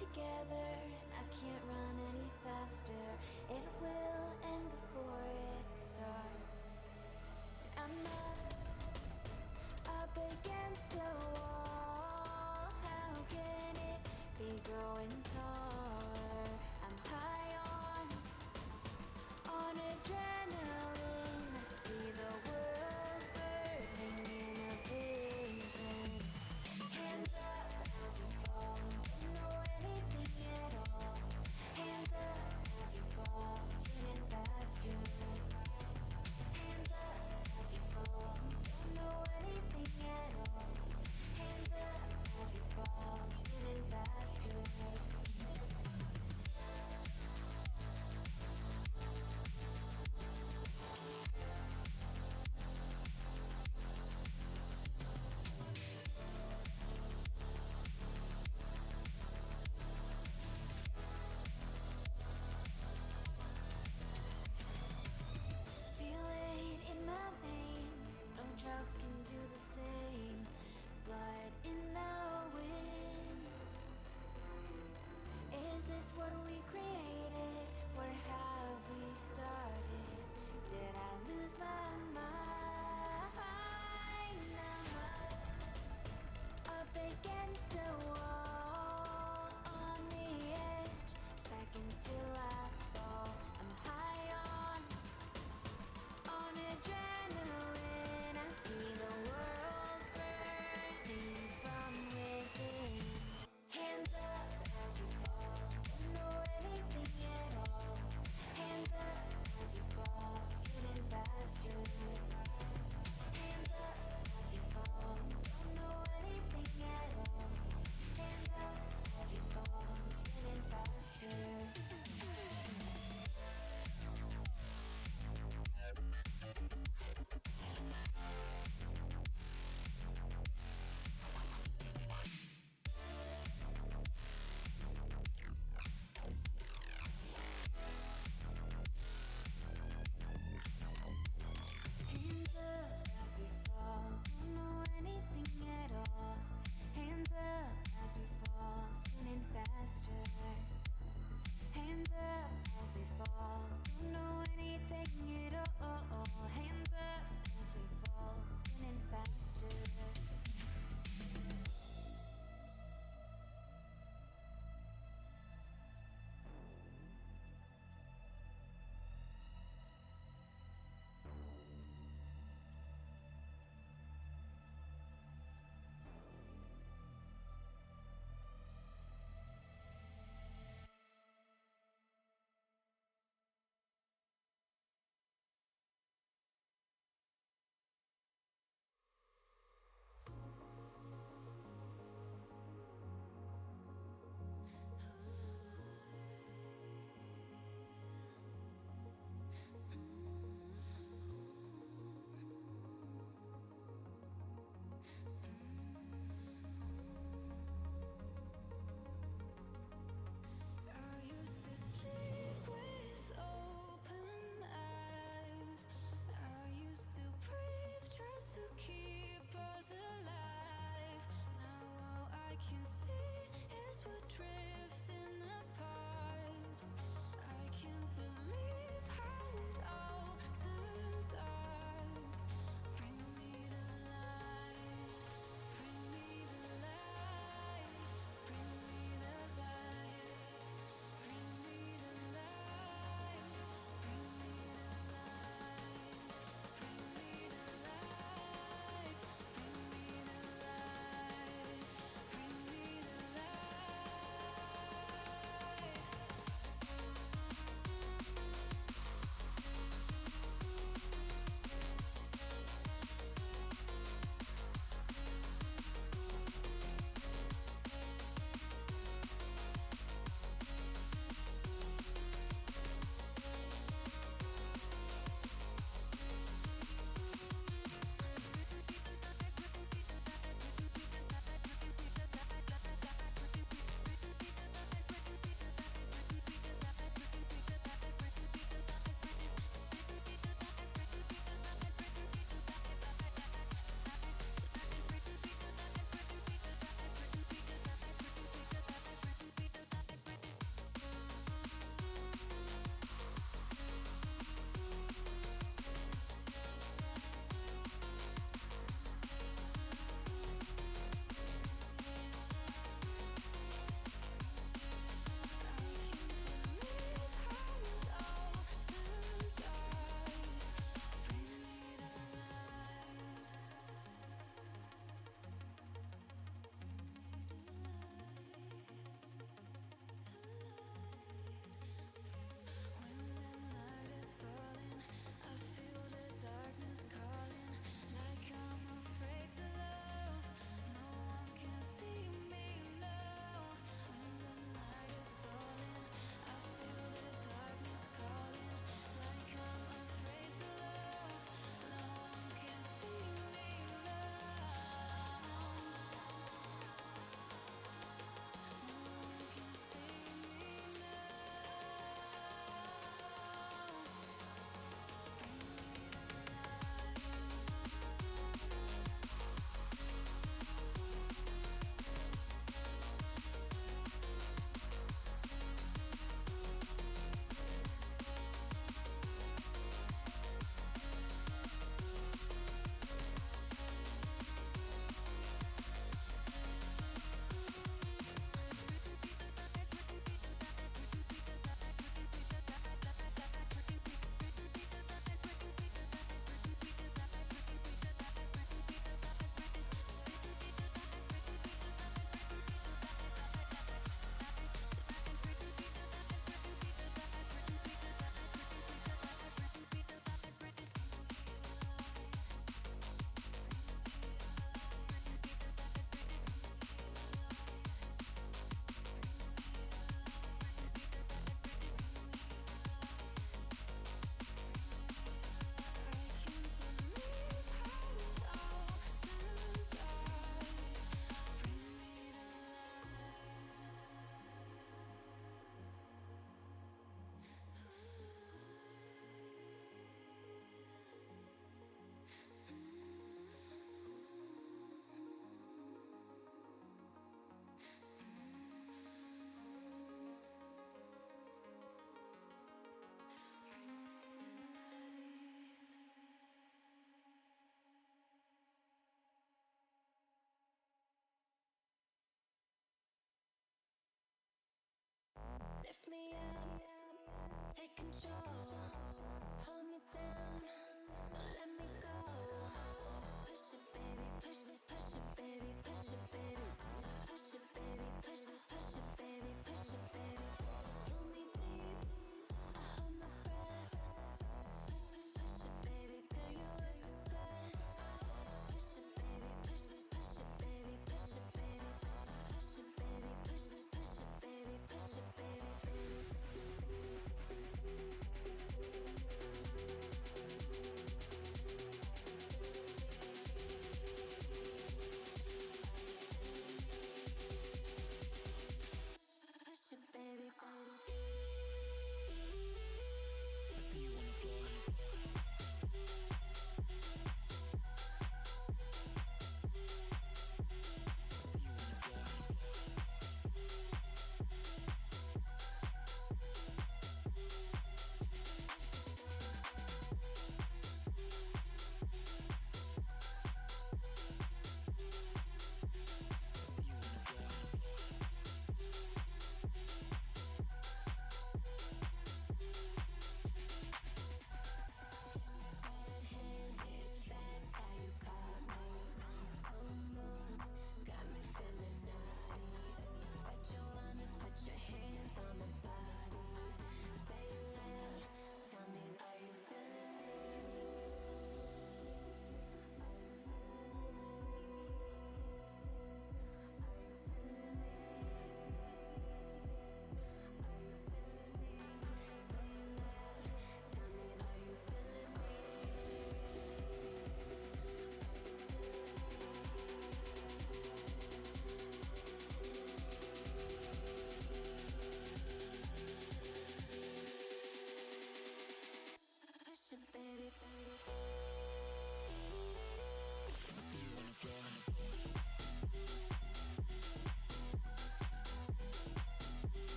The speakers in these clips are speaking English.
together, and I can't run any faster. It will end before it starts. I'm up against a wall. How can it be growing taller? I'm high on adrenaline. I see the world burning in a vision. Hands up as you fall, don't know anything at all. Hands up as you fall, spinning faster. Hands up as you fall, don't know anything at all. Hands up as you fall, spinning faster.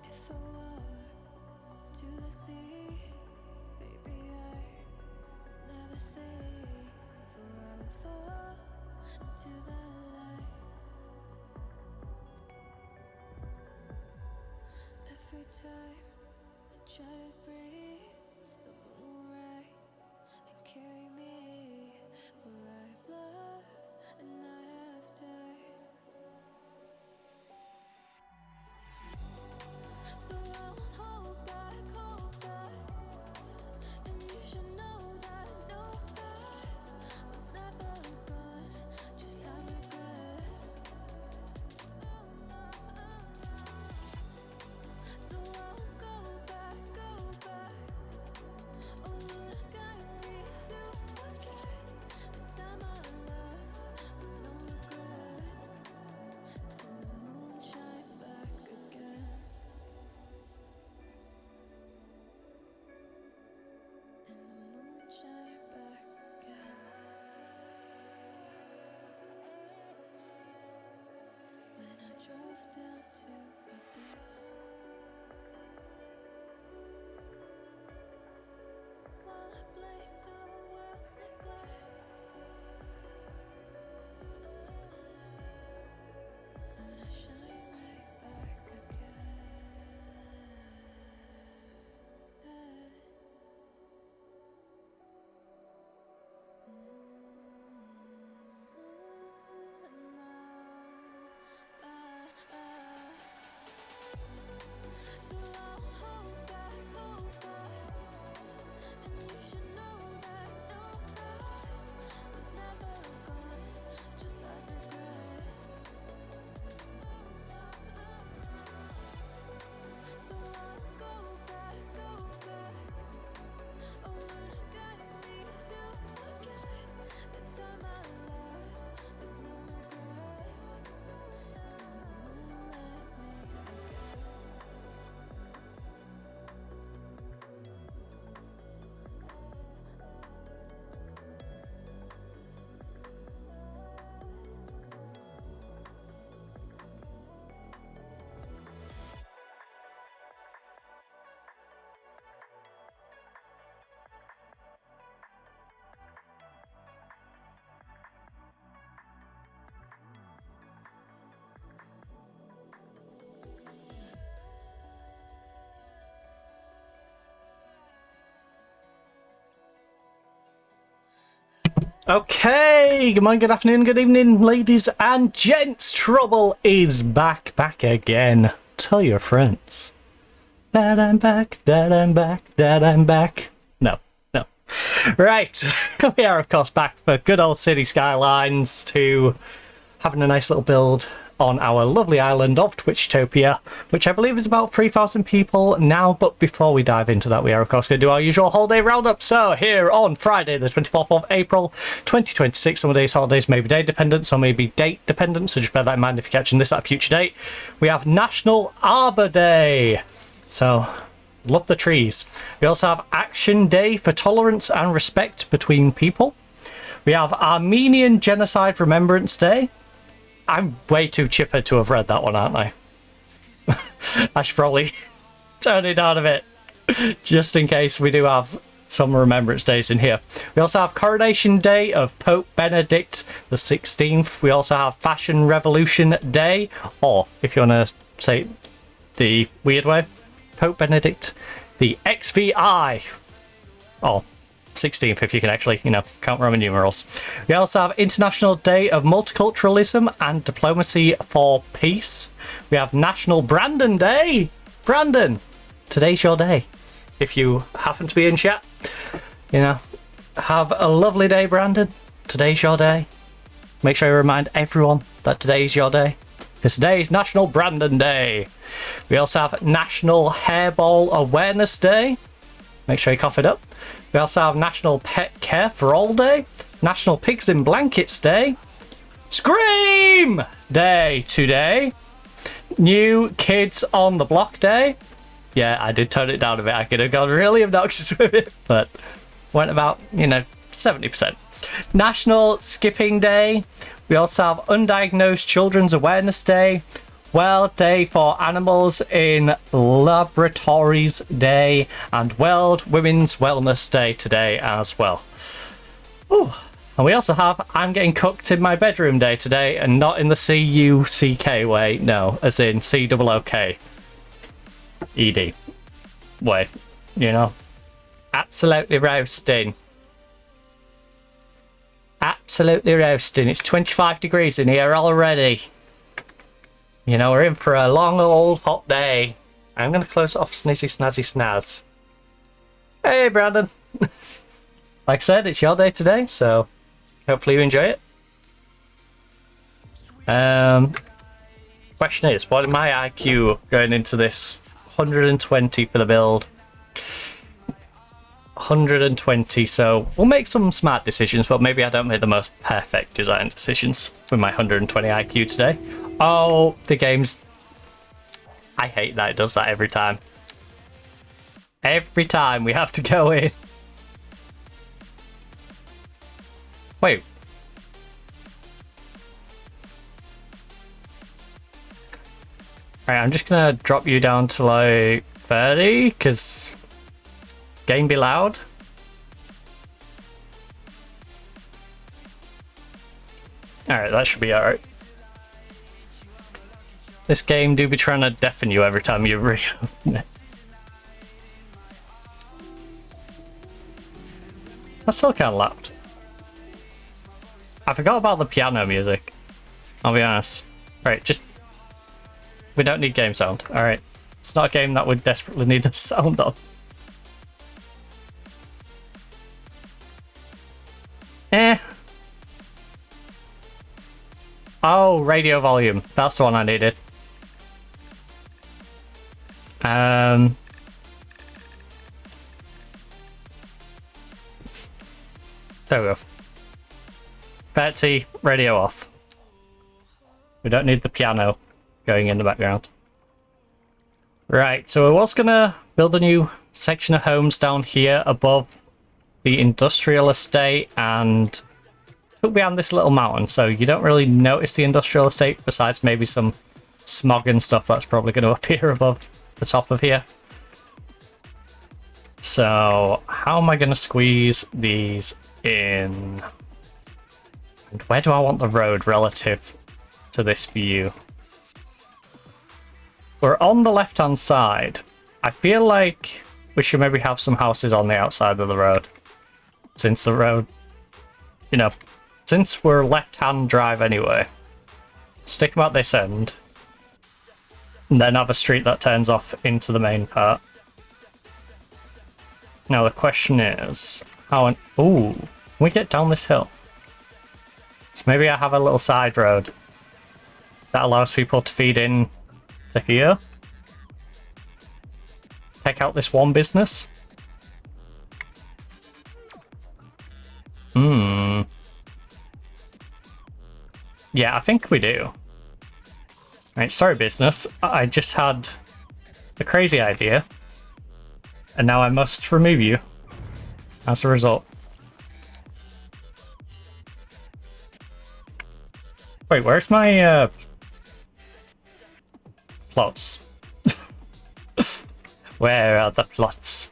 If I walk to the sea, baby, I never say, for I will fall into the light. Every time I try to breathe, the moon will rise and carry me, for I've loved and I have died. So I won't hold back, and you should know that what's never gone just have regrets. So I won't go back. Oh Lord, guide me to forget the time I lost with no regrets, and the moon shine back again. And the moon shine back again. When I drove down to abyss, while I blame the world's neglect, Lord, I shine right back again. Okay, good morning, good afternoon, good evening, ladies and gents. Trouble is back again. Tell your friends that I'm back, that I'm back, that I'm back. No. Right, we are of course back for good old City Skylines 2, having a nice little build on our lovely island of Twitchtopia, which I believe is about 3,000 people now. But before we dive into that, we are of course going to do our usual holiday roundup. So here on Friday the 24th of April 2026, some of these holidays may be day dependent, some may be date dependent, so just bear that in mind if you're catching this at a future date. We have National Arbor Day, so love the trees. We also have Action Day for tolerance and respect between people. We have Armenian Genocide Remembrance Day. I'm way too chipper to have read that one, aren't I? I should probably turn it down a bit, just in case we do have some Remembrance Days in here. We also have Coronation Day of Pope Benedict the 16th. We also have Fashion Revolution Day, or if you want to say it the weird way, Pope Benedict the XVI. Oh, 16th if you can actually, count Roman numerals. We also have International Day of Multiculturalism and Diplomacy for Peace. We have National Brandon Day. Brandon, today's your day. If you happen to be in chat, have a lovely day, Brandon. Today's your day. Make sure you remind everyone that today's your day, because today is National Brandon Day. We also have National Hairball Awareness Day. Make sure you cough it up. We also have National Pet Care for All Day, National Pigs in Blankets Day, Scream Day today, New Kids on the Block Day. Yeah, I did tone it down a bit. I could have gone really obnoxious with it, but went about, 70%. National Skipping Day. We also have Undiagnosed Children's Awareness Day, World Day for Animals in Laboratories Day, and World Women's Wellness Day today as well. Ooh. And we also have I'm Getting Cooked in My Bedroom Day today, and not in the C-U-C-K way, no, as in C-O-O-K-E-D way, Absolutely roasting. Absolutely roasting. It's 25 degrees in here already. We're in for a long old hot day. I'm going to close it off snizzy snazzy snaz. Hey, Brandon. Like I said, it's your day today, so hopefully you enjoy it. Question is, what is my IQ going into this? 120 for the build. 120, so we'll make some smart decisions, but maybe I don't make the most perfect design decisions with my 120 IQ today. Oh, the game's... I hate that it does that every time. Every time we have to go in. Wait. Alright, I'm just gonna drop you down to like 30, because game be loud. Alright, that should be alright. This game do be trying to deafen you every time you reopen it. That's still kind of loud. I forgot about the piano music. I'll be honest. Right, just... We don't need game sound. Alright. It's not a game that would desperately need the sound on. Oh, radio volume. That's the one I needed. There we go. Betsy, radio off. We don't need the piano going in the background. Right, so I was gonna build a new section of homes down here above the industrial estate and put behind this little mountain, so you don't really notice the industrial estate besides maybe some smog and stuff that's probably going to appear above the top of here. So how am I going to squeeze these in? And where do I want the road relative to this view? We're on the left hand side. I feel like we should maybe have some houses on the outside of the road, since the road you know, since we're left-hand drive anyway, stick them at this end, and then have a street that turns off into the main part. Now the question is, how ooh, can we get down this hill? So maybe I have a little side road that allows people to feed in to here. Take out this one business. Yeah, I think we do. Right, sorry business. I just had a crazy idea. And now I must remove you as a result. Wait, where's my plots? Where are the plots?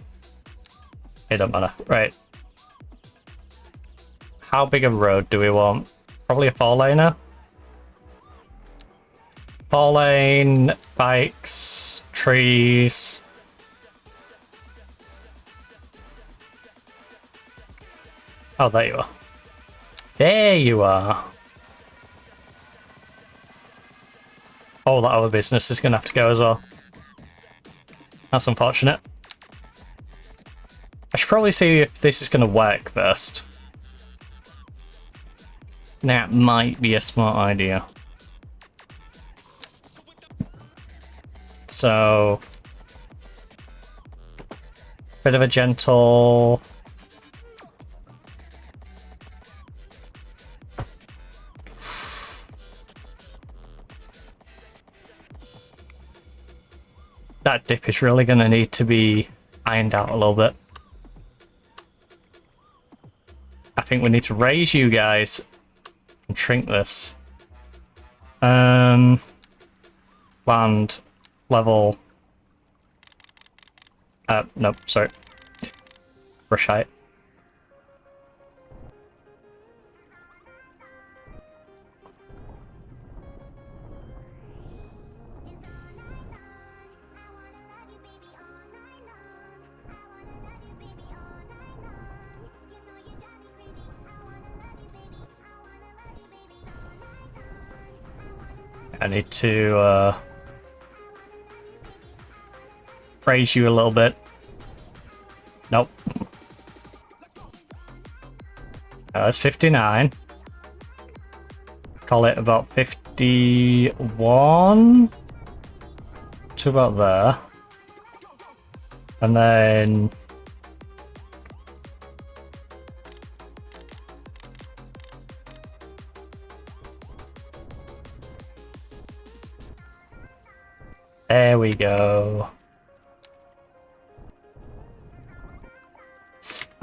It don't matter. Right. How big a road do we want? Probably a 4-laner. 4-lane, bikes, trees. Oh, there you are. There you are. Oh, that other business is going to have to go as well. That's unfortunate. I should probably see if this is going to work first. That might be a smart idea. So, bit of a gentle. That dip is really going to need to be ironed out a little bit. I think we need to raise you guys and shrink this. Land level. Nope, sorry. Brush height. I need to raise you a little bit. Nope. That's 59. Call it about 51 to about there. And then there we go.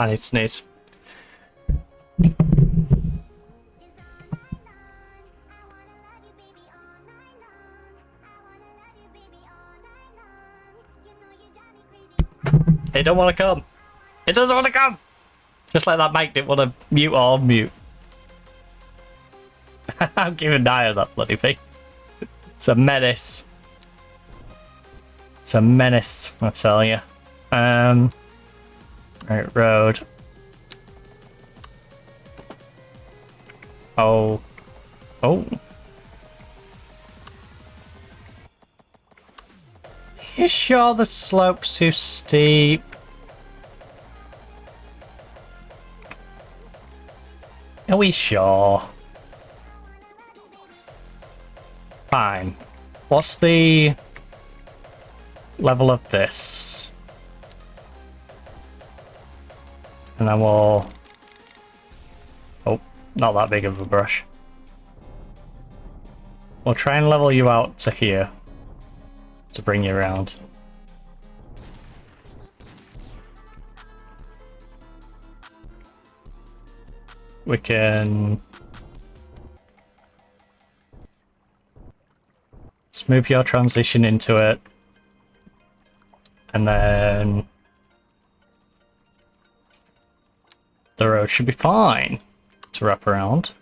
I need to sneeze. It don't want to come. It doesn't want to come. Just like that mic didn't want to mute or mute. I'm giving Nia that bloody thing. It's a menace. It's a menace, I tell you. Right, road. Oh. Oh. You sure the slope's too steep? Are we sure? Fine. What's the level of this? And then we'll... Oh, not that big of a brush. We'll try and level you out to here to bring you around. We can smooth your transition into it, and then the road should be fine to wrap around.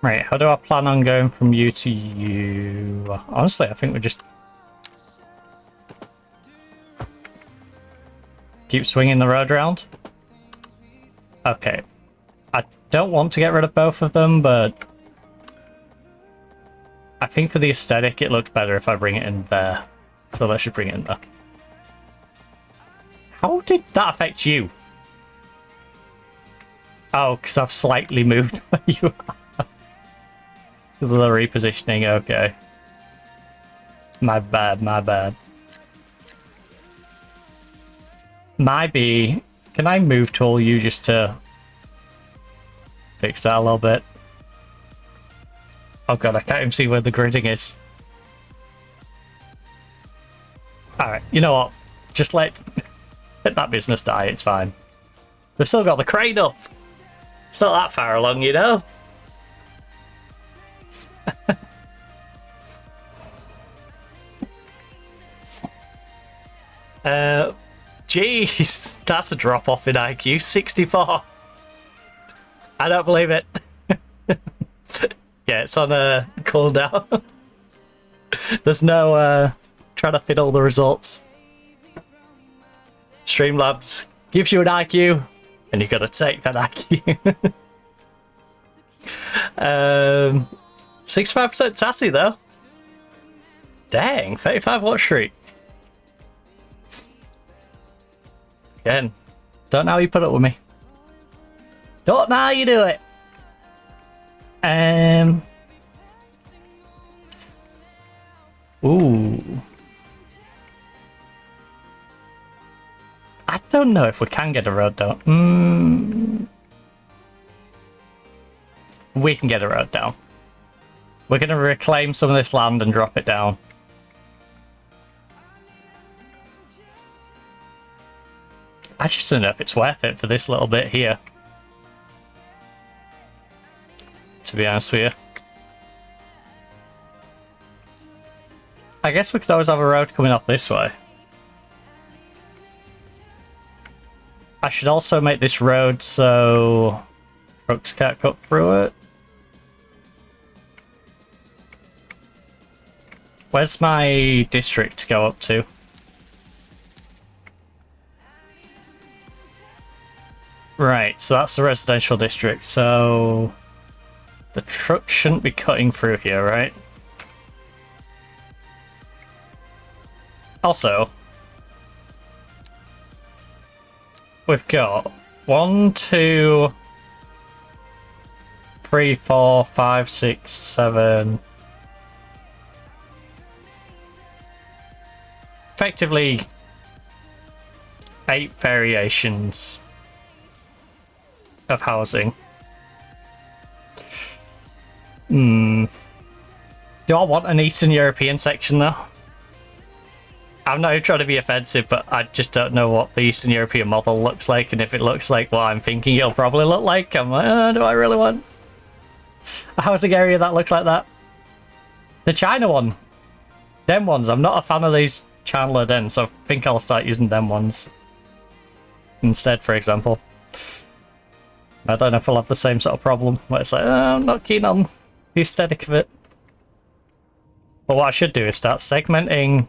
Right, how do I plan on going from you to you? Honestly, I think we just keep swinging the road round. Okay. I don't want to get rid of both of them, but I think for the aesthetic it looks better if I bring it in there. So let's just bring it in there. How did that affect you? Oh, because I've slightly moved where you are. Because of the repositioning, okay. My bad, my bad. Maybe, can I move tool you just to fix that a little bit? Oh god, I can't even see where the gridding is. Alright, you know what? Just let that business die, it's fine. We've still got the crane up! It's not that far along, you know? Jeez, that's a drop off in IQ. 64. I don't believe it. Yeah, it's on a cooldown. There's no trying to fit all the results. Streamlabs gives you an IQ, and you got to take that IQ. 65% Tassie though. Dang, 35 watch streak. Again, don't know how you put up with me. Don't know how you do it. Ooh. I don't know if we can get a road down. We can get a road down. We're going to reclaim some of this land and drop it down. I just don't know if it's worth it for this little bit here. To be honest with you. I guess we could always have a road coming off this way. I should also make this road so trucks can't cut through it. Where's my district go up to? Right, so that's the residential district, so the truck shouldn't be cutting through here, right? Also, we've got 1, 2, 3, 4, 5, 6, 7. Effectively 8 variations of housing. Do I want an Eastern European section though? I'm not even trying to be offensive, but I just don't know what the Eastern European model looks like, and if it looks like what I'm thinking it'll probably look like, I'm like, do I really want a housing area that looks like that? The China one. Them ones, I'm not a fan of these Chandler dens, so I think I'll start using them ones instead, for example. I don't know if I'll have the same sort of problem where it's like, I'm not keen on the aesthetic of it. But what I should do is start segmenting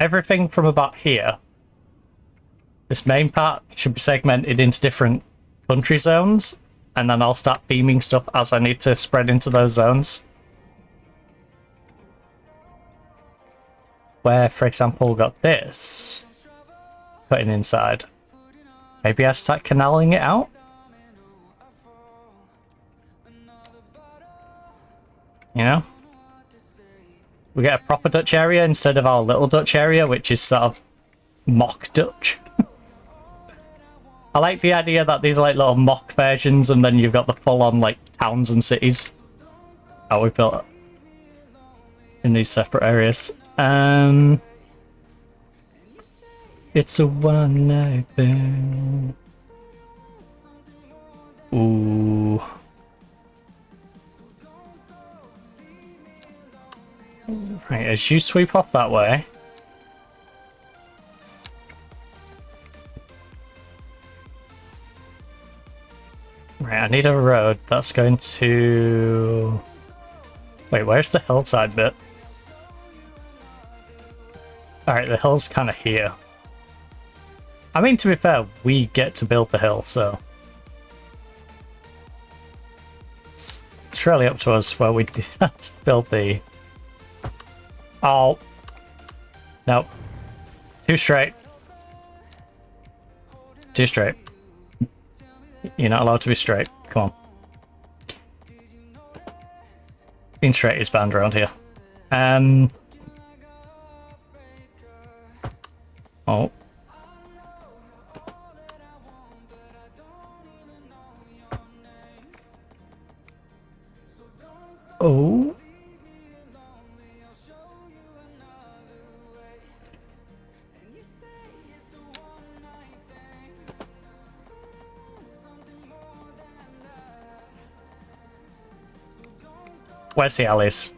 everything from about here. This main part should be segmented into different country zones, and then I'll start theming stuff as I need to spread into those zones. Where, for example, we've got this putting inside. Maybe I start canaling it out? You know? We get a proper Dutch area instead of our little Dutch area, which is sort of mock Dutch. I like the idea that these are like little mock versions, and then you've got the full-on like towns and cities. How we built in these separate areas. It's a one-night thing. Ooh. Right, as you sweep off that way. Right, I need a road that's going to... Wait, where's the hillside bit? Alright, the hill's kind of here. I mean, to be fair, we get to build the hill, so... It's surely up to us where we decide to build the... Oh. Nope. Too straight. Too straight. You're not allowed to be straight. Come on. Being straight is banned around here. Oh. Oh. Where's the alleys?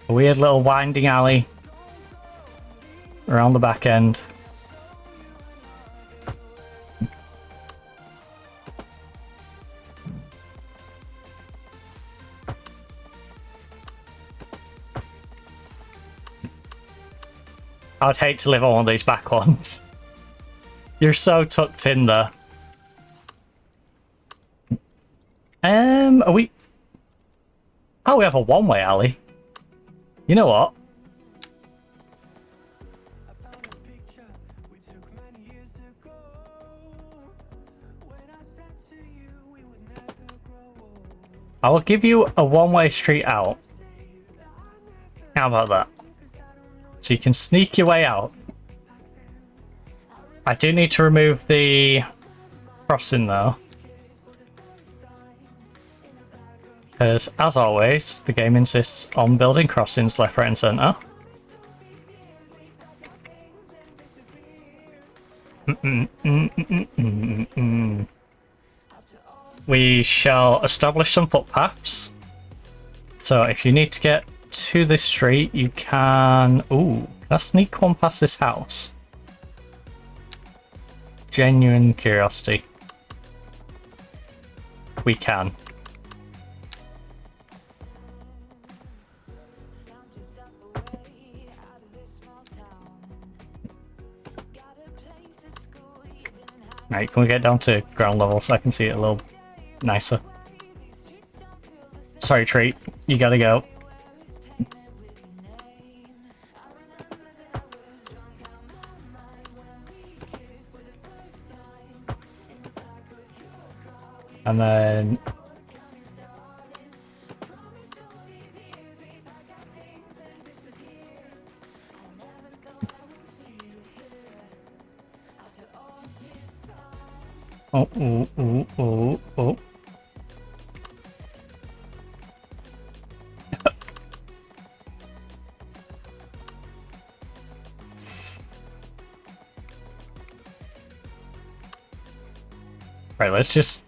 A weird little winding alley around the back end. I'd hate to live on one of these back ones. You're so tucked in there. Are we... Oh, we have a one-way alley. You know what? I will give you a one-way street out. How about that? So you can sneak your way out. I do need to remove the crossing though. Because, as always, the game insists on building crossings left, right and centre. We shall establish some footpaths. So if you need to get to this street, you can... Ooh, can I sneak one past this house? Genuine curiosity. We can. Right, can we get down to ground level so I can see it a little nicer? Sorry, Treat. You gotta go. And then... Oh, oh, oh, oh, oh. Right, let's just...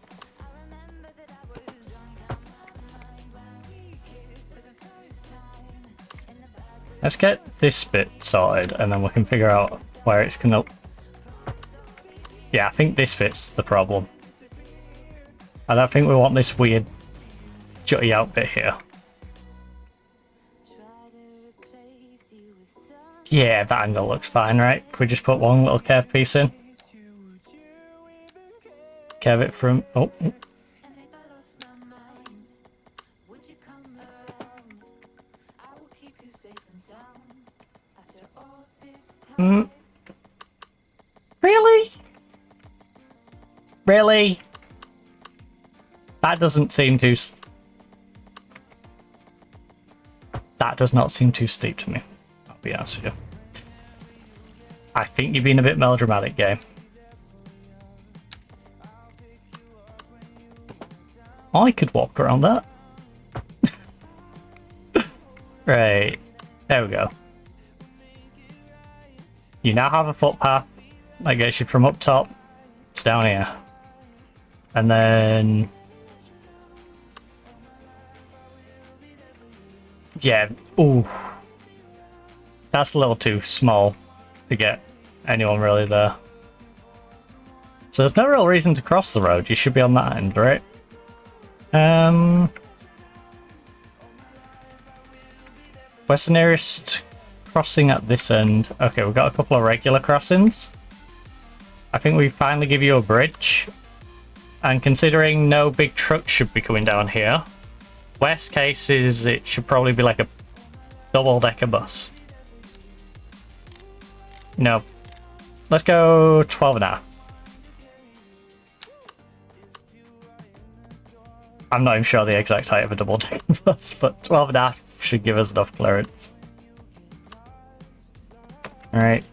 Let's get this bit sorted, and then we can figure out where it's gonna... Yeah, I think this bit's the problem. I don't think we want this weird jutty out bit here. Yeah, that angle looks fine, right? If we just put one little curve piece in. Curve it from... Oh. Really? Really? That doesn't seem too... That does not seem too steep to me. I'll be honest with you. I think you've been a bit melodramatic, game. I could walk around that. Right. There we go. You now have a footpath that gets you from up top to down here. And then... Yeah, ooh. That's a little too small to get anyone really there. So there's no real reason to cross the road. You should be on that end, right? Where's the nearest crossing at this end? Okay, we've got a couple of regular crossings. I think we finally give you a bridge. And considering no big trucks should be coming down here, worst case is it should probably be like a double-decker bus. No. Let's go 12.5. I'm not even sure the exact height of a double-decker bus, but 12.5 should give us enough clearance. Alright.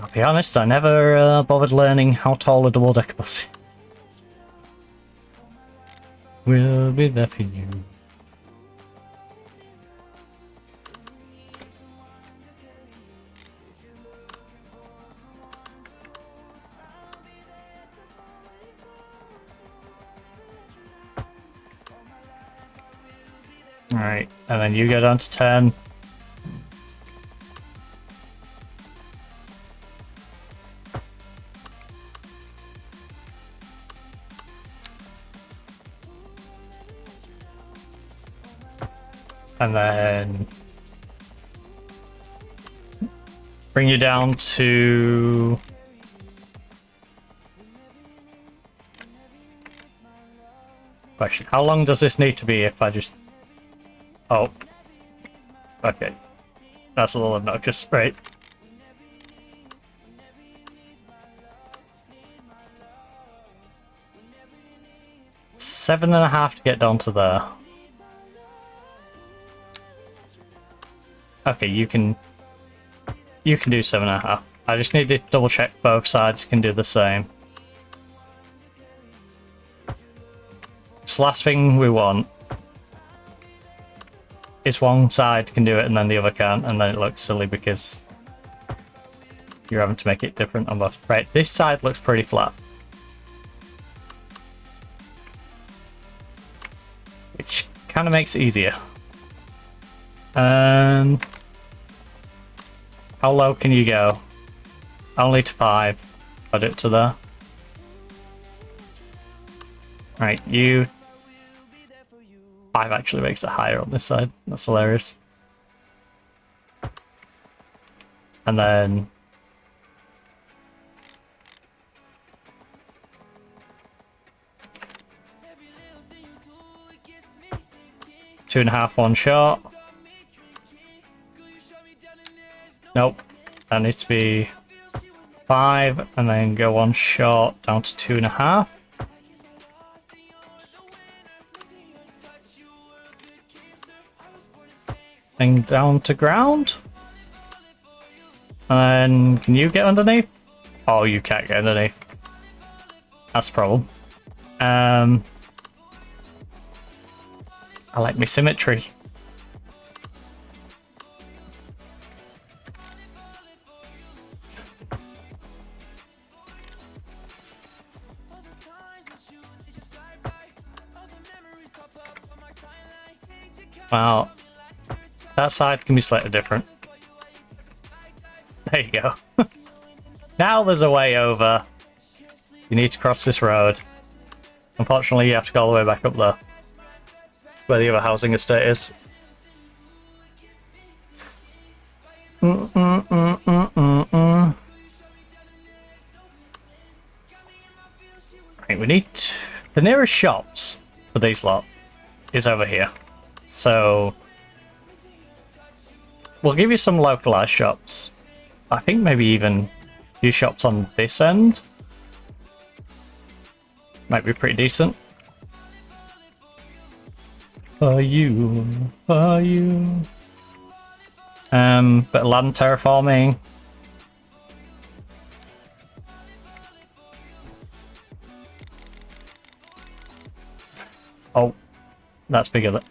I'll be honest, I never bothered learning how tall a double-decker bus is. We'll be there for you. Alright, and then you go down to 10. And then bring you down to question. How long does this need to be if I just... Oh. Okay. That's a little obnoxious, right? Seven and a half to get down to there. Okay, you can do 7.5. I just need to double check both sides can do the same. So last thing we want is one side can do it and then the other can't, and then it looks silly because you're having to make it different on both. Right, this side looks pretty flat, which kind of makes it easier. How low can you go? Only to 5. Put it to there. Right, you... 5 actually makes it higher on this side. That's hilarious. And then... 2.5 one shot. Nope. That needs to be 5, and then go one shot down to 2.5. Then down to ground. And then, can you get underneath? Oh, you can't get underneath. That's a problem. I like my symmetry. Well, that side can be slightly different. There you go. Now there's a way over. You need to cross this road. Unfortunately, you have to go all the way back up there, where the other housing estate is. Right, we need the nearest shops for these lot is over here. So we'll give you some localized shops. I think maybe even a few shops on this end might be pretty decent. For you, for you. But land terraforming. Oh, that's bigger than...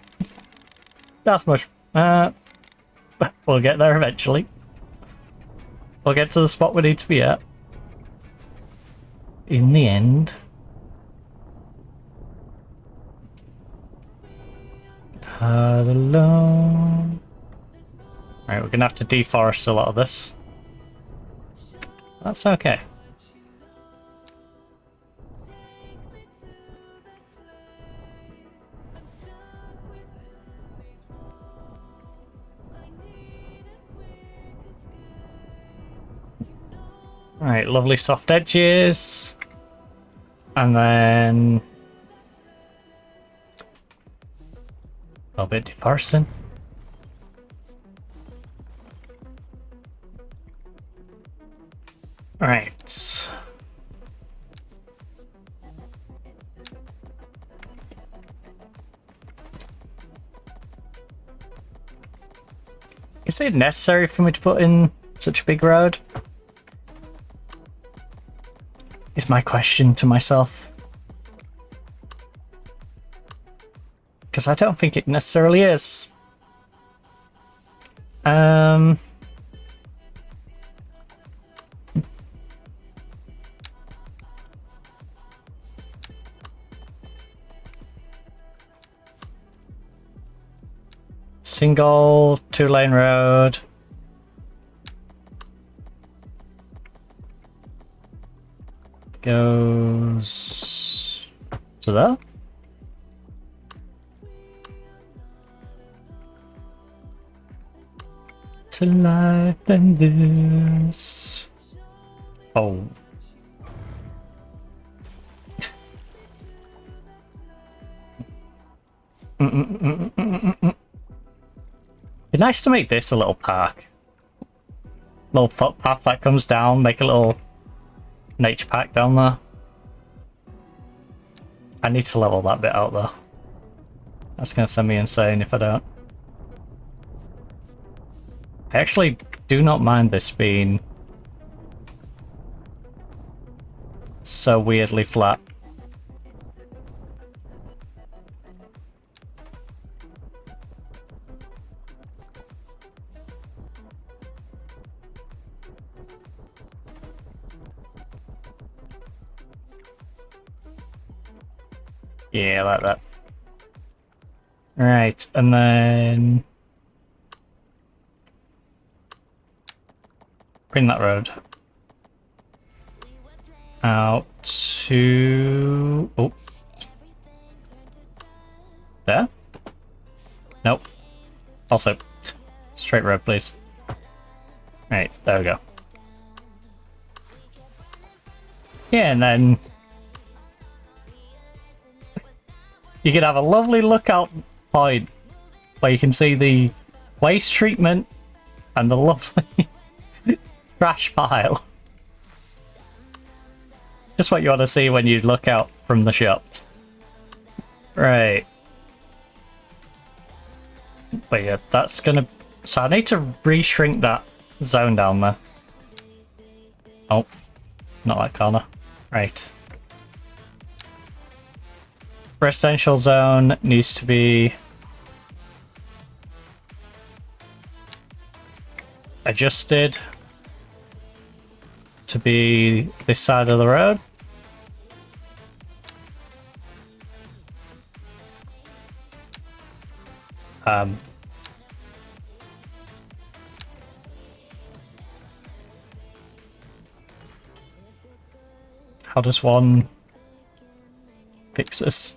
That's much... we'll get there eventually. We'll get to the spot we need to be at. in the end. Alone. Right, we're gonna have to deforest a lot of this. That's okay. Alright, lovely soft edges. And then a little bit deforesting. Alright. Is it necessary for me to put in such a big road? Is my question to myself. Because I don't think it necessarily is. Single 2-lane road. Goes to there. To life than this. Oh. Be nice to make this a little park. Little footpath that comes down, make a little nature pack down there. I need to level that bit out though. That's gonna send me insane if I don't. I actually do not mind this being so weirdly flat. Yeah, like that. Right, and then bring that road out to... Oh. There? Nope. Also, straight road, please. Right, there we go. Yeah, and then you can have a lovely lookout point where you can see the waste treatment and the lovely trash pile. Just what you want to see when you look out from the shops. Right. But yeah, that's gonna... So I need to re-shrink that zone down there. Oh, not that corner. Right. Residential zone needs to be adjusted to be this side of the road. How does one fix this?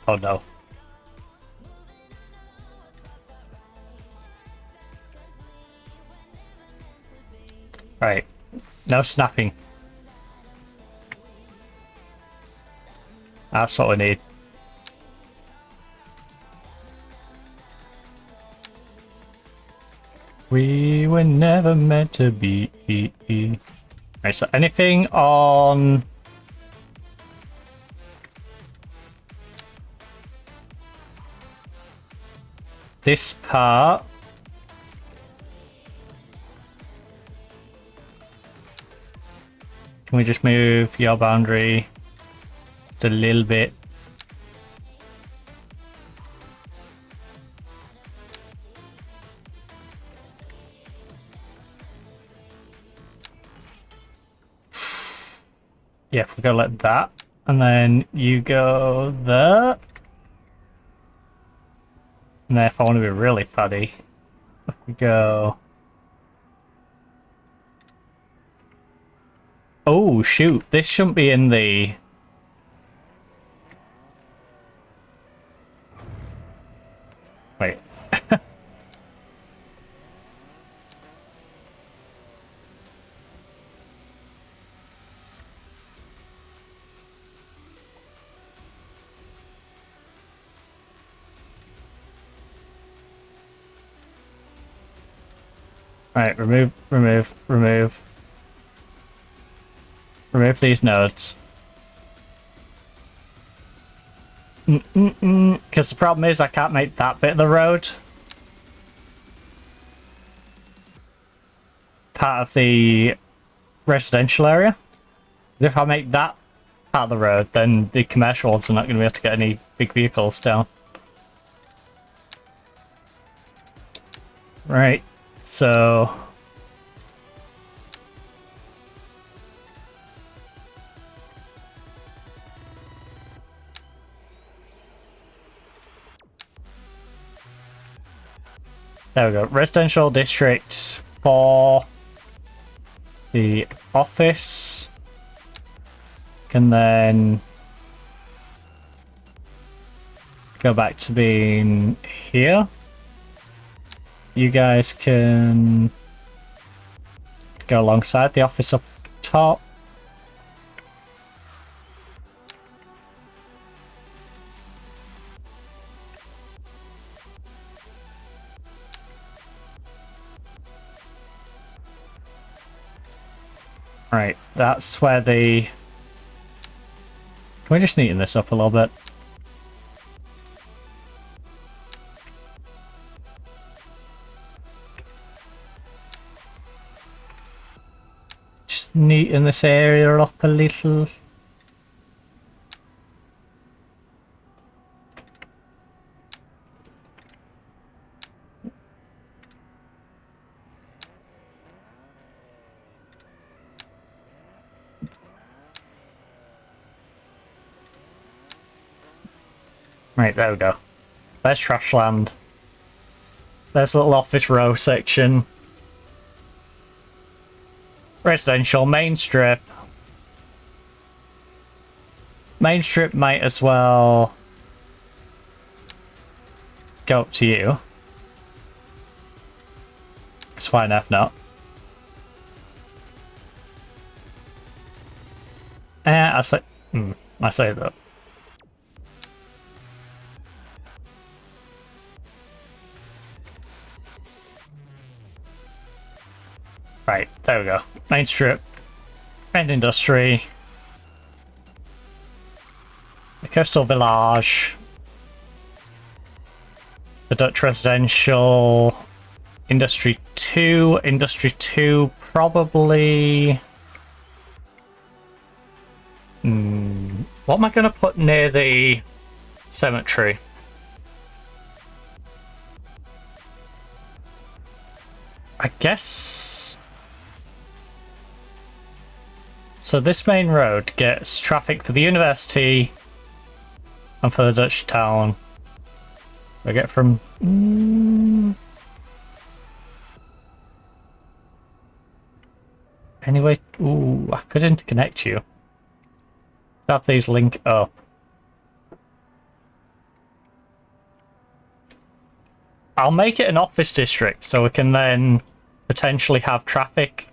Oh no. Right. No snapping. That's what we need. We were never meant to be. Right, so anything on this part, can we just move your boundary just a little bit? Yeah, if we go like that, and then you go there. And then if I want to be really fuddy, if we go... Oh, shoot, this shouldn't be in the... Wait. Right, remove these nodes. Because the problem is I can't make that bit of the road part of the residential area. 'Cause if I make that part of the road, then the commercial ones are not going to be able to get any big vehicles down. Right, so... There we go. Residential district for the office can then go back to being here. You guys can go alongside the office up top. Right, that's where the... Can we just neaten this up a little bit? Just neaten this area up a little. Right, there we go. There's Trashland. There's a little office row section. Residential, main strip. Main strip might as well go up to you. Because why enough not? I say that. Right, there we go. Main strip, main industry, the coastal village, the Dutch residential, industry 2 probably... What am I going to put near the cemetery? I guess... So this main road gets traffic for the university and for the Dutch town. I get from... Anyway, ooh, I could interconnect you. Have these link up. I'll make it an office district so we can then potentially have traffic.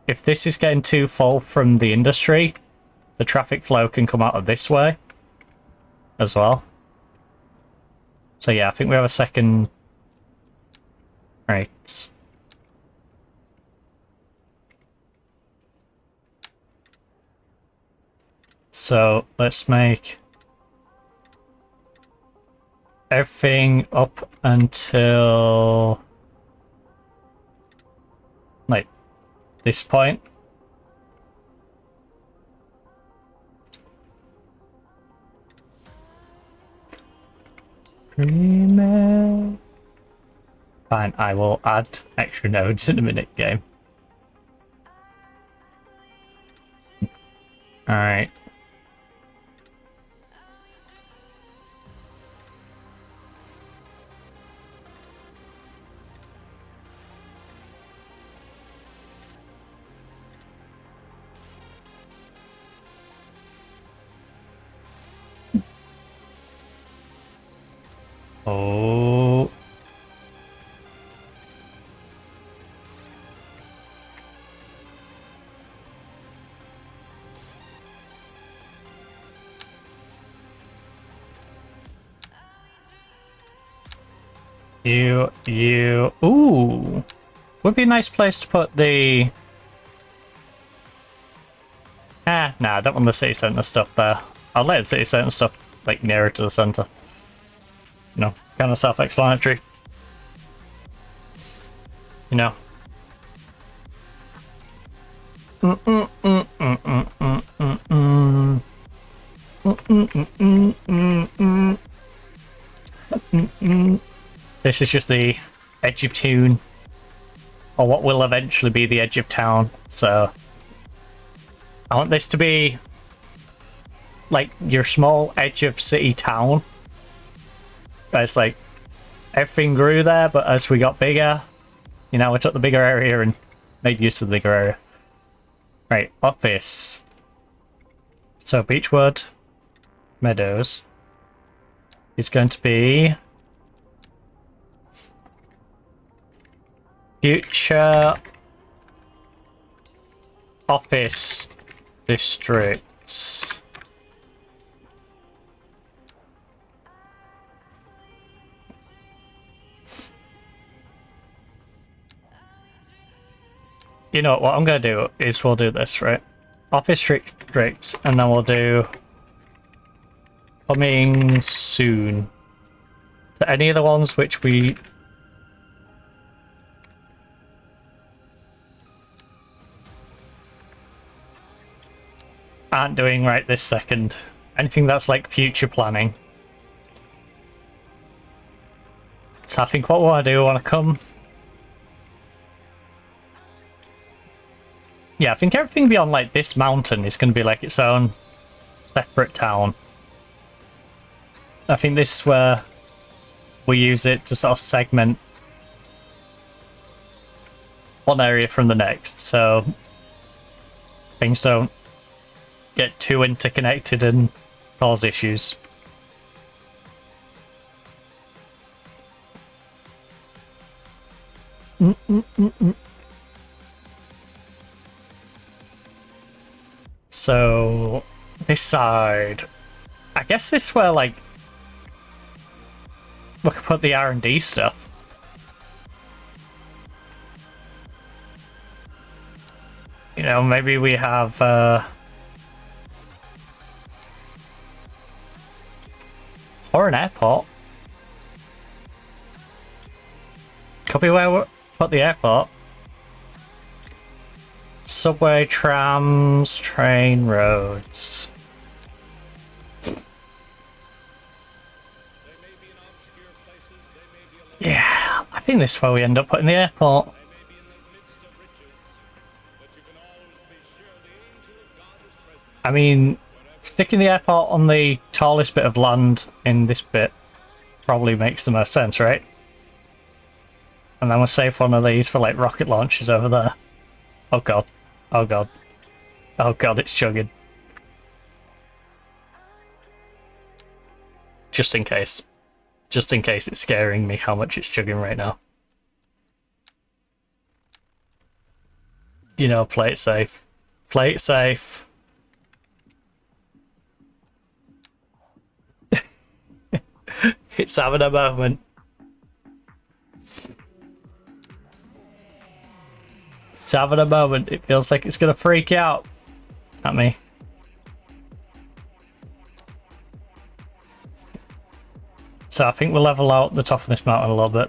If this is getting too full from the industry, the traffic flow can come out of this way as well. So yeah, I think we have a second... Right. So let's make everything up until like this point. Fine, I will add extra nodes in a minute game. Alright. Oh. Ooh. Would be a nice place to put the... nah, I don't want the city centre stuff there. I'll let the city centre stuff, like, nearer to the centre. You know, kind of self-explanatory. You know. This is just the edge of town, or what will eventually be the edge of town. So I want this to be like your small edge of city town. It's like everything grew there, but as we got bigger, you know, we took the bigger area and made use of the bigger area. Right, office. So Beechwood Meadows is going to be future office districts. You know what I'm going to do is we'll do this, right? Office districts, and then we'll do coming soon. To any of the ones which we aren't doing right this second. Anything that's like future planning. So I think what we want to do, I want to come... yeah, I think everything beyond like this mountain is going to be like its own separate town. I think this is where we use it to sort of segment one area from the next, so things don't get too interconnected and cause issues. So this side, I guess this is where like we could put the R&D stuff. You know, maybe we have or an airport. Could be where we put the airport. Subway, trams, train, roads. Yeah, I think this is where we end up putting the airport. I mean, sticking the airport on the tallest bit of land in this bit probably makes the most sense, right? And then we'll save one of these for like rocket launches over there. Oh god. Oh god. Oh god, it's chugging. Just in case. Just in case it's scaring me how much it's chugging right now. You know, play it safe. Play it safe. It's having a moment. It's having a moment. It feels like it's gonna freak out at me. So I think we'll level out the top of this mountain a little bit.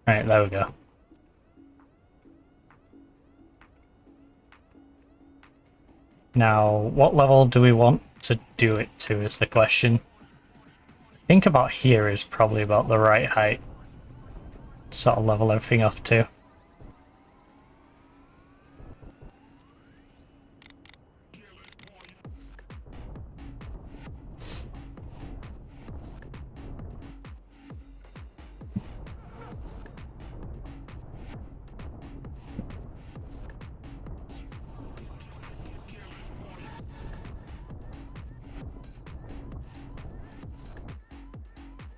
Right, there we go. Now, what level do we want to do it to is the question. I think about here is probably about the right height. Sort of level everything off to.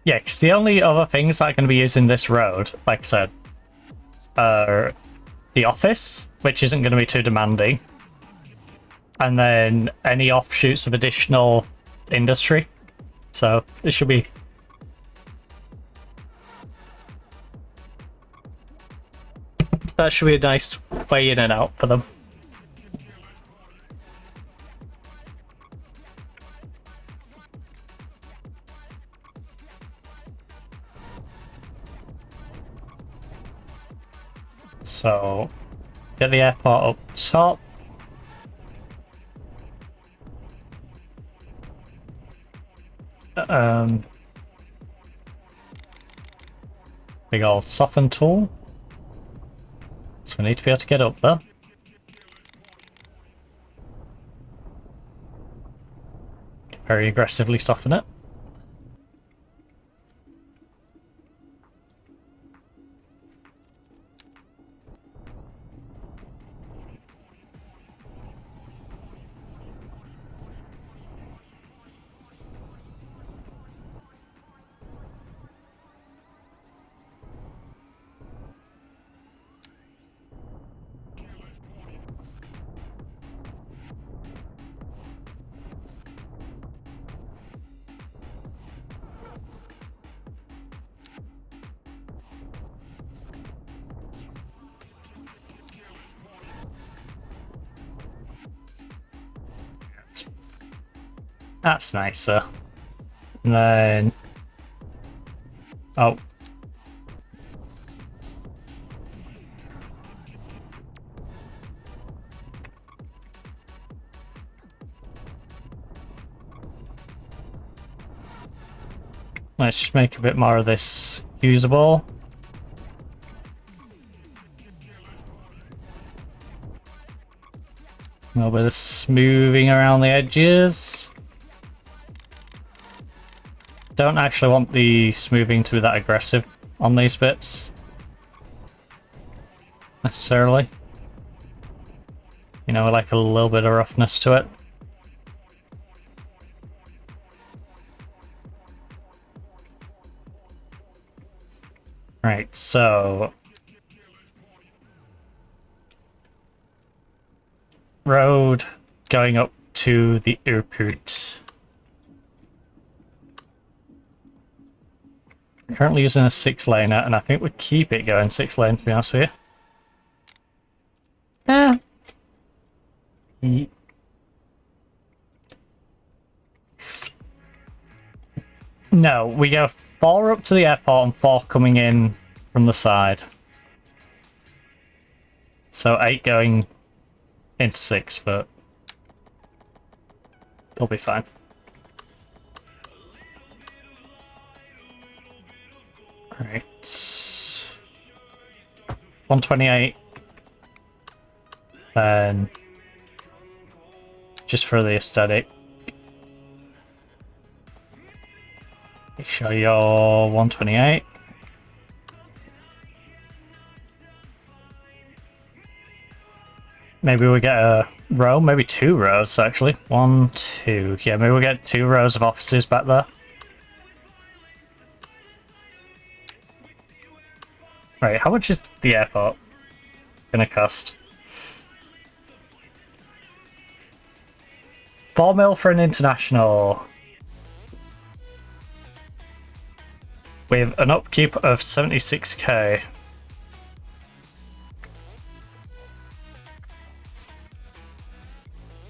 Yeah, because the only other things that are going to be using this road, like I said, are the office, which isn't going to be too demanding, and then any offshoots of additional industry. So this should be... that should be a nice way in and out for them. So, get the airport up top. Big old soften tool. So we need to be able to get up there. Very aggressively soften it. That's nicer. And then... oh. Let's just make a bit more of this usable. A little bit of smoothing around the edges. Don't actually want the smoothing to be that aggressive on these bits. Necessarily. You know, like a little bit of roughness to it. Right, so... road going up to the airport. Currently using a 6-laner, and I think we keep it going 6-lane, to be honest with you. No, we go 4 up to the airport and 4 coming in from the side. So 8 going into 6, but they'll be fine. Alright. 128. Then just for the aesthetic. Make sure you're 128. Maybe we get a row, maybe 2 rows actually. 1, 2. Yeah, maybe we'll get 2 rows of offices back there. Right, how much is the airport gonna cost? 4 mil for an international. With an upkeep of 76k.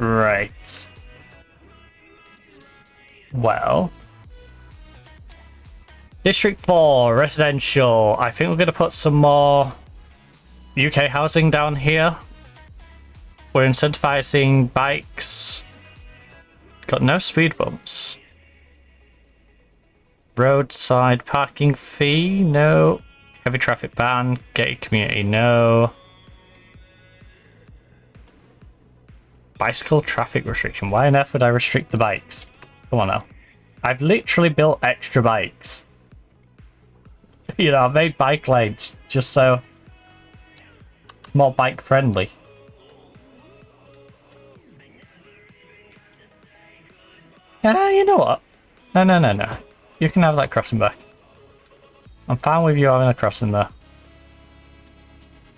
Right. Well. District 4, residential. I think we're going to put some more UK housing down here. We're incentivizing bikes. Got no speed bumps. Roadside parking fee, no. Heavy traffic ban, gated community, no. Bicycle traffic restriction. Why on earth would I restrict the bikes? Come on now. I've literally built extra bikes. You know, I've made bike lanes just so it's more bike friendly. You know what? No. You can have that crossing back. I'm fine with you having a crossing there.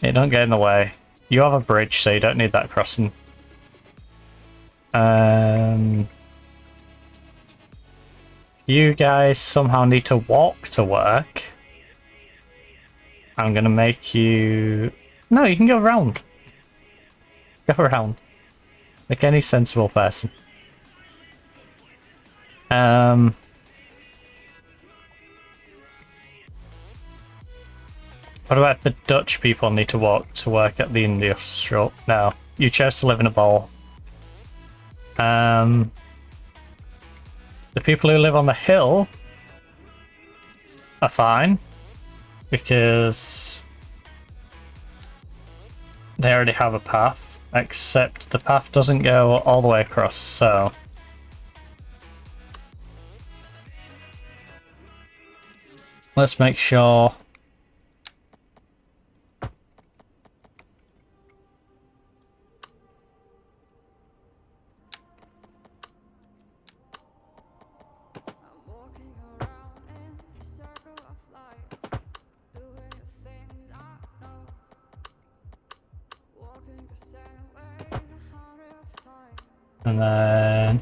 It don't get in the way. You have a bridge, so you don't need that crossing. You guys somehow need to walk to work. I'm gonna make you... No, you can go around. Go around. Like any sensible person. What about if the Dutch people need to walk to work at the industrial? No, you chose to live in a bowl. The people who live on the hill are fine because they already have a path, except the path doesn't go all the way across, so let's make sure. And then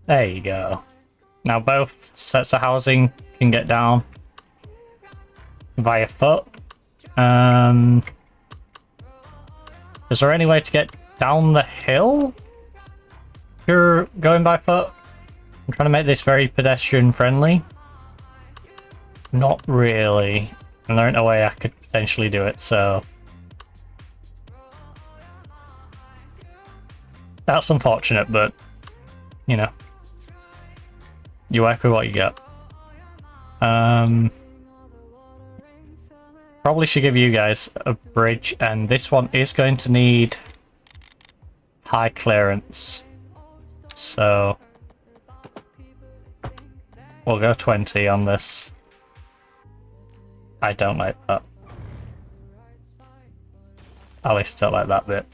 there you go. Now both sets of housing can get down via foot. Is there any way to get down the hill? If you're going by foot? I'm trying to make this very pedestrian friendly. Not really. And there ain't no way I could potentially do it, so that's unfortunate, but you know, you work with what you get. Probably should give you guys a bridge, and this one is going to need high clearance. So we'll go 20 on this. I don't like that. At least don't like that bit.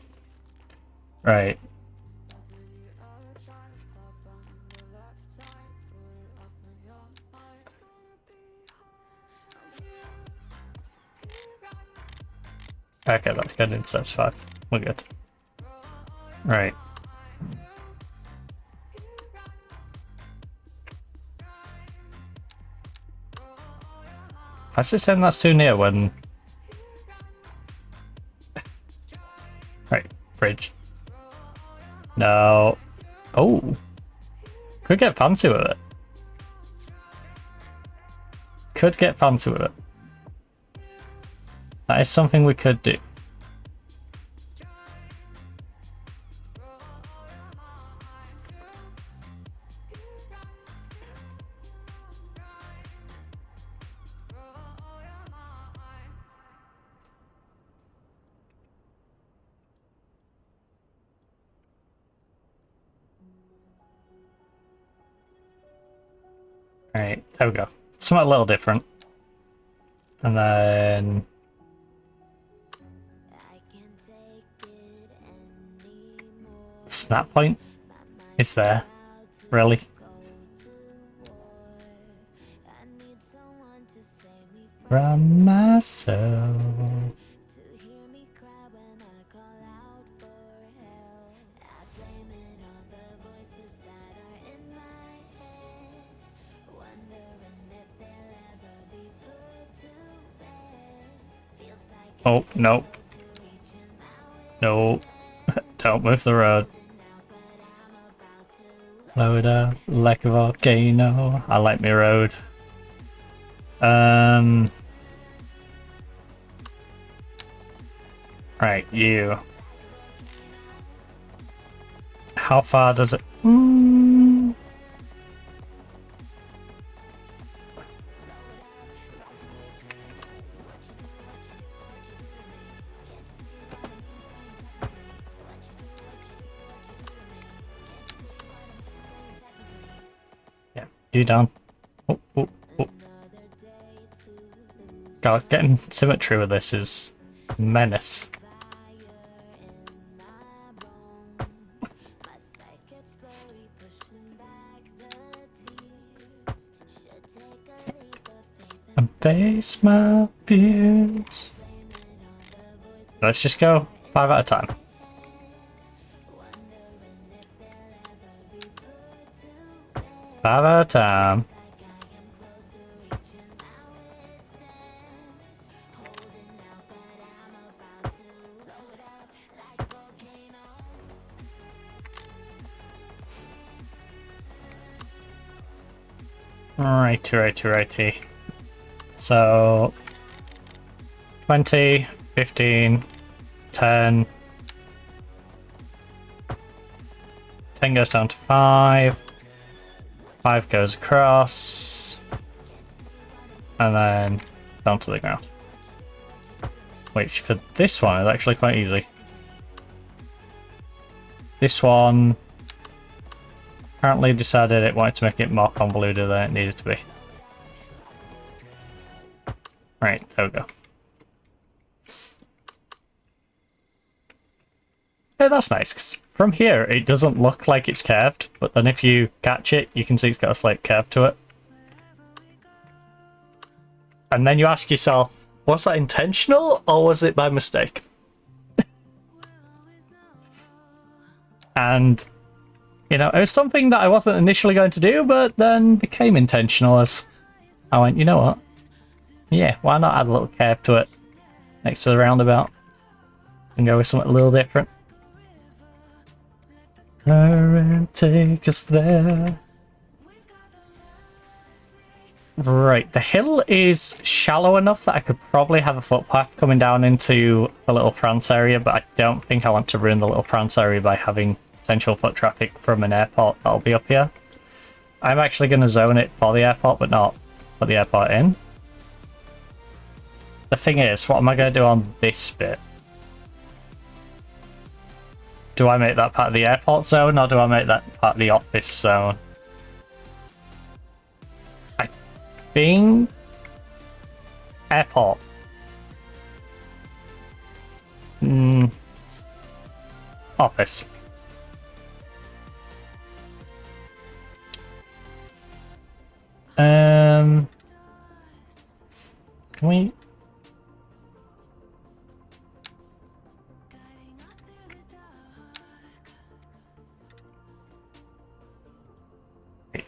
Right. Okay, that's good in 75. We're good. Right. I just saying that's too near when... Right, fridge. No. Oh. Could get fancy with it. Could get fancy with it. That is something we could do. Alright, there we go. Something a little different. And then... Snap point is there. Really? From my soul. Oh, no. No. Don't move the road. Load up like a volcano. I like my road. Right, you. How far does it... Yeah, you down. Oh, oh, oh. God, getting symmetry with this is menace. And face my fears. Let's just go 5 at a time. Five at a time. Righty. So 20, 15, 10. 10 goes down to 5. 5 goes across. And then down to the ground. Which for this one is actually quite easy. This one apparently decided it wanted to make it more convoluted than it needed to be. Right, there we go. Yeah, that's nice, 'cause from here it doesn't look like it's curved, but then if you catch it, you can see it's got a slight curve to it. And then you ask yourself, was that intentional or was it by mistake? And, you know, it was something that I wasn't initially going to do, but then became intentional as I went, you know what? Yeah, why not add a little curve to it next to the roundabout and go with something a little different? And take us there. Right, the hill is shallow enough that I could probably have a footpath coming down into the Little France area, but I don't think I want to ruin the Little France area by having potential foot traffic from an airport that'll be up here. I'm actually going to zone it for the airport, but not put the airport in. The thing is, what am I going to do on this bit? Do I make that part of the airport zone, or do I make that part of the office zone? I think... airport. Office. Can we...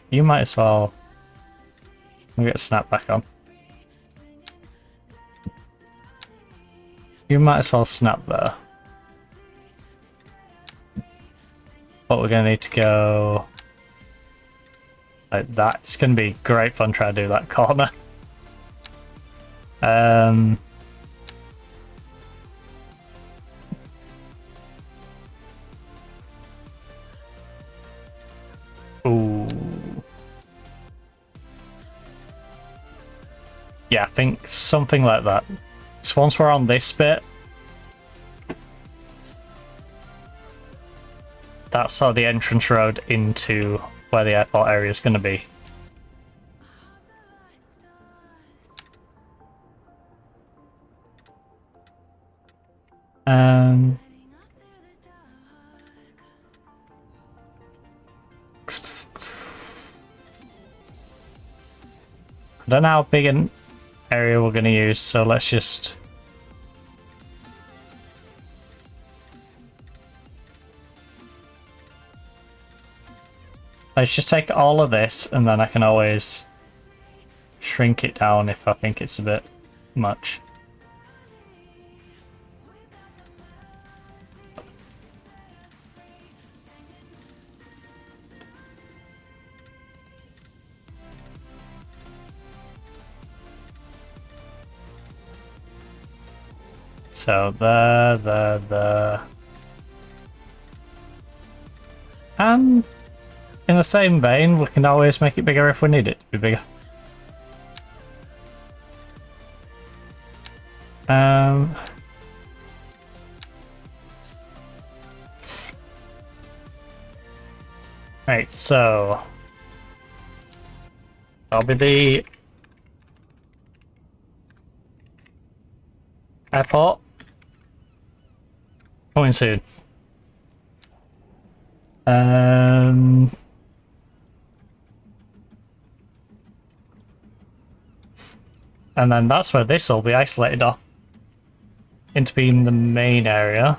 You might as well... Let me get snap back on. You might as well snap there. But we're going to need to go... like that. It's going to be great fun trying to do that corner. Ooh. Yeah, I think something like that. So once we're on this bit, that's sort of the entrance road into where the airport area is going to be. I don't know how big an area we're going to use, so let's just... let's just take all of this, and then I can always shrink it down if I think it's a bit much. So there. And in the same vein, we can always make it bigger if we need it to be bigger. Right, so that'll be the airport. Coming soon. And then that's where this will be isolated off into being the main area.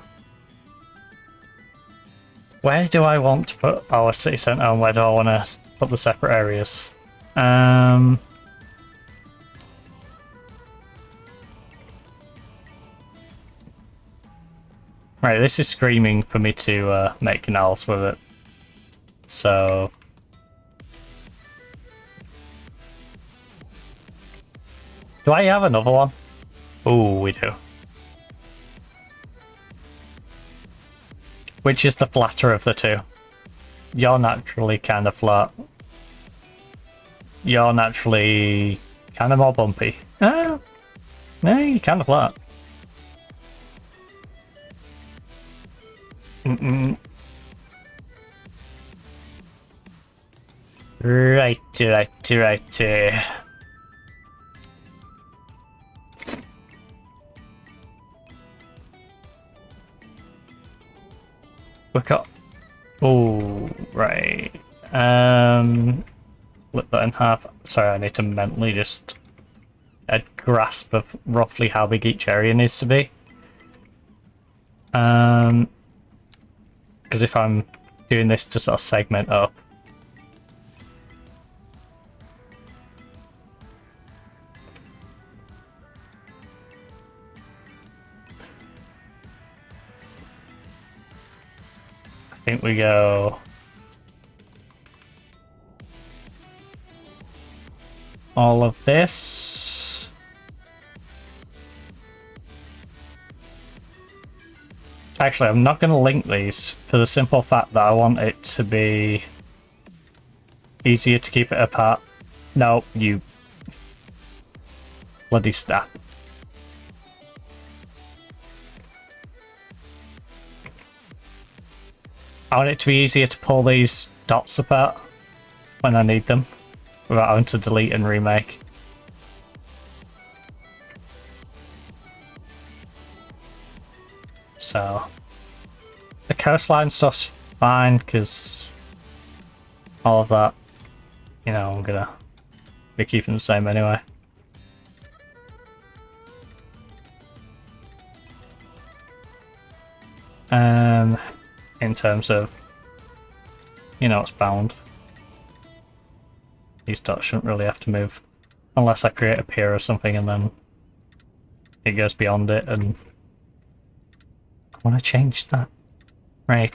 Where do I want to put our city centre and where do I want to put the separate areas? Right, this is screaming for me to make canals with it. So do I have another one? Oh, we do. Which is the flatter of the two? You're naturally kind of flat. You're naturally kind of more bumpy. No, you're kind of flat. Right. Look up. Oh, right. Flip that in half. Sorry, I need to mentally just a grasp of roughly how big each area needs to be. Because if I'm doing this to sort of segment up. I think we go all of this. Actually, I'm not going to link these for the simple fact that I want it to be easier to keep it apart. No, you bloody stat. I want it to be easier to pull these dots apart when I need them without having to delete and remake. So the coastline stuff's fine because all of that, you know, I'm gonna be keeping the same anyway. In terms of, you know, it's bound. These dots shouldn't really have to move unless I create a pier or something and then it goes beyond it, and I want to change that. Right.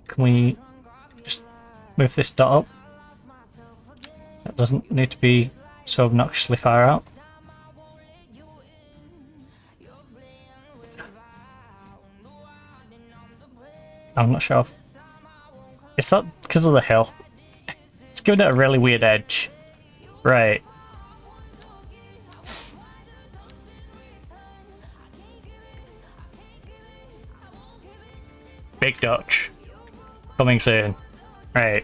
Can we just move this dot up? That doesn't need to be so obnoxiously far out. I'm not sure if it's not because of the hill. It's giving it a really weird edge. Right. Big Dutch. Coming soon. Right.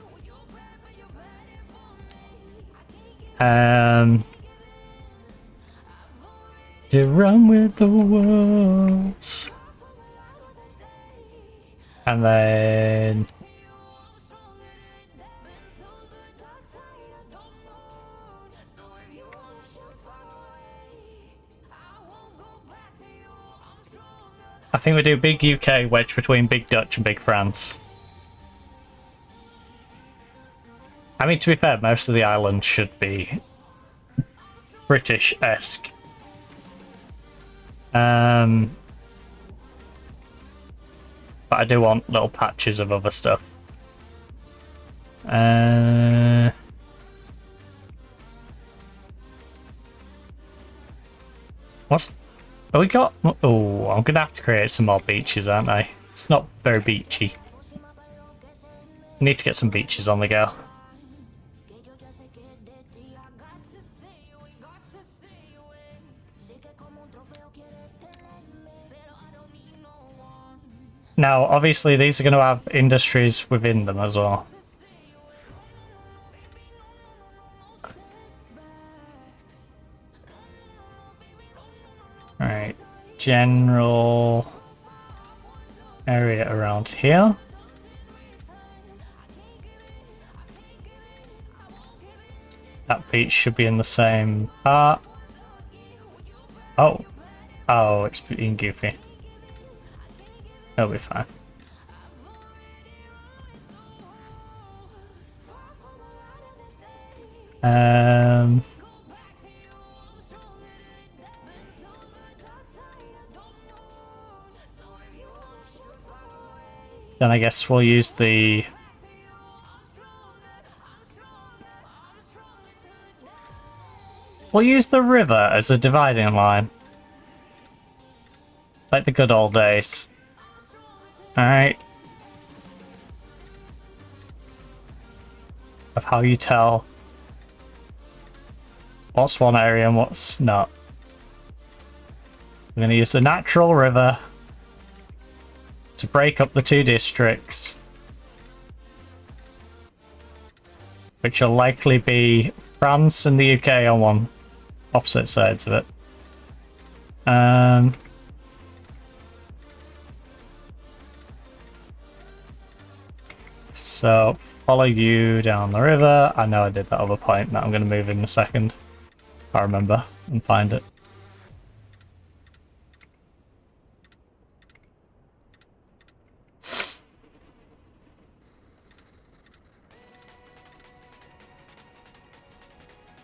To run with the wolves. And then I think we do big UK wedge between big Dutch and big France. I mean, to be fair, most of the islands should be British-esque. But I do want little patches of other stuff. What's... Oh, we got... Oh, I'm gonna have to create some more beaches, aren't I? It's not very beachy. Need to get some beaches on the go. Now, obviously, these are going to have industries within them as well. Alright, general area around here. That beach should be in the same part. Oh. Oh, it's being goofy. It'll be fine. Then I guess we'll use the... We'll use the river as a dividing line. Like the good old days. Alright. Of how you tell what's one area and what's not. I'm going to use the natural river to break up the two districts, which will likely be France and the UK on one opposite sides of it. So follow you down the river. I know I did that other point that I'm going to move in a second. I remember and find it.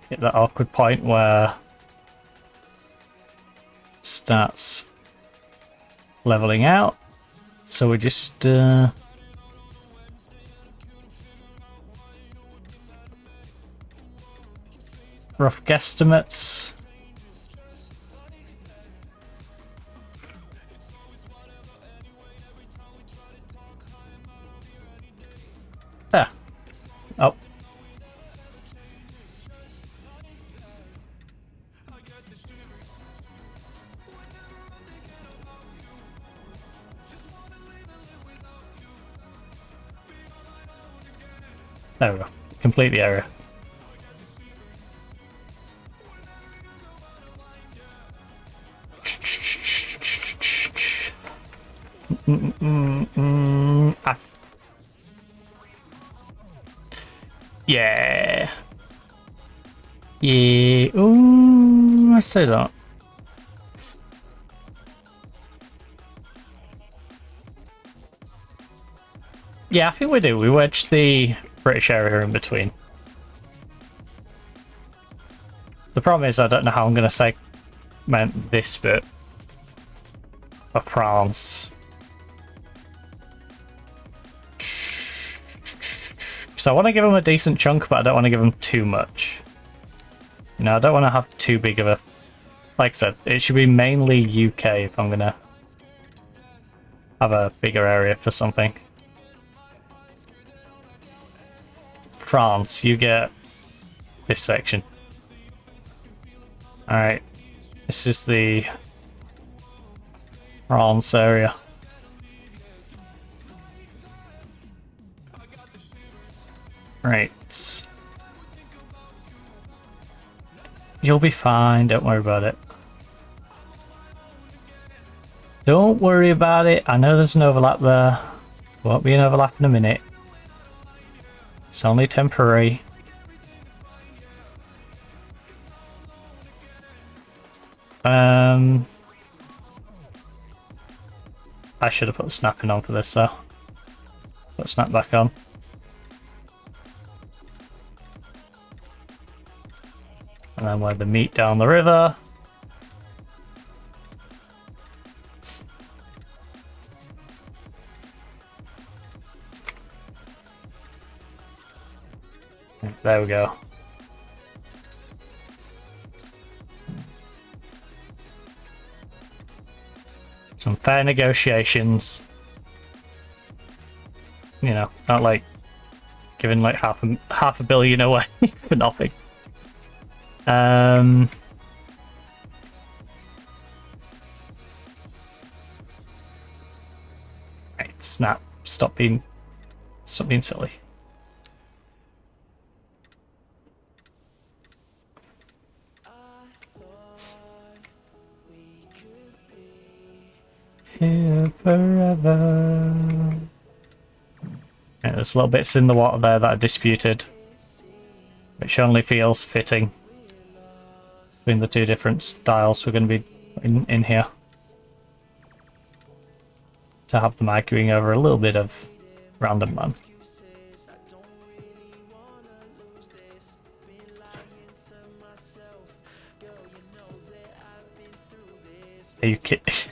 Hit that awkward point where starts leveling out. So we just rough guesstimates. Ah. Oh. There we go. Complete the area. Yeah. Yeah. Ooh, I say that. Yeah, I think we do. We wedged the British area in between. The problem is I don't know how I'm going to segment this bit of France. So I want to give them a decent chunk, but I don't want to give them too much. You know, I don't want to have too big of a... Like I said, it should be mainly UK if I'm going to have a bigger area for something. France, you get this section. Alright, this is the France area. Right. You'll be fine, don't worry about it. Don't worry about it. I know there's an overlap there. Won't be an overlap in a minute. It's only temporary. I should have put snapping on for this though. Put snap back on. And then we're the meat down the river. There we go. Some fair negotiations. You know, not like giving like half a billion away for nothing. Right, snap. Stop being silly. Here forever. Yeah, there's little bits in the water there that are disputed, which only feels fitting between the two different styles we're going to be in here. To have them arguing over a little bit of random man. Are you kidding?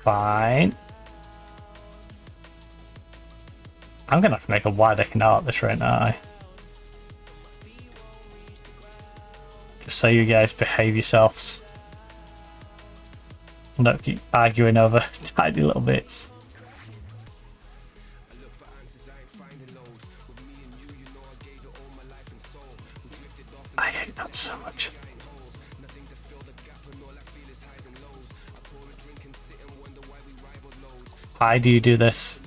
Fine. I'm gonna have to make a wider canal at this rate, aren't I? Just so you guys behave yourselves. And don't keep arguing over tiny little bits. I hate that so much. Why do you do this?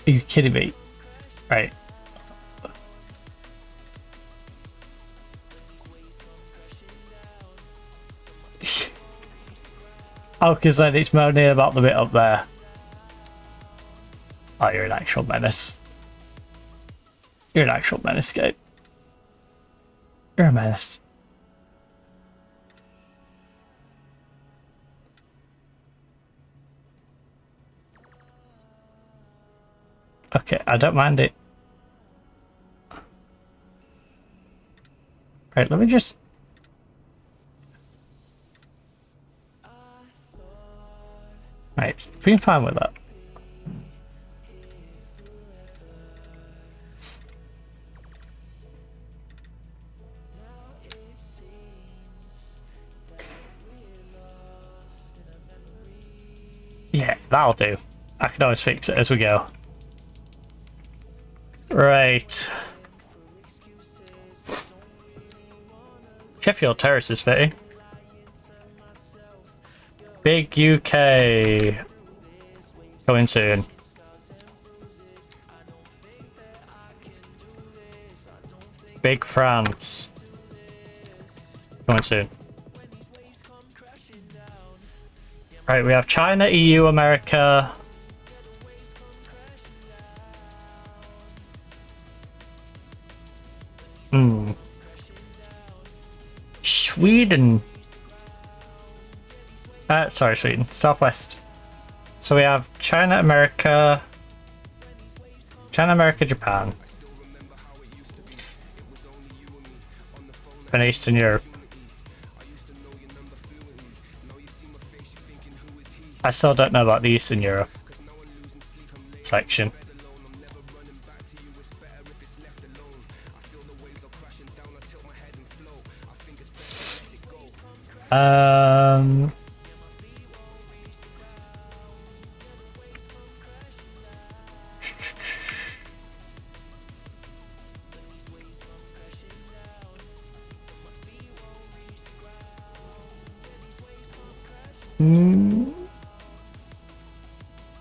Are you kidding me? Right. Oh, because then it's moaning about the bit up there. Oh, you're an actual menace. You're an actual menace, Gabe. You're a menace. Okay, I don't mind it. Right, let me just... Right, being fine with that. Yeah, that'll do. I can always fix it as we go. Right. Sheffield Terrace is fitting. Big UK. Coming soon. Big France. Coming soon. Right, we have China, EU, America. Sweden. Sorry, Sweden. Southwest. So we have China, America, Japan, and Eastern Europe. I still don't know about the Eastern Europe section.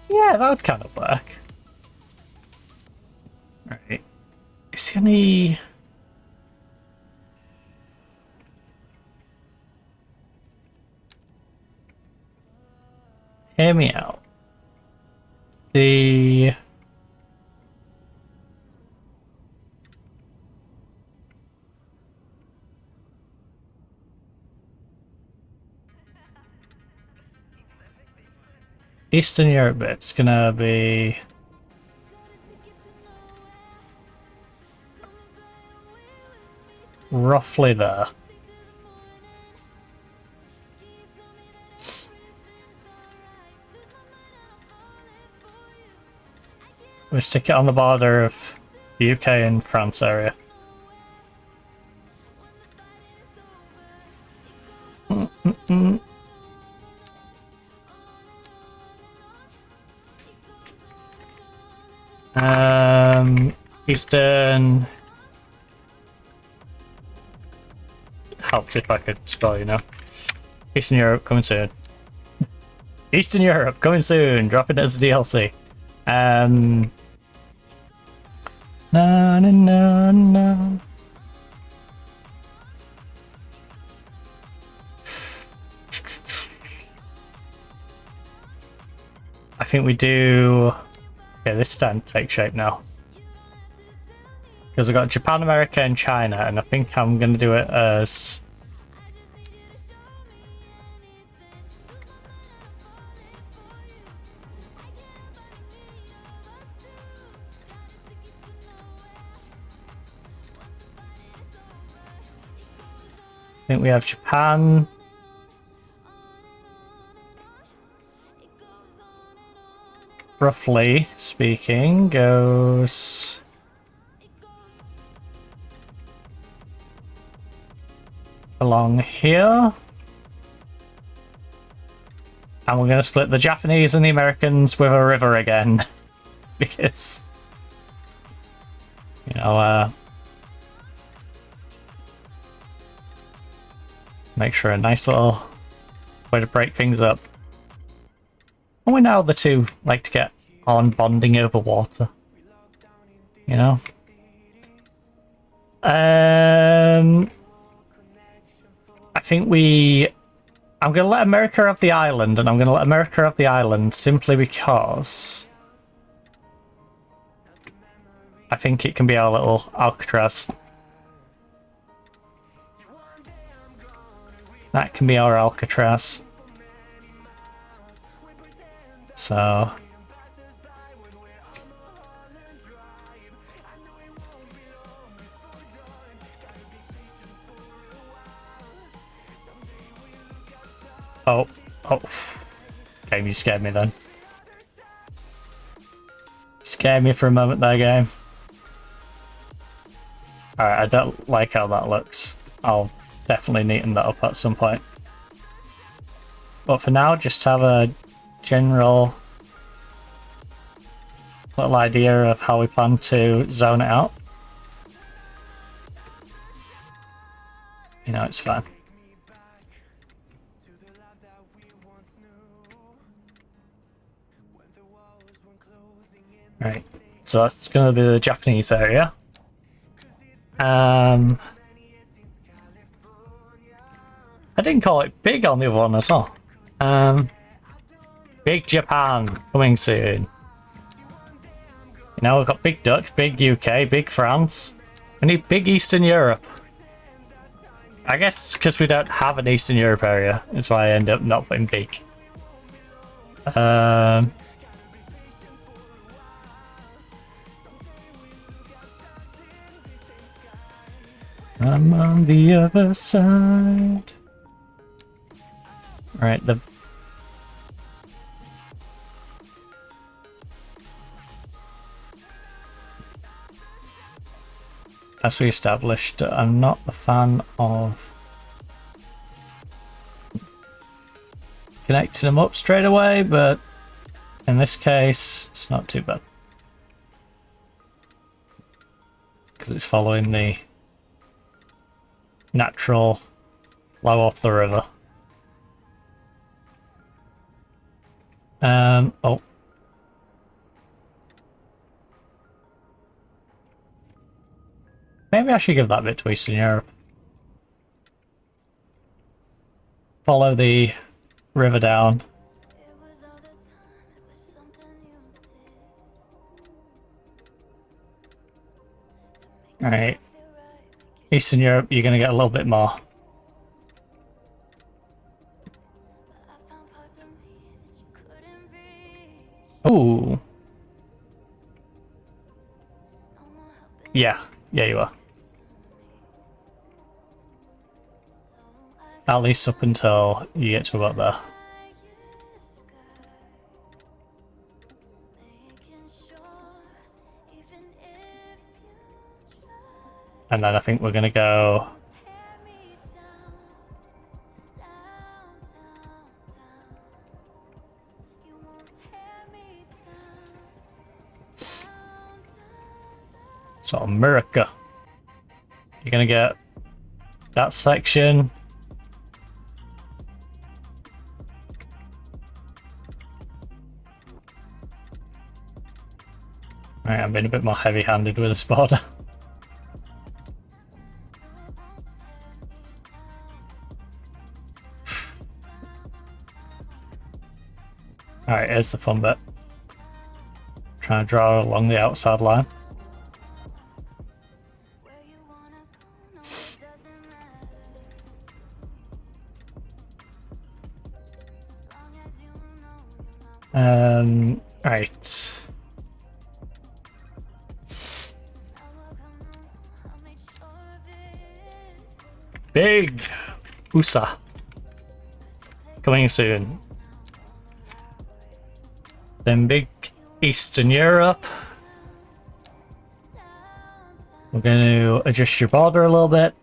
Yeah, that would kind of work. Right. Is there any... Hear me out. The... Eastern Europe bit's gonna be... roughly there. We stick it on the border of the UK and France area. Eastern. Helped if I could spell, you know. Eastern Europe coming soon. Eastern Europe coming soon. Dropping it as a DLC. No, no, no, no. I think we do. Okay, this is starting to take shape now. Because we've got Japan, America, and China, and I think I'm going to do it as. I think we have Japan. Roughly speaking, goes. Along here. And we're going to split the Japanese and the Americans with a river again. Because, you know, make sure a nice little way to break things up. And we know the two like to get on bonding over water. You know? I think I'm going to let America have the island, and I'm going to let America have the island simply because I think it can be our little Alcatraz. That can be our Alcatraz. So... Oh. Game, you scared me then. Scared me for a moment there, game. Alright, I don't like how that looks. I'll definitely neaten that up at some point. But for now, just have a general little idea of how we plan to zone it out. You know, it's fine. Right, so that's going to be the Japanese area. I didn't call it big on the other one as well. Big Japan coming soon. You know, we've got big Dutch, big UK, big France. We need big Eastern Europe. I guess because we don't have an Eastern Europe area is why I end up not putting big. I'm on the other side. Right, as we established, I'm not a fan of connecting them up straight away, but in this case, it's not too bad. Because it's following the natural flow off the river. Oh. Maybe I should give that bit to Eastern Europe. Follow the river down. Alright. Eastern Europe, you're going to get a little bit more. Ooh. Yeah, you are. At least up until you get to about there. And then I think we're gonna go sort of America. You're gonna get that section. Right, I'm being a bit more heavy-handed with this border. Alright, here's the fun bit. Trying to draw along the outside line. Right. Big USA. Coming soon. Then big Eastern Europe. We're going to adjust your border a little bit.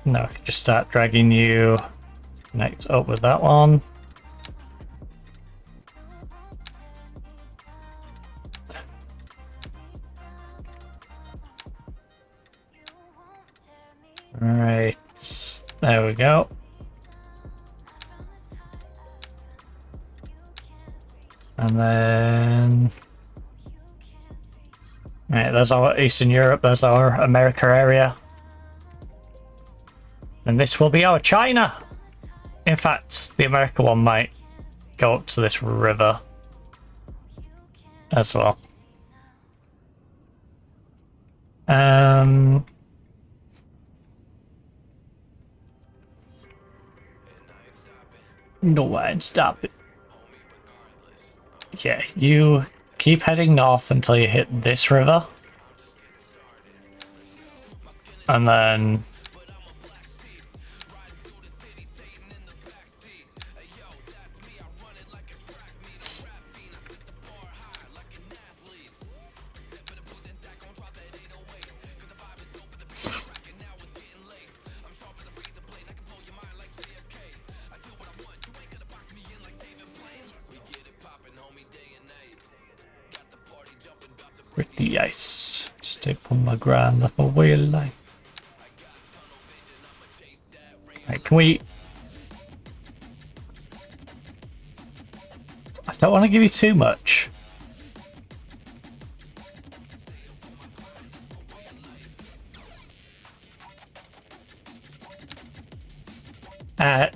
Now I can just start dragging you next up with that one. Right, there we go. And then... Right, there's our Eastern Europe, there's our America area. And this will be our China! In fact, the America one might go up to this river as well. No, I'd stop it. Yeah, you keep heading north until you hit this river. And then... with the ice. Step on my ground like a wheel line. Right, can we... I don't want to give you too much.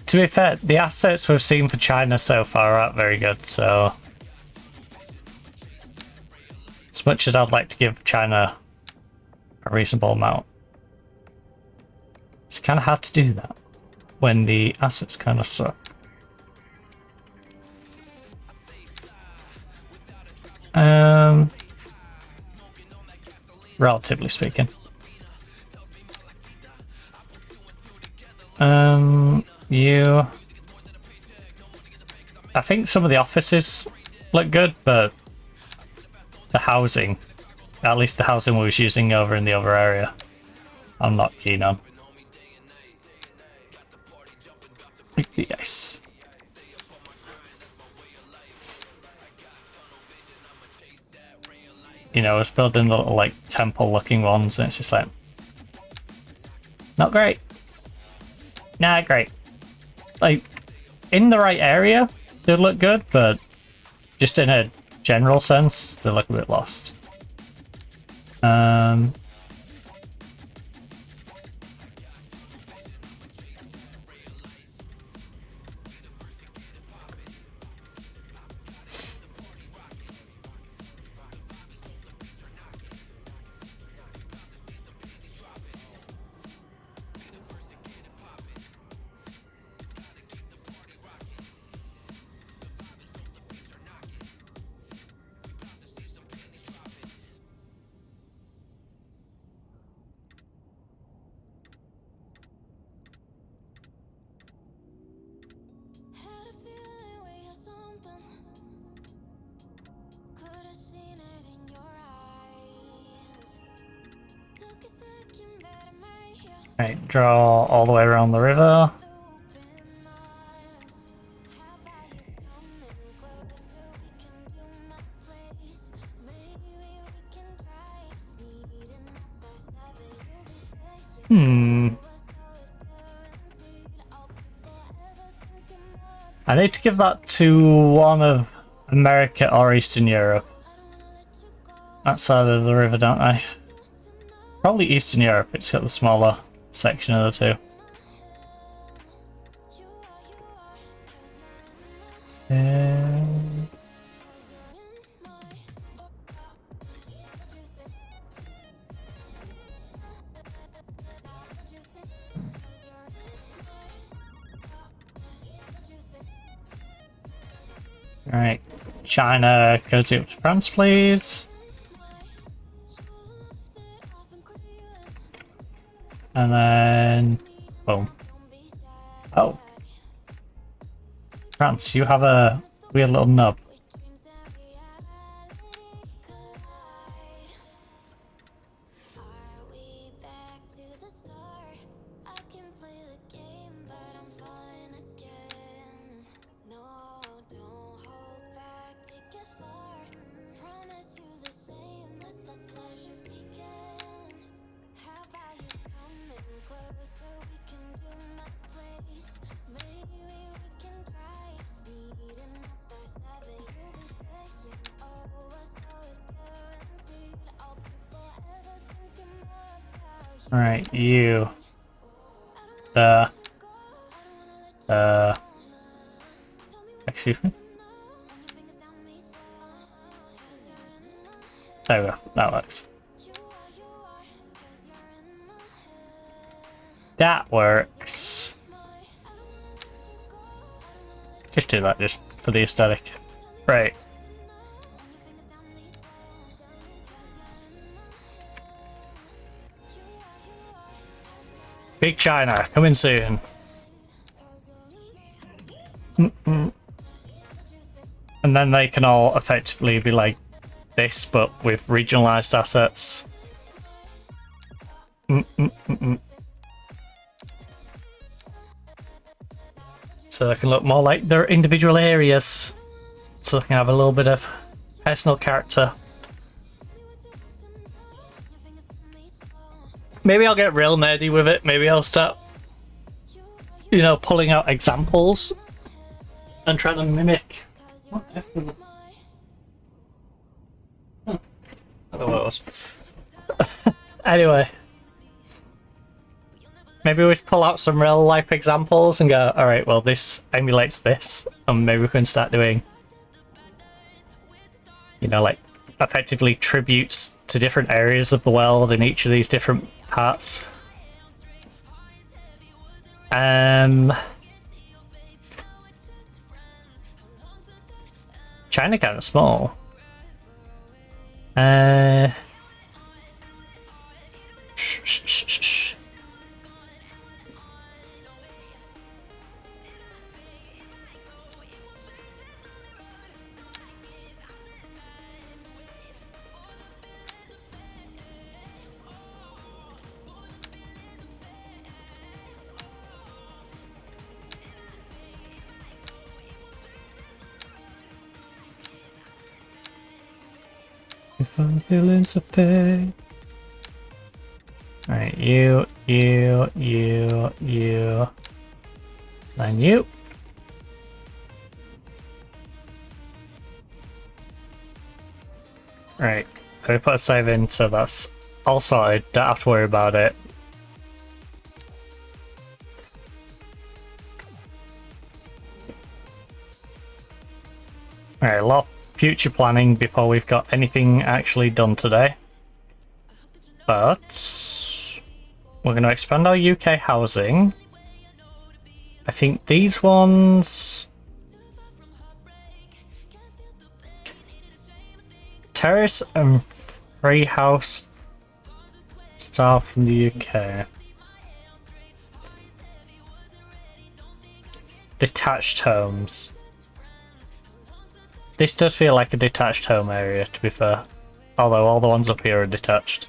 To be fair, the assets we've seen for China so far aren't very good, so... As much as I'd like to give China a reasonable amount, it's kind of hard to do that when the assets kind of suck. Relatively speaking. You... I think some of the offices look good, but the housing, at least the housing we was using over in the other area, I'm not keen on. Yes. You know, I was building little like temple looking ones and it's just like, not great. Nah, great. Like, in the right area, they look good, but just in a general sense, they look a bit lost. Right, draw all the way around the river. I need to give that to one of America or Eastern Europe. That side of the river, don't I? Probably Eastern Europe, it's got the smaller section of the two. Right, China goes up to France, please. And then, boom. Oh. France, you have a weird little nub. Alright, you. Excuse me? There we go, that works. That works. Just do that just for the aesthetic. Right. Big China, coming soon. And then they can all effectively be like this, but with regionalized assets. So they can look more like their individual areas. So they can have a little bit of personal character. Maybe I'll get real nerdy with it. Maybe I'll start, you know, pulling out examples and trying to mimic. What happened? Huh. I don't know what it was. Anyway. Maybe we pull out some real life examples and go, alright, well, this emulates this. And maybe we can start doing, you know, like, effectively tributes to different areas of the world in each of these different parts. China kind of small. If I'm feeling so pain. Alright, you, and you. Right, we put a save in, so that's all sorted, don't have to worry about it. Alright, a lot of future planning before we've got anything actually done today. But we're going to expand our UK housing. I think these ones... Terrace and free house start from the UK. Detached homes. This does feel like a detached home area, to be fair. Although all the ones up here are detached.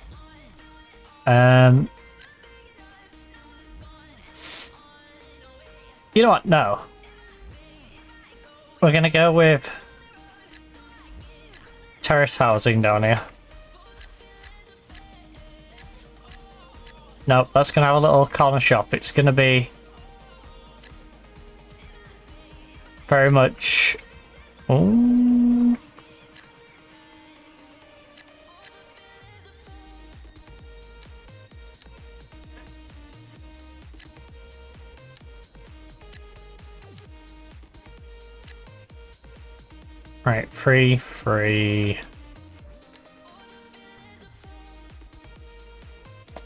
You know what? No. We're gonna go with terrace housing down here. Nope, that's gonna have a little corner shop. It's gonna be very much. Ooh. Right, free.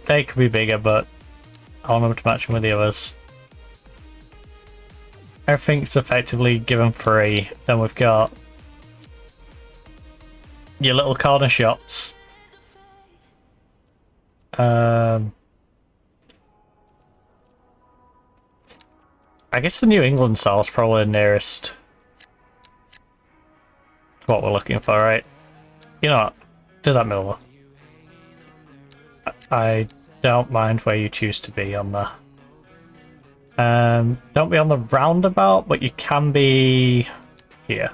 They could be bigger, but I want them to match them with the others. Everything's effectively given free. Then we've got your little corner shops. I guess the New England style is probably the nearest to what we're looking for, right? You know what? Do that middle one. I don't mind where you choose to be on there. Don't be on the roundabout, but you can be here.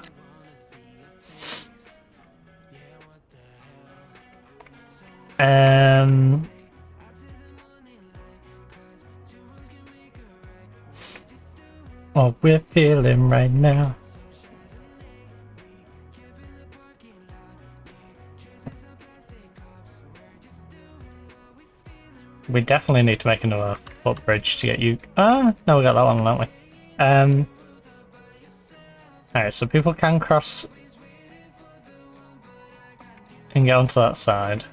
What we're feeling right now. We definitely need to make another footbridge to get you. No, we got that one, don't we? Alright, so people can cross and get onto that side.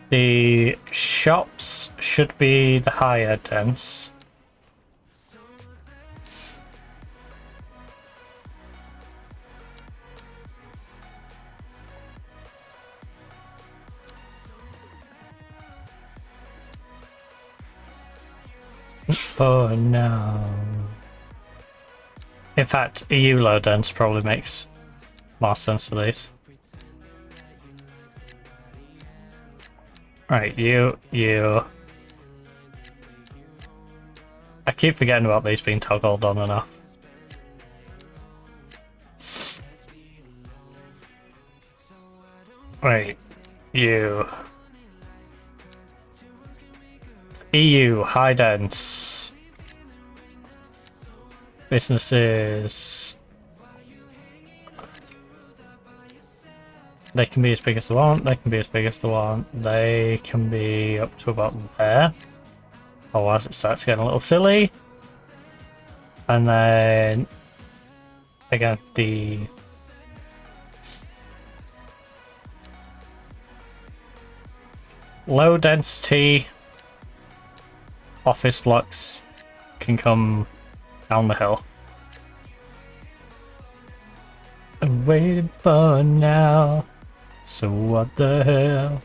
The shops should be the higher dense. For now. In fact, EU low dense probably makes more sense for these. Right, you. I keep forgetting about these being toggled on and off. Right, you. EU, high dense. Businesses. They can be as big as they want, they can be as big as they want, they can be up to about there. Otherwise it starts getting a little silly. And then again the low density office blocks can come down the hill. I'm waiting for now. So what the hell?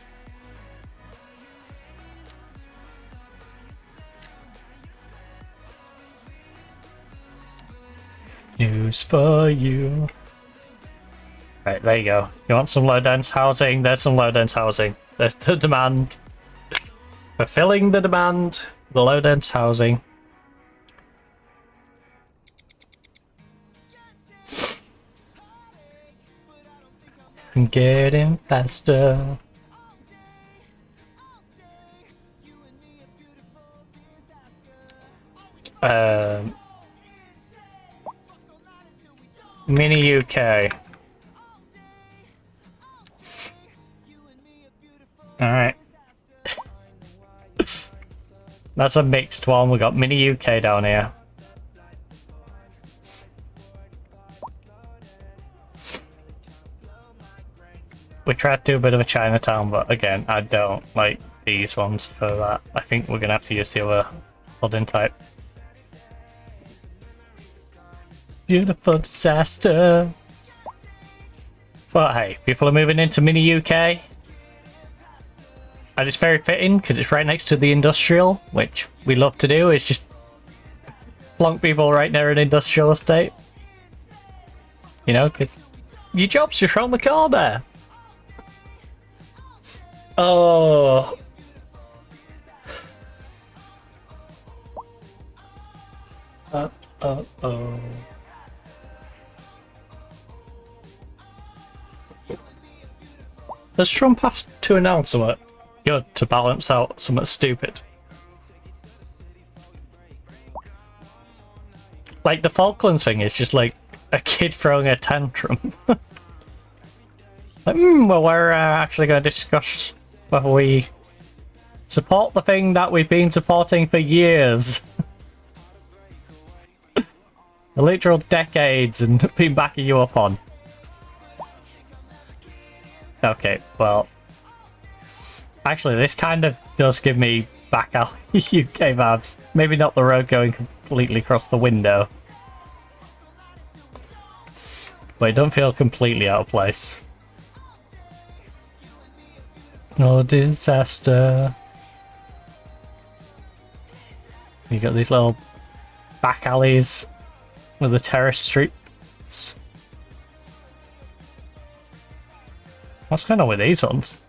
News for you. Right, there you go. You want some low dense housing? There's some low dense housing. There's the demand. Fulfilling the demand. The low dense housing. I'm getting faster. Mini UK. Alright. That's a mixed one. We got Mini UK down here. We tried to do a bit of a Chinatown, but again, I don't like these ones for that. I think we're gonna have to use the other building type. Beautiful disaster. But hey, people are moving into Mini UK. And it's very fitting because it's right next to the industrial, which we love to do. It's just plonk people right near an industrial estate. You know, because your job's just around the corner. Oh. Uh-oh. Does Trump have to announce something good to balance out something stupid? Like, the Falklands thing is just like a kid throwing a tantrum. Like, well, we're actually going to discuss whether we support the thing that we've been supporting for years. Literal decades and been backing you up on. Okay, well. Actually, this kind of does give me back out UK vibes. Maybe not the road going completely across the window. But it don't feel completely out of place. No disaster. You got these little back alleys with the terrace streets. What's going on with these ones?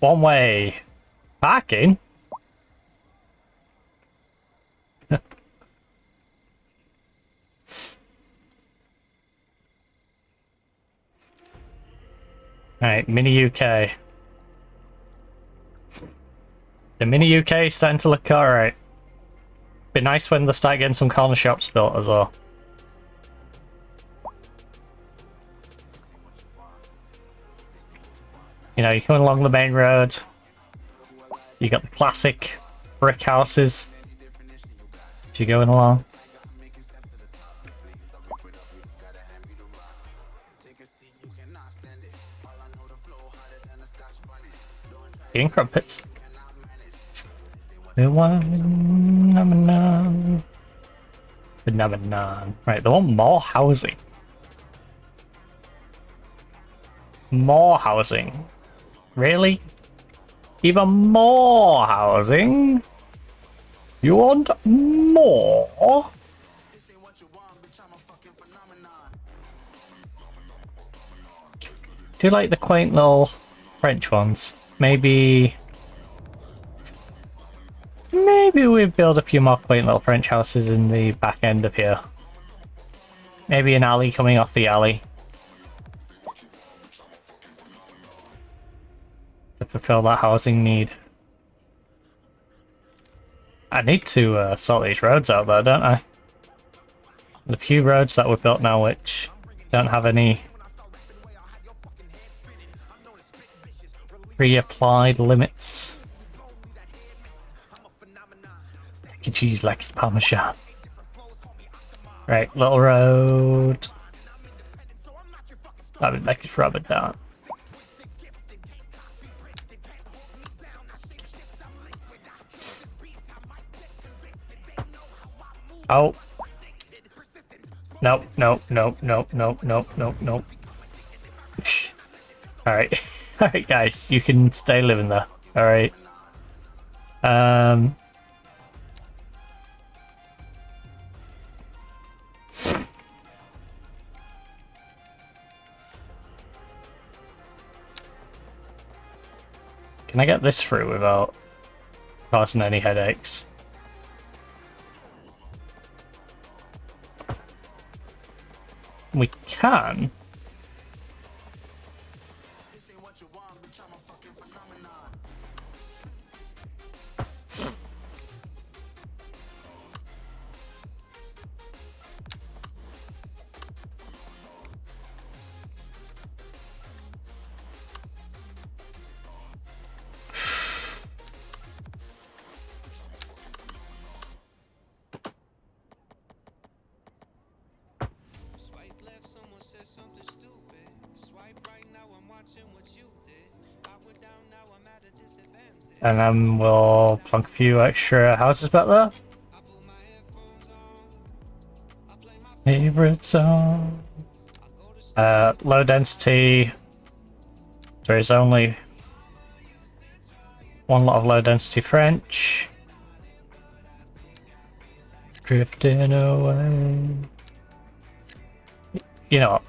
One way parking? Alright, Mini UK. The Mini UK is starting to look alright. Be nice when they start getting some corner shops built as well. You know, you're coming along the main road. You got the classic brick houses. As you're going along. Eating crumpets. Phenomenon. Right, they want more housing. More housing. Really? Even more housing? You want more? Do you like the quaint little French ones? Maybe we build a few more quaint little French houses in the back end of here. Maybe an alley coming off the alley. To fulfill that housing need. I need to sort these roads out though, don't I? The few roads that were built now which don't have any pre-applied limits. Make your cheese like it's Parmesan. Right, little road. That would make it rubber down. Oh. Nope, nope, nope, nope, nope, nope, nope, nope. Alright. Alright guys, you can stay living there. Alright. Can I get this through without causing any headaches? We can. And then we'll plunk a few extra houses back there. Favorite song. Low density. There is only one lot of low density French. Drifting away. You know what?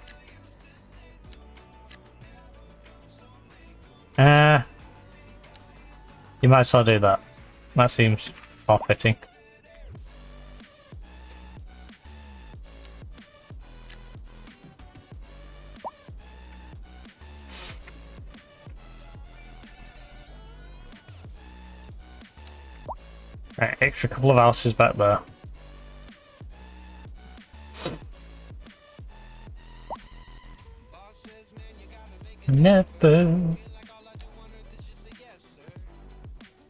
You might as well do that. That seems more fitting. Right, extra couple of houses back there. Never.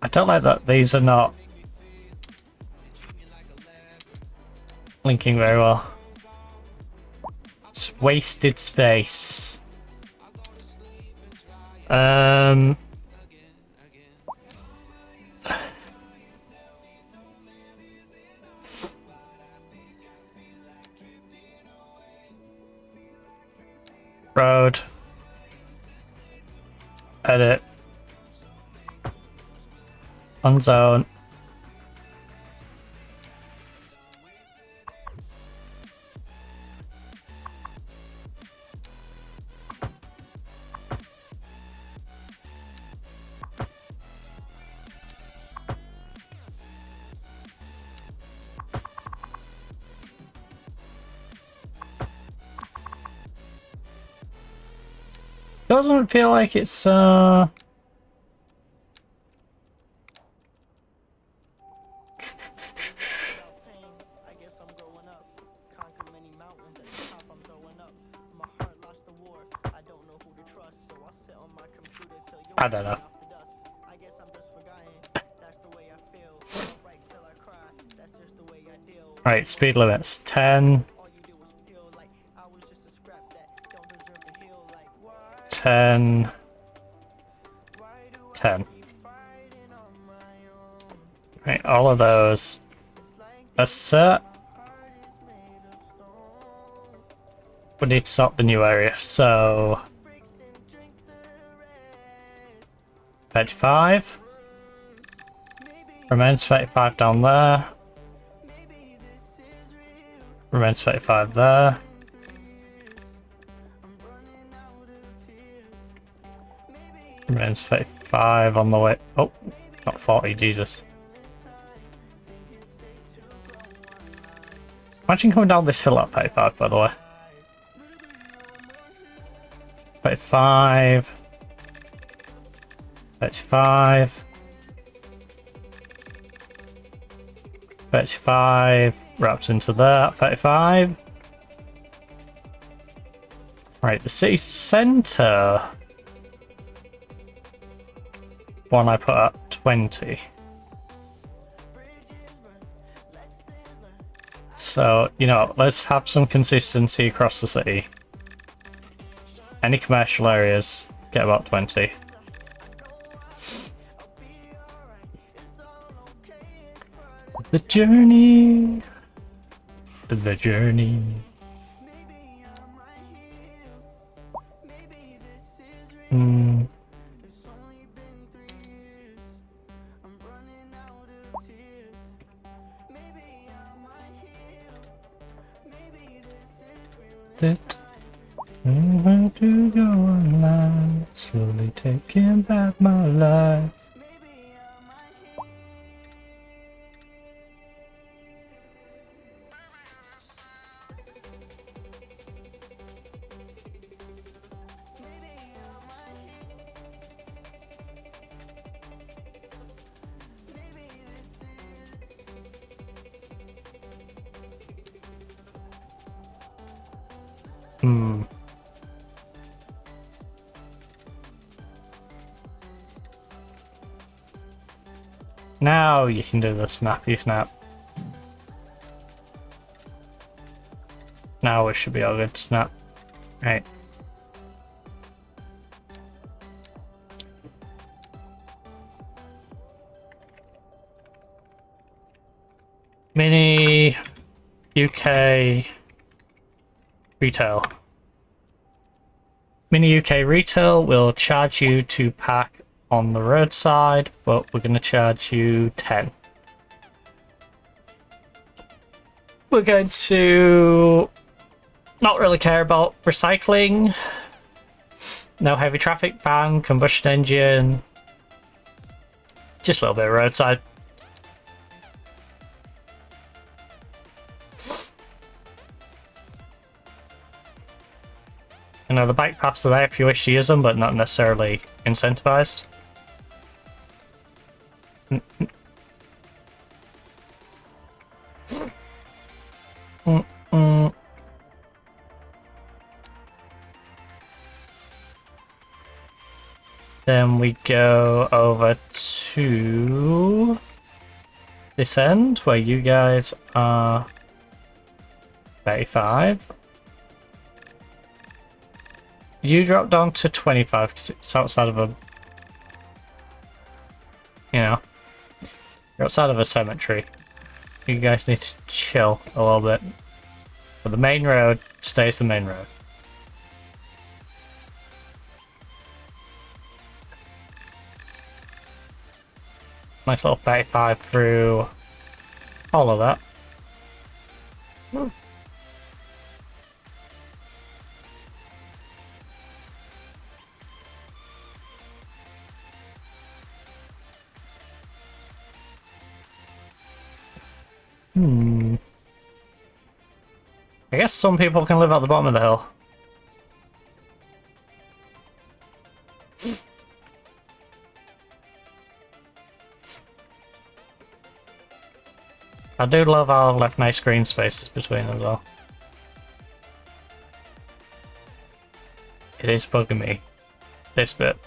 I don't like that these are not linking very well. It's wasted space. Road. Edit. Unzone. Doesn't feel like it's I guess I'm growing up. Conquer many mountains at the top I'm throwing up. My heart lost the war. I don't know who to trust, so I sit on my computer till you I don't know. off the dust. I guess I'm just forgotten. That's the way I feel. I write till I cry. That's just the way I deal. right. Speed limits 10, All you did was feel like I was just a scrap that don't deserve to heal. Like why 10, do 10. I keep fighting on my own? Right, all of those. It's like Assert. heart is made of stone. We need to sort the new area. So Bricks and drink the red. 35. Remains 35 down there. Maybe this is real. Remains 35 there. I'm running out of tears. Maybe Remains 35 on the way. Oh, not 40, Jesus. think it's safe to go online. Imagine coming down this hill at 35, by the way. 35. 35. 35. Wraps into there. 35. Right, the city centre. One I put at 20. So, you know, let's have some consistency across the city. Any commercial areas, get about 20. The journey. The journey. Hmm. It's only been 3 years. I'm running out of tears. Maybe I might heal. Maybe this is real. That I want to go online, slowly taking back my life. Maybe I might heal. Maybe I might heal. Maybe this is Hmm. Now you can do the snappy snap. Now it should be all good. Snap. Right. Mini UK retail. Mini UK retail will charge you to park on the roadside, but we're going to charge you 10. We're going to not really care about recycling. No heavy traffic ban, combustion engine. Just a little bit of roadside. You know, the bike paths are there if you wish to use them, but not necessarily incentivized. Mm-mm. Then we go over to this end where you guys are 35. You drop down to 25 because it's outside of a, you know, you're outside of a cemetery. You guys need to chill a little bit. But the main road stays the main road. Nice little 35 through all of that. I guess some people can live at the bottom of the hill. I do love how I've left nice green spaces between as well. It is bugging me, this bit.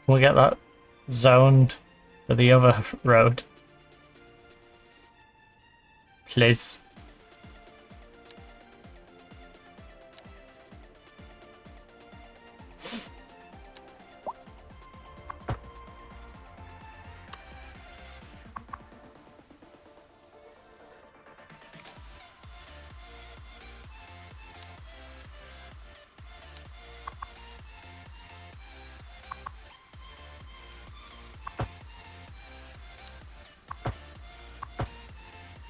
We'll get that zoned for the other road. Please.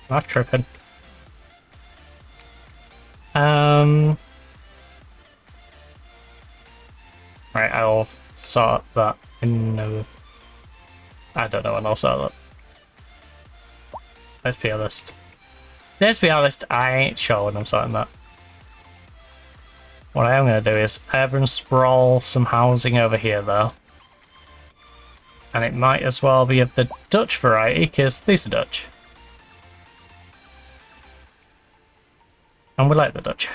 Not tripping. Right, I'll sort that in I don't know when I'll sort that. Let's be honest. Let's be honest, I ain't sure when I'm sorting that. What I am going to do is urban sprawl some housing over here though. And it might as well be of the Dutch variety, because these are Dutch. And we like the Dutch.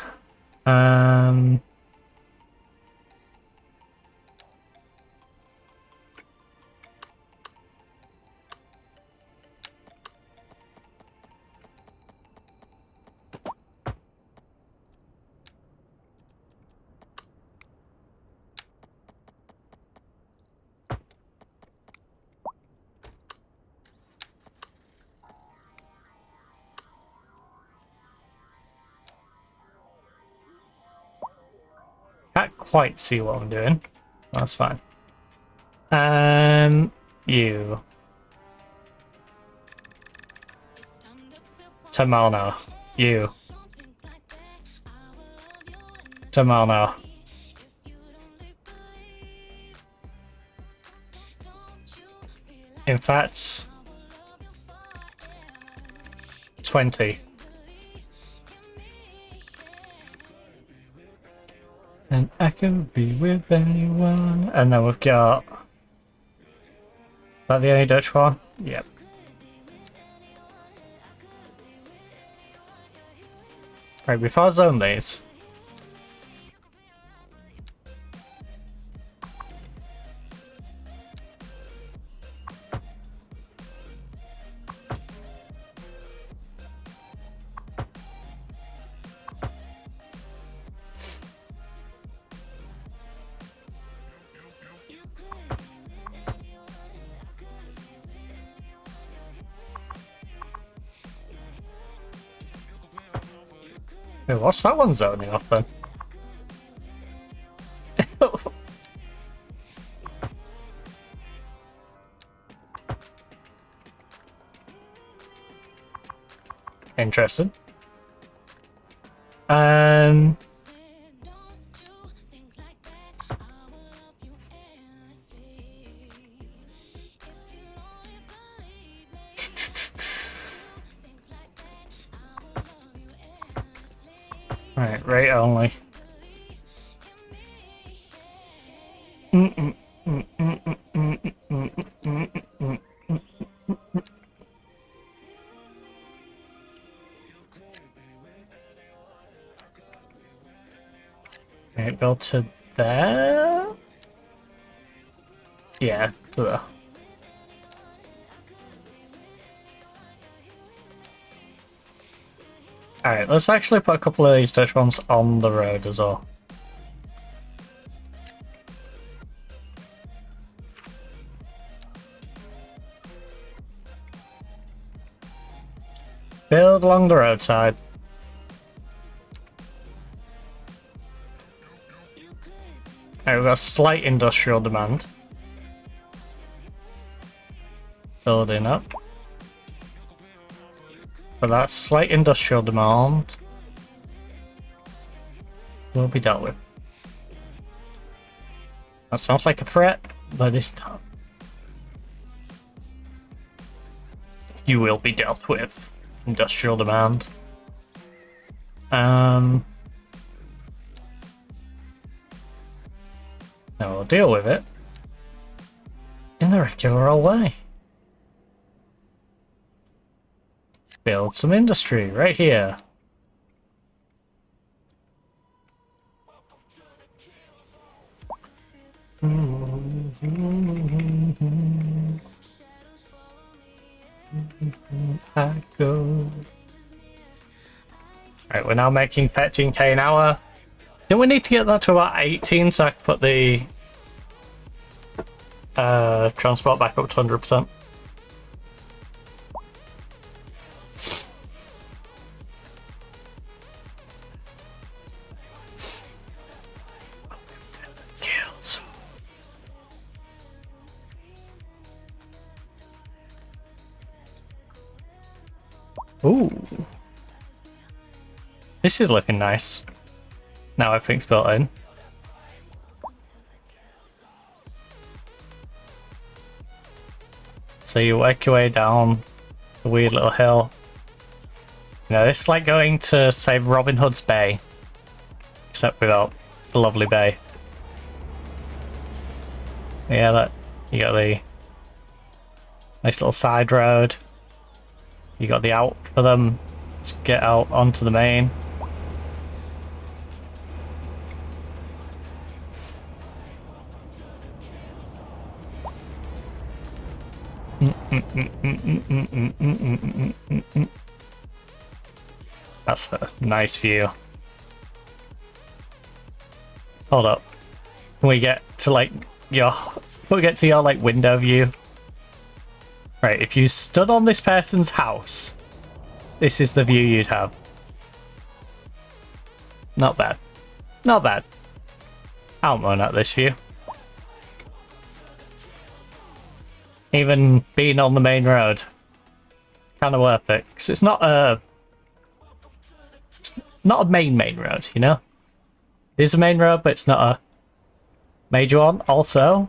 Can't quite see what I'm doing. That's fine. You. 10 mile an hour. You. 10 mile an hour. In fact, 20. And I could be with anyone. And then we've got... Is that the only Dutch one? Yep. Right, before I zone these... Wait, what's that one zoning off then? Interesting. Alright, rate only. Alright, build to there? Yeah, to there. Alright, let's actually put a couple of these touch ones on the road as well. Build along the roadside. Alright, we've got slight industrial demand. Building up. But that slight industrial demand will be dealt with. That sounds like a threat, but it's not. You will be dealt with. Industrial demand. Now we'll deal with it in the regular old way. Build some industry right here. I go. Alright, we're now making 13k an hour. Then we need to get that to about 18 so I can put the transport back up to 100%. Ooh. This is looking nice. Now everything's built in. So you work your way down the weird little hill. You know, it's like going to, say, Robin Hood's Bay. Except without the lovely bay. Yeah, that you got the nice little side road. You got the out for them to get out onto the main. That's a nice view. Hold up. Can we get to like your like window view? Right, if you stood on this person's house, this is the view you'd have. Not bad. Not bad. I don't mind at this view. Even being on the main road. Kind of worth it. Because it's not a main road, you know? It is a main road, but it's not a major one. Also,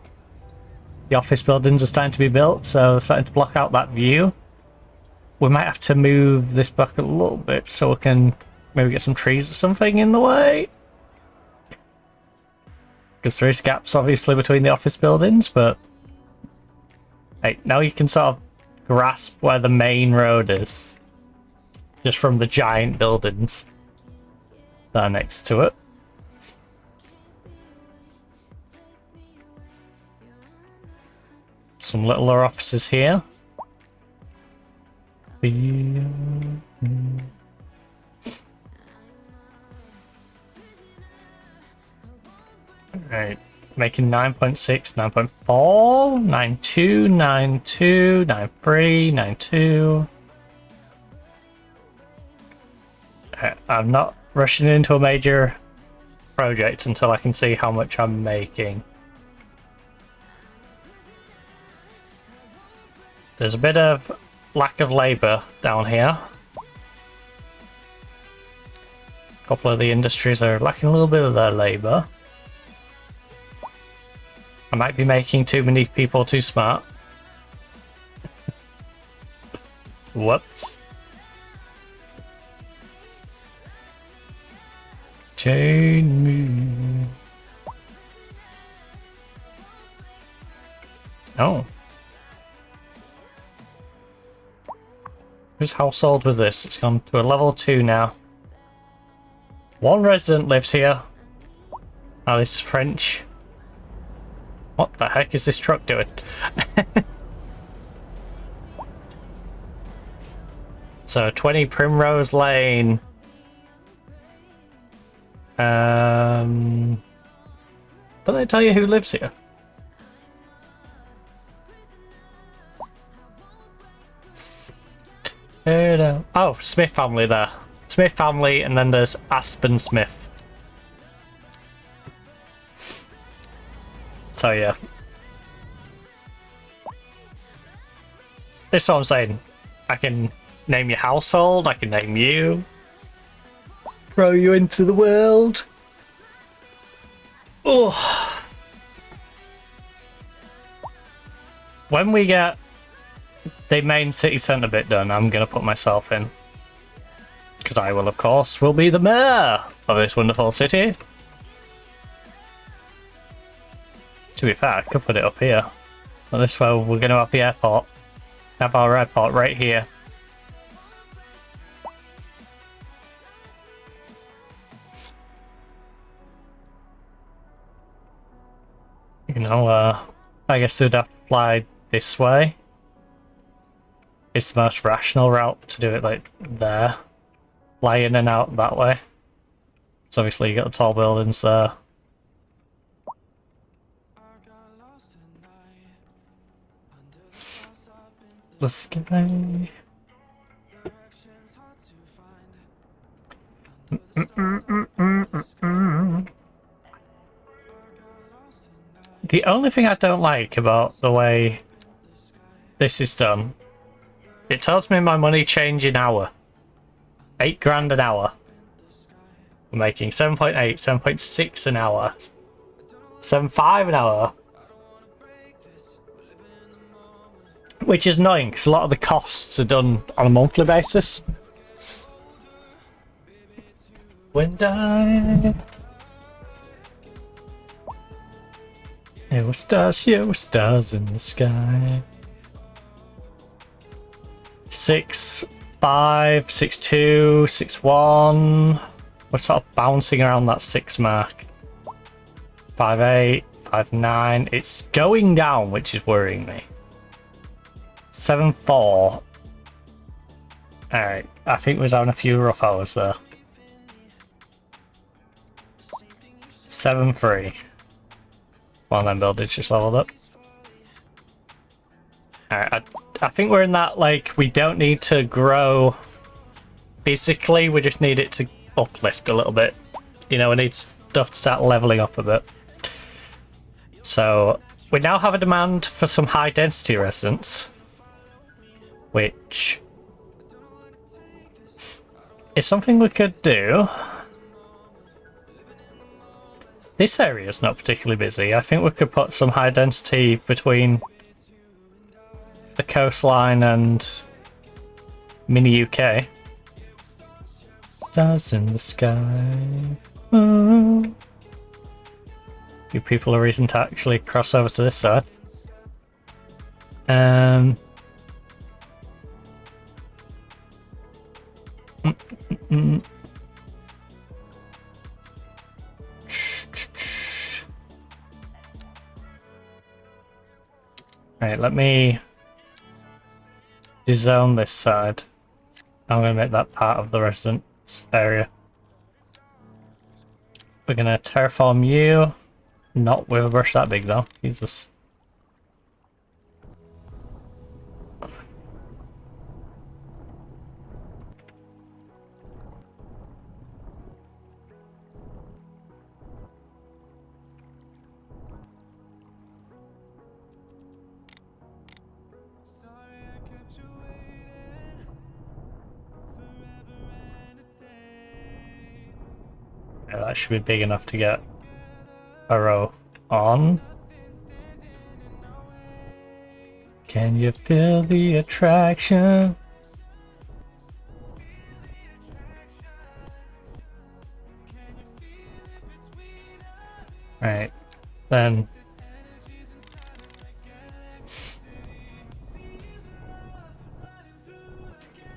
the office buildings are starting to be built, so they're starting to block out that view. We might have to move this back a little bit so we can maybe get some trees or something in the way. Because there is gaps, obviously, between the office buildings, but hey, now you can sort of grasp where the main road is. Just from the giant buildings that are next to it. Some littler offices here. Right, making 9.6, 9.4, 9.2, 9.2, 9.3, 9.2. I'm not rushing into a major project until I can see how much I'm making. There's a bit of lack of labour down here. A couple of the industries are lacking a little bit of their labour. I might be making too many people too smart. Whoops. Chain me. Oh. Whose household was this? It's gone to a level 2 now. One resident lives here. Oh, this is French. What the heck is this truck doing? So 20 Primrose Lane. Don't they tell you who lives here? Oh, Smith family there. Smith family, and then there's Aspen Smith. So yeah. This is what I'm saying. I can name your household, I can name you. Throw you into the world. Oh. When we get the main city centre bit done, I'm going to put myself in. Because I will, of course, will be the mayor of this wonderful city. To be fair, I could put it up here. But this way we're going to have the airport. Have our airport right here. You know, I guess they'd have to fly this way. It's the most rational route to do it, like, there. Fly in and out that way. So obviously you got the tall buildings there. The sky. The only thing I don't like about the way this is done, it tells me my money change in hour. 8 grand an hour. We're making 7.8, 7.6 an hour, 7.5 an hour. Which is annoying because a lot of the costs are done on a monthly basis. When there were stars in the sky. 6, 5, 6, 2, 6, 1. We're sort of bouncing around that 6 mark. 5, 8, 5, 9. It's going down, which is worrying me. 7, 4. Alright, I think we was having a few rough hours there. 7, 3. One of them buildings just leveled up. Alright, I think we're in that, like, we don't need to grow physically, we just need it to uplift a little bit. You know, we need stuff to start leveling up a bit. So, we now have a demand for some high density residents, which is something we could do. This area is not particularly busy. I think we could put some high density between the coastline and mini UK. Stars in the sky. Oh. Give people a reason to actually cross over to this side. Right, let me dezone this side. I'm going to make that part of the residence area. We're going to terraform you. Not with a brush that big though. Jesus. Yeah, that should be big enough to get a row on. Can you feel the attraction? then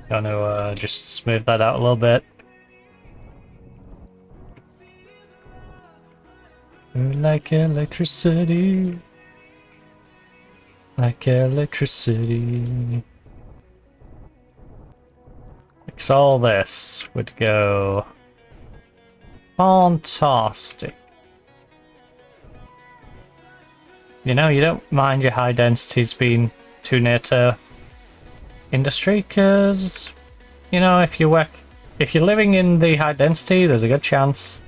gonna just smooth that out a little bit. Like electricity. Like electricity. Because all this would go fantastic. You know, you don't mind your high densities being too near to industry, because, you know, if you're living in the high density, there's a good chance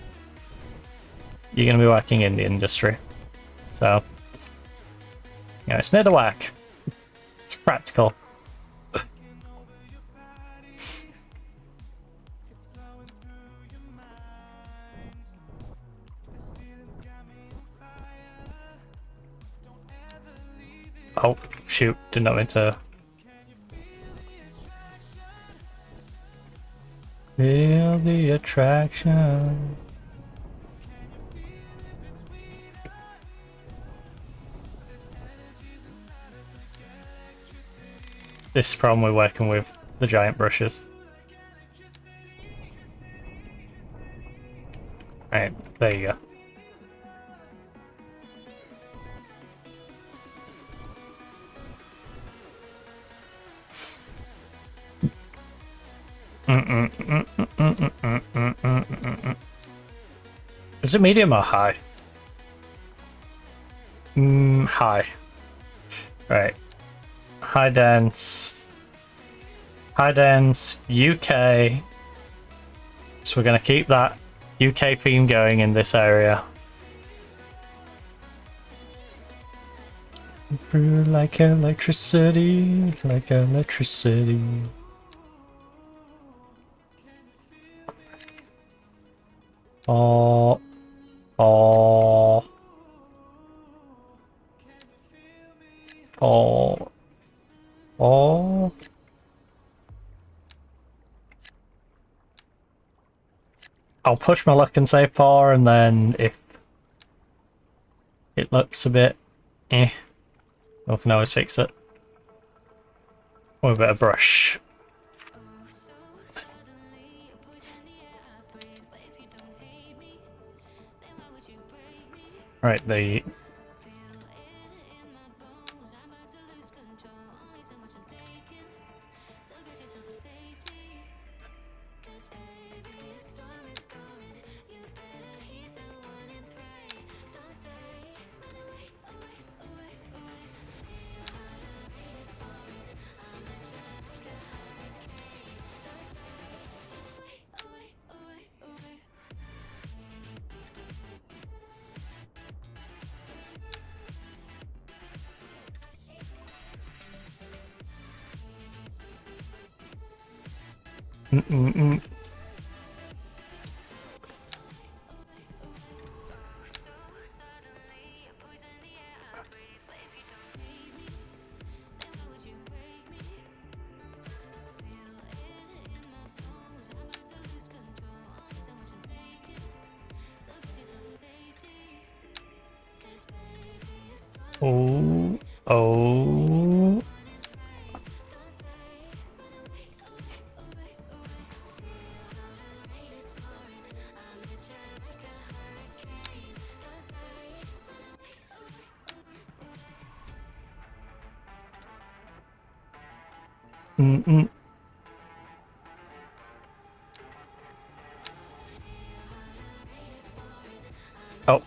you're going to be working in the industry. So, you know, it's near the work. It's practical. Oh, shoot. Did not mean to. Feel the attraction. This is the problem we're working with the giant brushes. Right, there you go. Is it medium or high? High. Right. High dense UK. So we're gonna keep that UK theme going in this area. Through like electricity, like electricity. Oh. Oh. Oh. Oh. I'll push my luck and say 4, and then if it looks a bit we can always fix it with a bit of brush. Right, the oh, oh. Oh.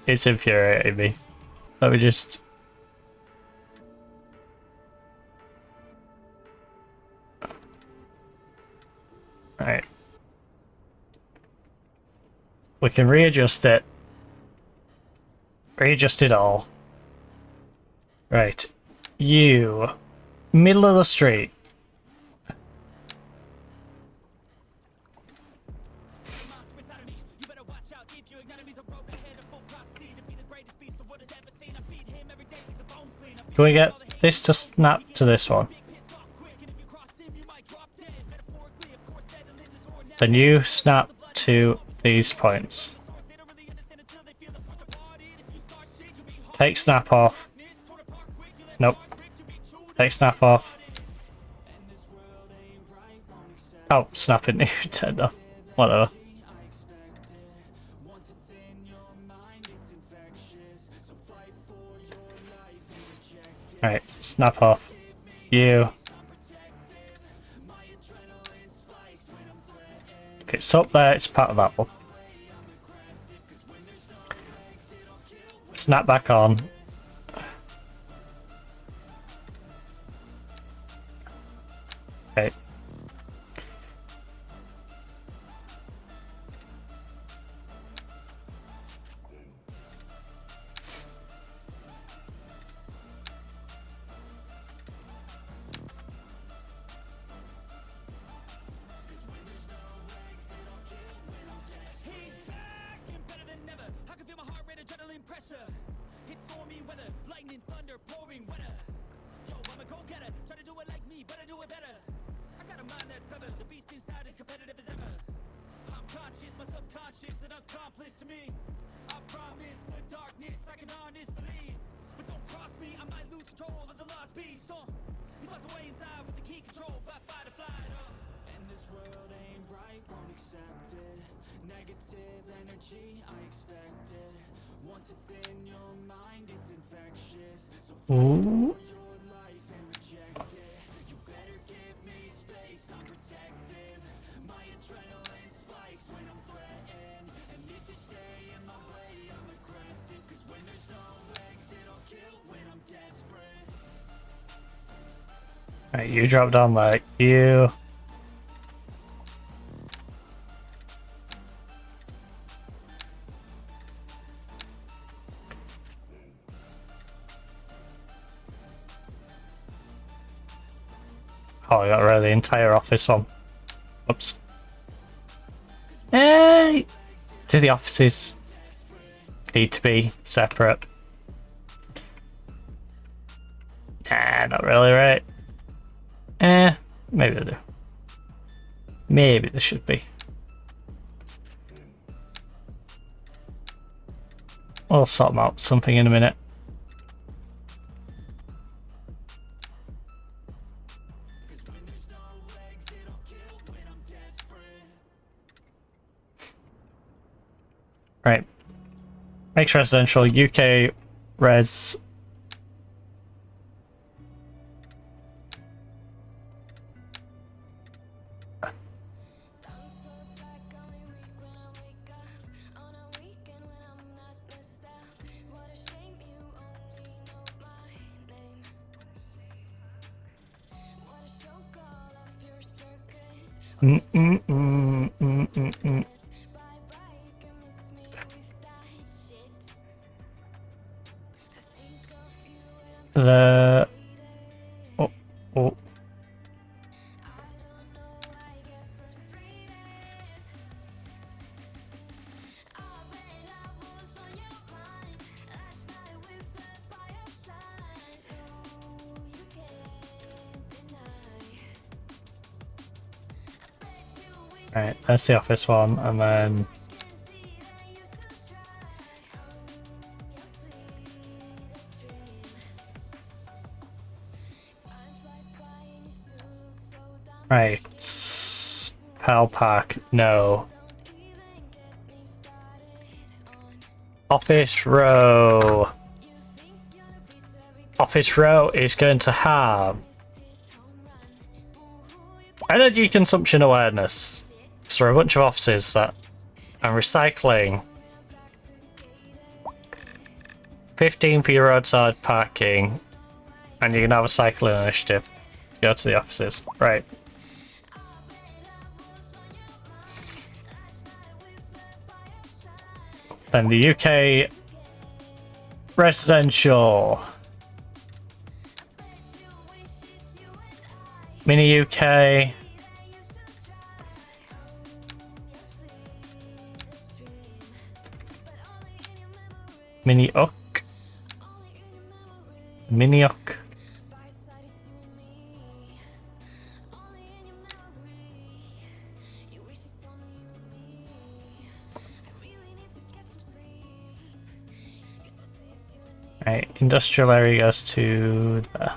It's infuriating me. Let me just... Right. We can readjust it. Readjust it all. Right. You. Middle of the street. Can we get this to snap to this one? Then you snap to these points. Take snap off. Nope. Take snap off. Oh, snap it. Turned off. Whatever. Alright, snap off. You. If it's up there, it's part of that one. Snap back on. Okay. Ooh. Right, you drop down like you. Oh, I got rid of the entire office one. Oops. Hey! Do the offices need to be separate? Nah, not really, right? Maybe they do. Maybe they should be. I'll sort them out something in a minute. Right. Makes residential UK res. The oh. Right, that's the office one, and then right, Pal Park, no. Office row. Office row is going to have energy consumption awareness. So there are a bunch of offices that are recycling. 15 for your roadside parking, and you can have a cycling initiative to go to the offices. Right. Then the UK residential. Mini UK. Mini UK. Mini UK. Right, industrial area goes to there.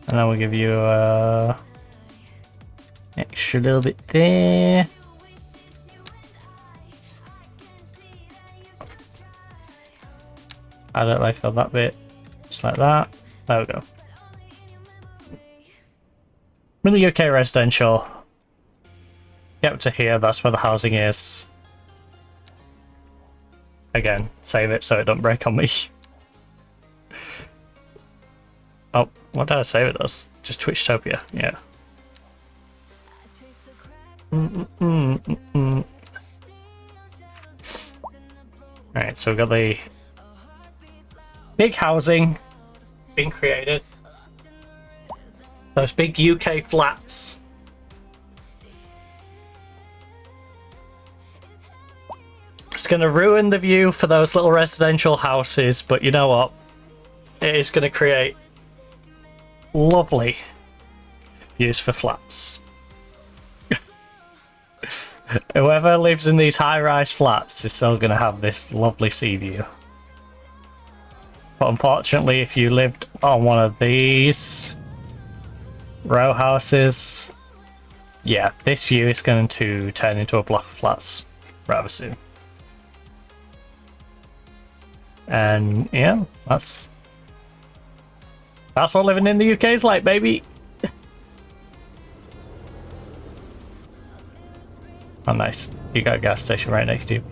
And then we'll give you a extra little bit there. I don't like that bit. Just like that. There we go. Really UK residential. Get up to here, that's where the housing is. Again, save it so it don't break on me. Oh, what did I save it as? Just Twitchtopia, yeah. Alright, so we've got the big housing being created. Those big UK flats. It's going to ruin the view for those little residential houses, but you know what? It is going to create lovely views for flats. Whoever lives in these high-rise flats is still going to have this lovely sea view. But unfortunately, if you lived on one of these row houses, yeah, this view is going to turn into a block of flats rather soon. And yeah, that's what living in the UK is like, baby. Oh, nice. You got a gas station right next to you.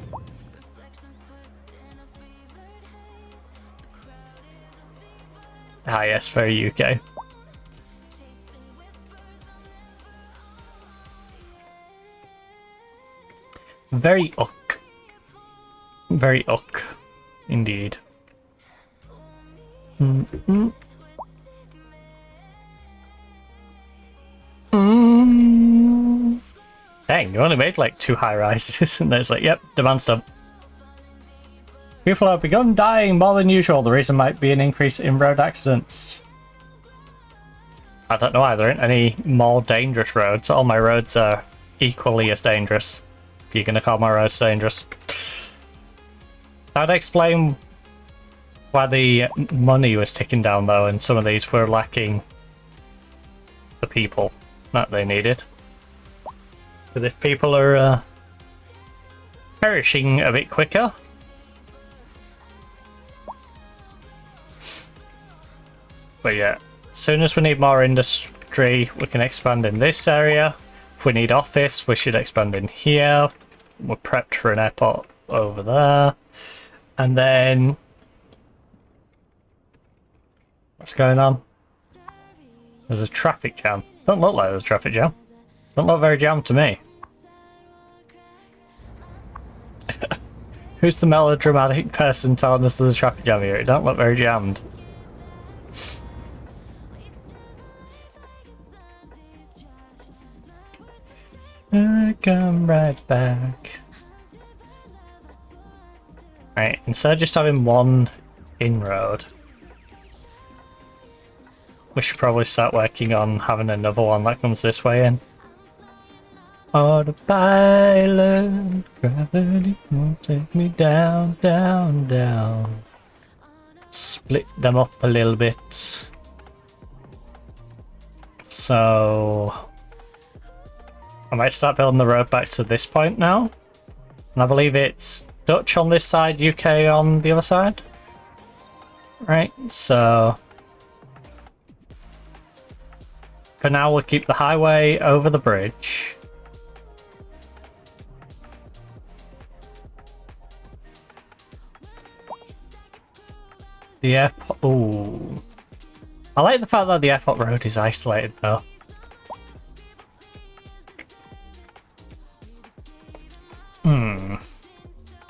Ah, yes, very UK. Very uk. Very uk. Indeed. Dang, you only made like 2 high rises, and it's like, yep, demand's done. People have begun dying more than usual. The reason might be an increase in road accidents. I don't know why there aren't any more dangerous roads. All my roads are equally as dangerous. If you're gonna call my roads dangerous. I'd explain why the money was ticking down though, and some of these were lacking the people that they needed. But if people are perishing a bit quicker, but yeah, as soon as we need more industry, we can expand in this area. If we need office, we should expand in here. We're prepped for an airport over there. And then, what's going on? There's a traffic jam. Don't look like there's a traffic jam. Don't look very jammed to me. Who's the melodramatic person telling us there's a traffic jam here? It don't look very jammed. I come right back. Right, instead of just having one inroad, we should probably start working on having another one that comes this way in. Autopilot, gravity won't take me down, down, down. Split them up a little bit. So I might start building the road back to this point now. And I believe it's Dutch on this side, UK on the other side. Right, so for now we'll keep the highway over the bridge. The airport. Ooh. I like the fact that the airport road is isolated though.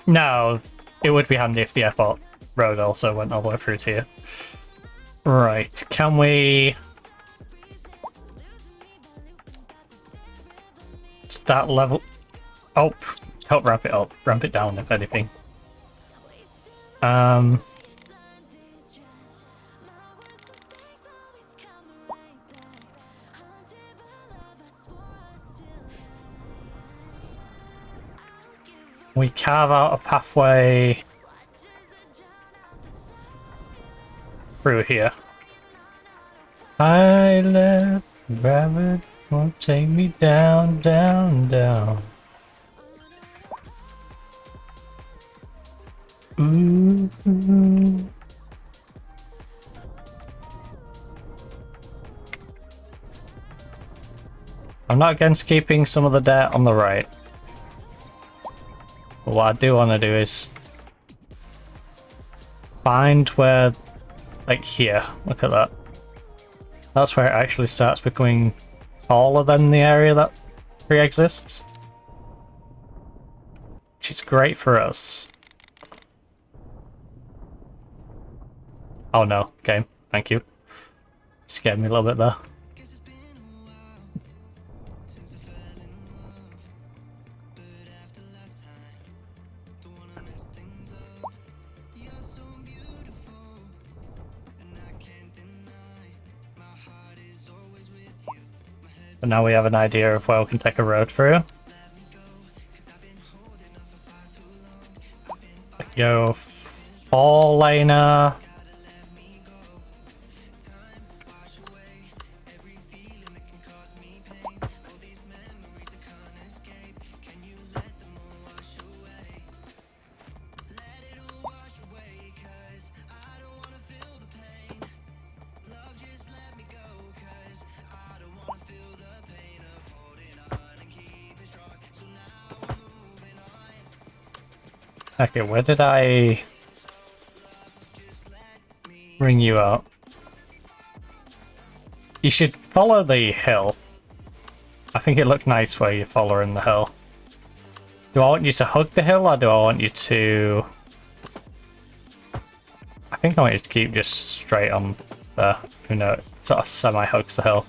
No, it would be handy if the airport road also went all the way through to you. Right, can we start level? Oh, help ramp it up, ramp it down if anything. We carve out a pathway through here. I left rabbit won't take me down, down, down. Mm-hmm. I'm not against keeping some of the dirt on the right. But what I do want to do is find where, like here, look at that. That's where it actually starts becoming taller than the area that pre-exists. Which is great for us. Oh no, game, thank you. Scared me a little bit there. But now we have an idea of where we can take a road through. Go 4-laner. Okay, where did I bring you up? You should follow the hill. I think it looks nice where you're following the hill. Do I want you to hug the hill or do I want you to... I think I want you to keep just straight on there. You know, it sort of semi-hugs the hill.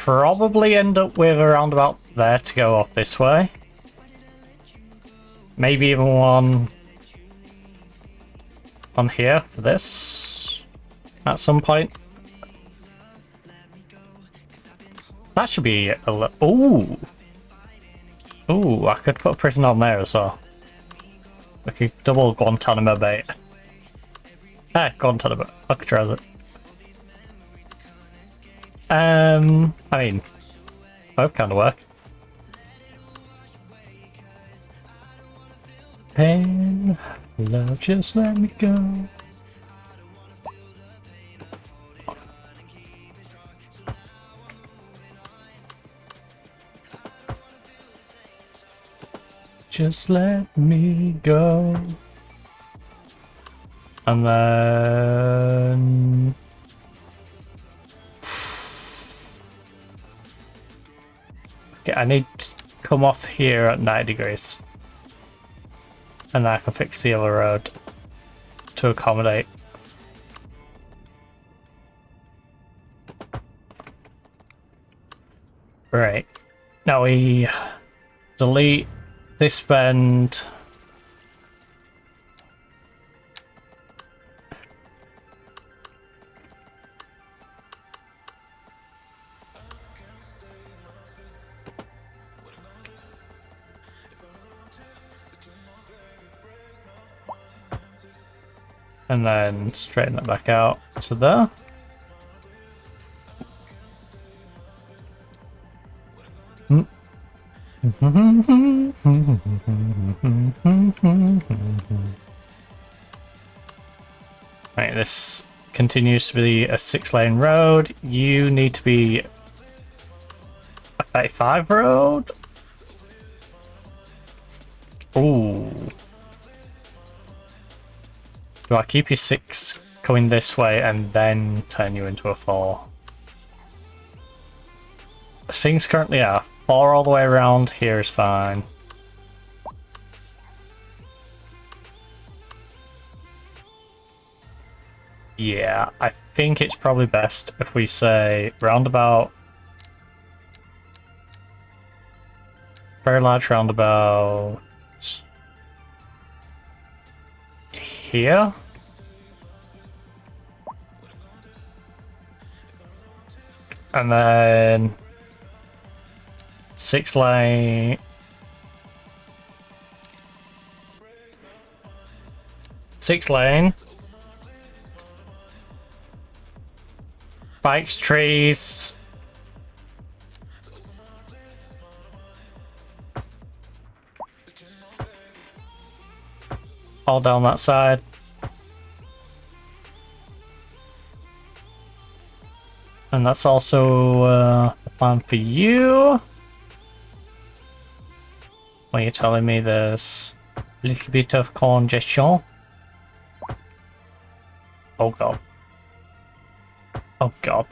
Probably end up with around about there to go off this way. Maybe even one on here for this at some point. That should be a ooh. Ooh, I could put a prison on there as well. We could double Guantanamo bait. Guantanamo. I could try it. I mean, both kind of work. Pain, love, just let me go. Just let me go. And then... Okay, I need to come off here at 90 degrees. And then I can fix the other road to accommodate. Right. Now we delete this bend. And then straighten that back out to there. Right, this continues to be a 6-lane road. You need to be a 35 road. Ooh. Do I keep your 6 going this way and then turn you into a 4? As things currently are, 4 all the way around here is fine. Yeah, I think it's probably best if we say roundabout. Very large roundabout. Here? And then 6 lane. 6 lane. Bikes, trees. All down that side. And that's also the plan for you. Well, you're telling me there's a little bit of congestion. Oh god. Oh god.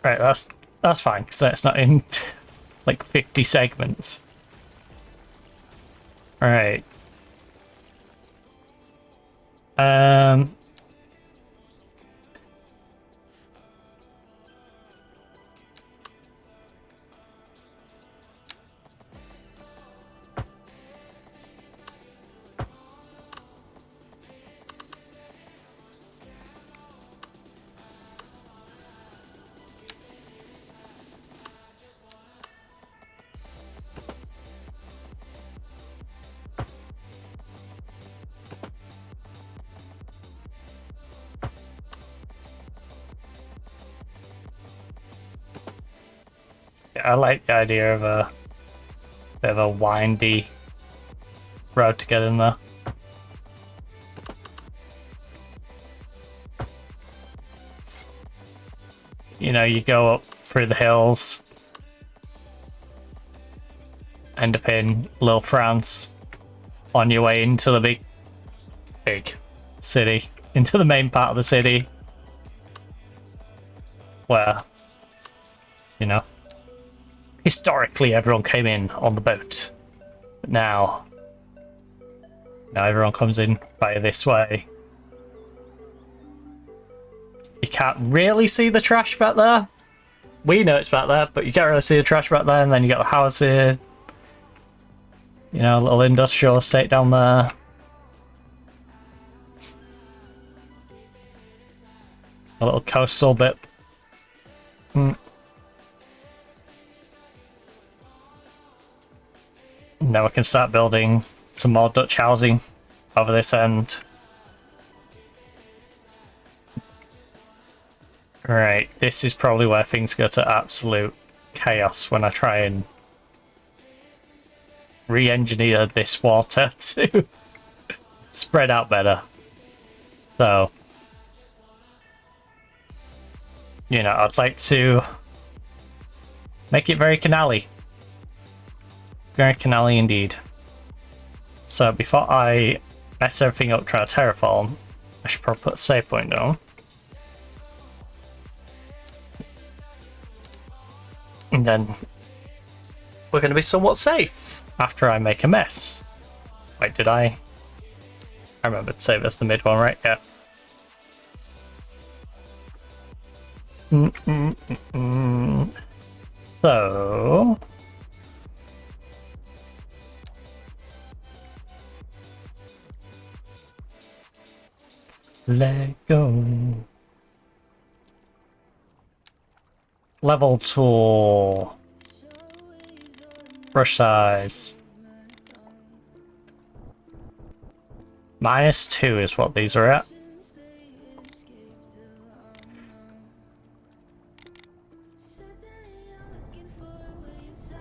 Right, that's fine, because that's not in like 50 segments. Alright. I like the idea of a bit of a windy road to get in there. You know, you go up through the hills, end up in Little France, on your way into the big city, into the main part of the city, where, you know, historically everyone came in on the boat, but now everyone comes in via this way. You can't really see the trash back there. We know it's back there, but you can't really see the trash back there, and then you got the house here. You know, a little industrial estate down there. A little coastal bit. Now we can start building some more Dutch housing over this end. Right, this is probably where things go to absolute chaos when I try and re-engineer this water to spread out better. So, you know, I'd like to make it very canal-y. Very canal-y indeed. So before I mess everything up trying to terraform, I should probably put a save point down. And then we're going to be somewhat safe after I make a mess. Wait, did I remember to save as the mid one, right? Yeah. So let go. Level tool. Brush size. -2 is what these are at.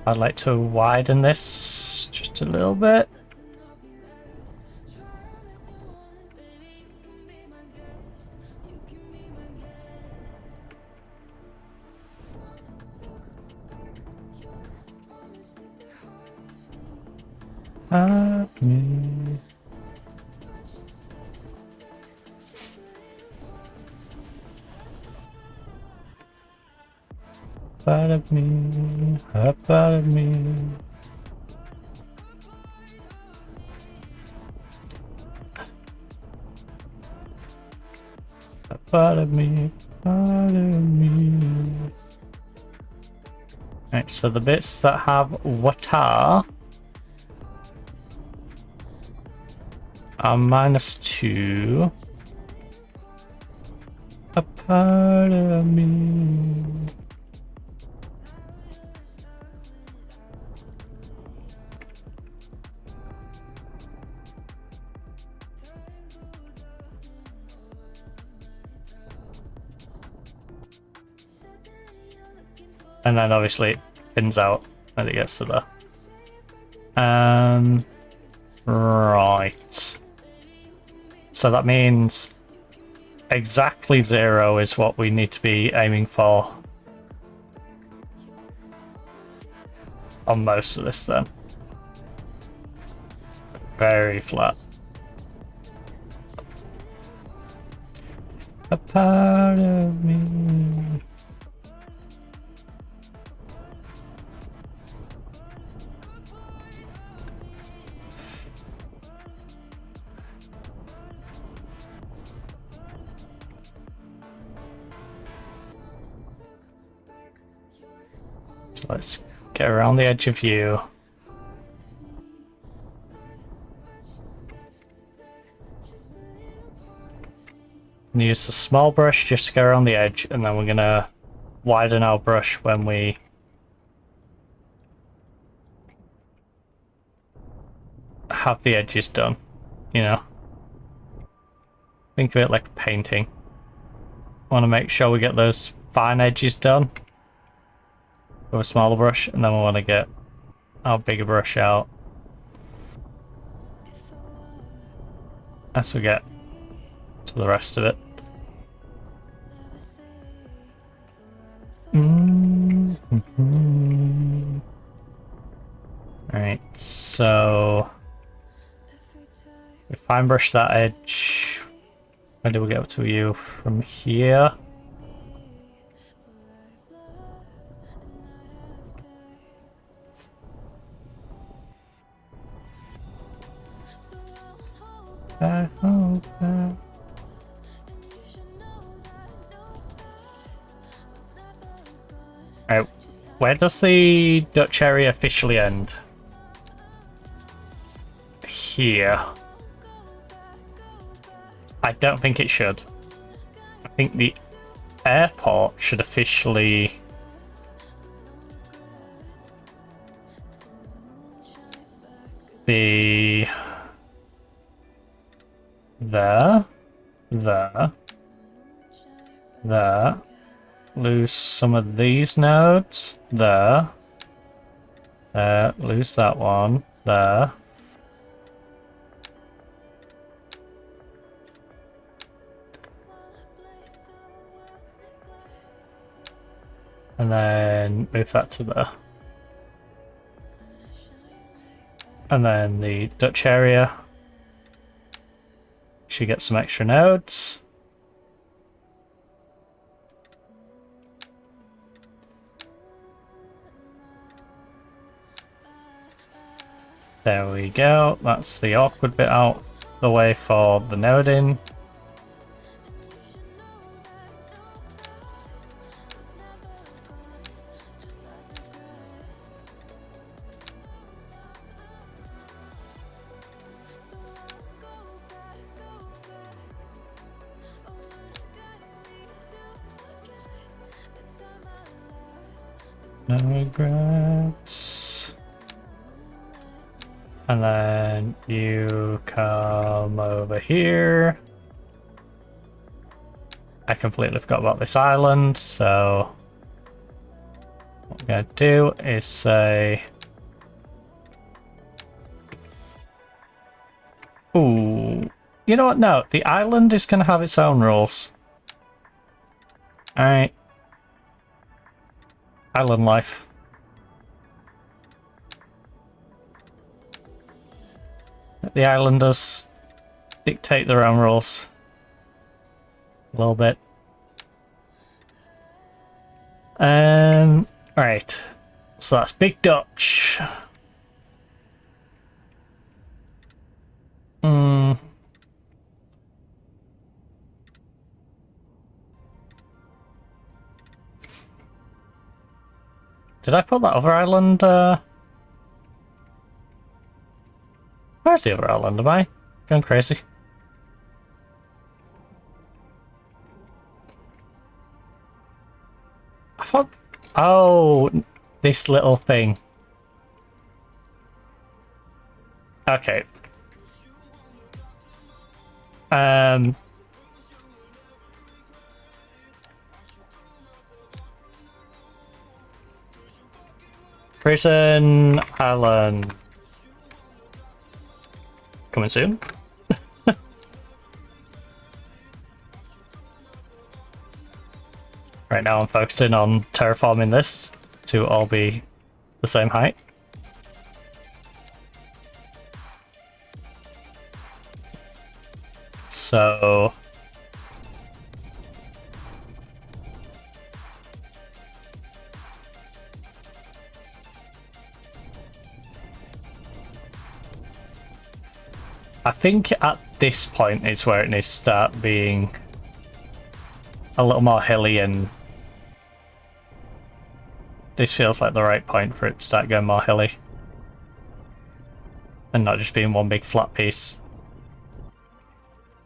I'd like to widen this just a little bit. Help me. Out of me, up out of me. Up out of me, out of me. Right, so the bits that have water are -2. Up out of me. And then obviously it pins out when it gets to there. Right. So that means exactly 0 is what we need to be aiming for on most of this then. Very flat. A part of me. So let's get around the edge of you. And use the small brush just to go around the edge, and then we're gonna widen our brush when we have the edges done, you know? Think of it like painting. Want to make sure we get those fine edges done with a smaller brush, and then we want to get our bigger brush out as we get to the rest of it. Alright, so we fine brush that edge. Where do we get up to you? From here. I hope that. Alright, where does the Dutch area officially end? Here. I don't think it should. I think the airport should officially be there, there, there. Lose some of these nodes, there, there, lose that one, there. And then move that to there. And then the Dutch area should get some extra nodes. There we go. That's the awkward bit out the way for the noding. No regrets. And then you come over here. I completely forgot about this island, so what I'm gonna do is say, ooh, you know what? No, the island is gonna have its own rules. Alright. Island life. The islanders dictate their own rules. A little bit. Alright. So that's Big Dutch. Did I put that other island? Where's the other island? Am I going crazy? I thought... Oh, this little thing. Okay. Prison Island. Coming soon. Right now I'm focusing on terraforming this to all be the same height. So... I think at this point is where it needs to start being a little more hilly, and this feels like the right point for it to start going more hilly and not just being one big flat piece.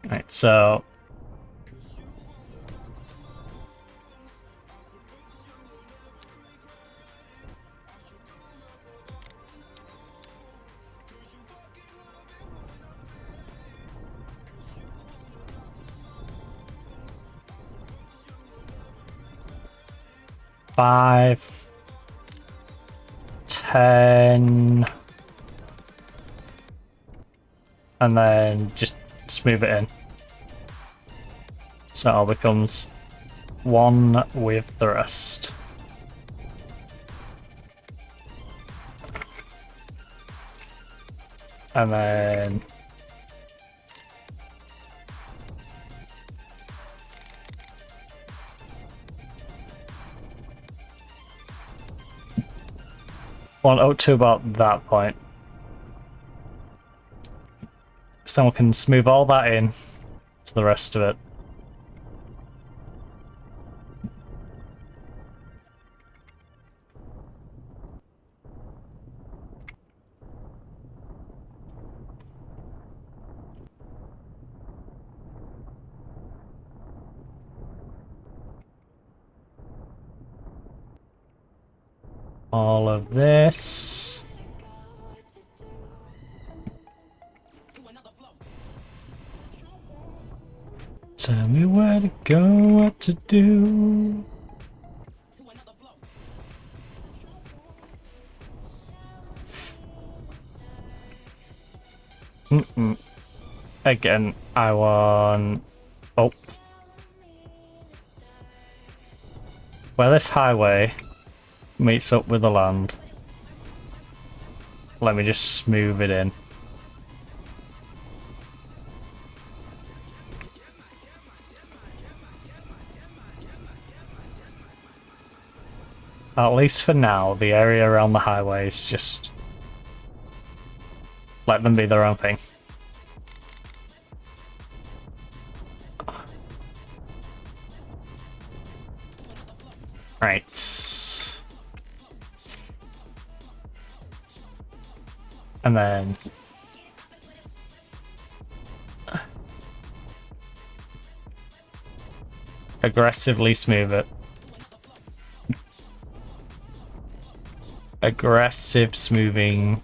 Right, so five, 10, and then just smooth it in. So it all becomes one with the rest. And then want out to about that point. So then we can smooth all that in to the rest of it. All of this. Tell me where to go, what to do. Again, I want... Oh. Where this highway meets up with the land. Let me just smooth it in. At least for now, the area around the highways, just let them be their own thing. Right. And then aggressively smooth it. Aggressive smoothing.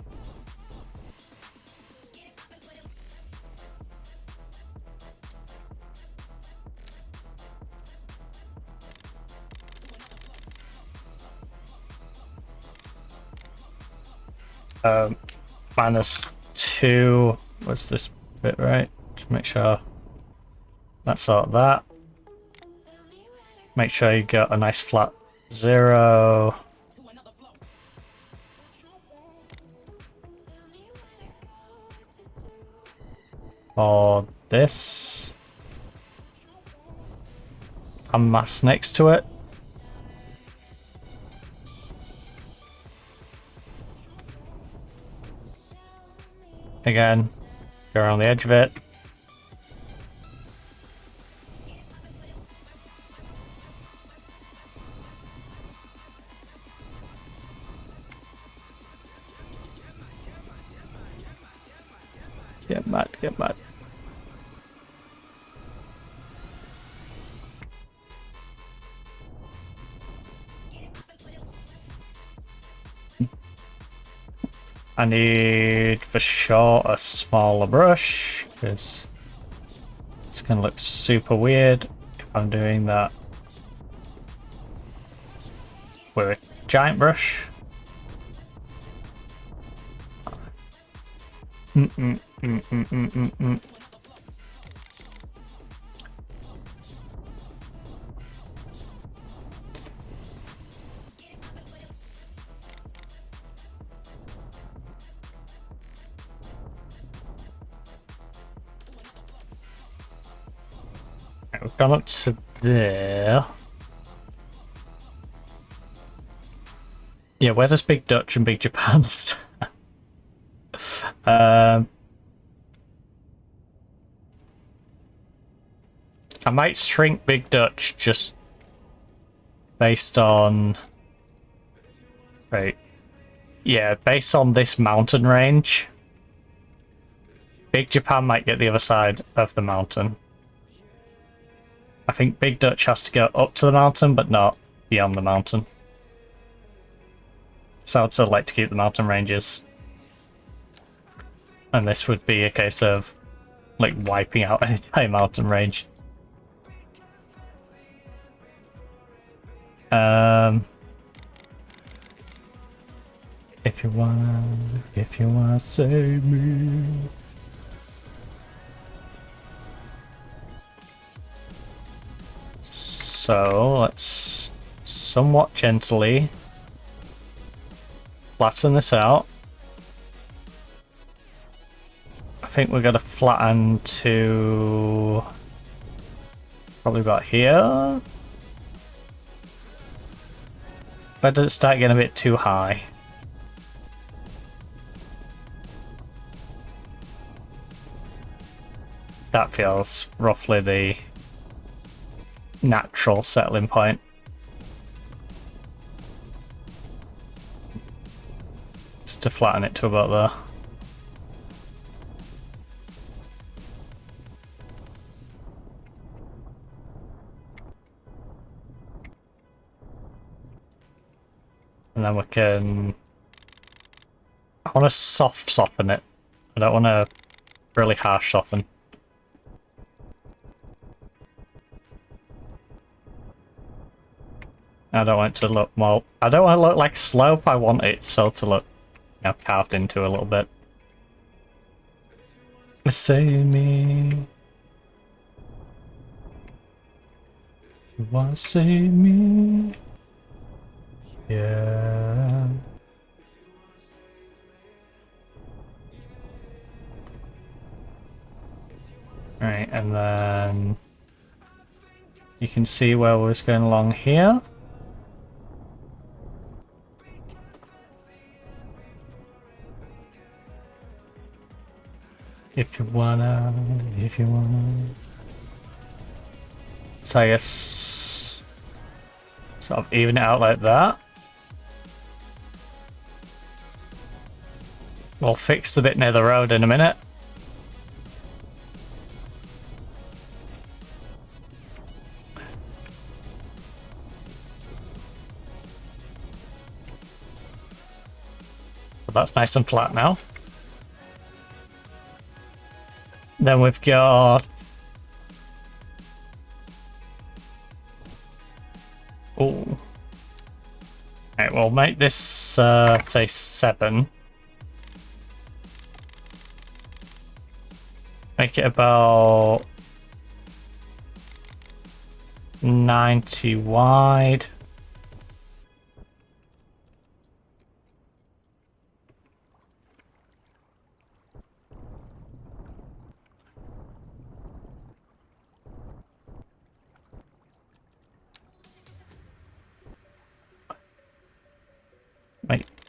-2 was this bit, right? Just make sure that's all that. Make sure you got a nice flat 0. for this. A mass next to it. Again, go around the edge of it. Get mad, get mad. I need for sure a smaller brush because it's gonna look super weird if I'm doing that with a giant brush. Right, we've gone up to there. Yeah, where does Big Dutch and Big Japan stand? I might shrink Big Dutch just based on... Right. Yeah, based on this mountain range. Big Japan might get the other side of the mountain. I think Big Dutch has to go up to the mountain, but not beyond the mountain. So I'd still like to keep the mountain ranges. And this would be a case of, like, wiping out an entire mountain range. If you wanna save me. So let's somewhat gently flatten this out. I think we're gonna flatten to probably about here. But does it start getting a bit too high? That feels roughly the natural settling point. Just to flatten it to about there. And then we can... I want to soft soften it. I don't want to really harsh soften. I don't want it to look more... I don't want it to look like slope, I want it so to look, you know, carved into a little bit. Save me. You wanna save me? Yeah. Right, and then you can see where we're going along here. If you wanna. So I guess sort of even it out like that. We'll fix the bit near the road in a minute. But that's nice and flat now. Then we've got... Oh. Right, we'll make this, say 7. Make it about 90 wide.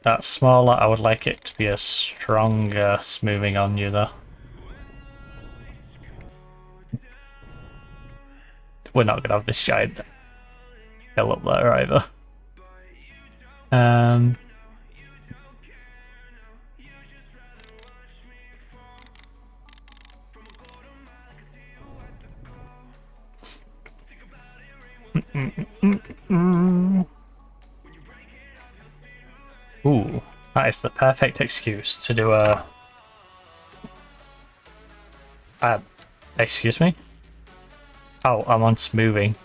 That's smaller. I would like it to be a stronger smoothing on you though. We're not gonna have this giant hill up there either. Ooh, that is the perfect excuse to do a... excuse me? Oh, I'm on smoothing.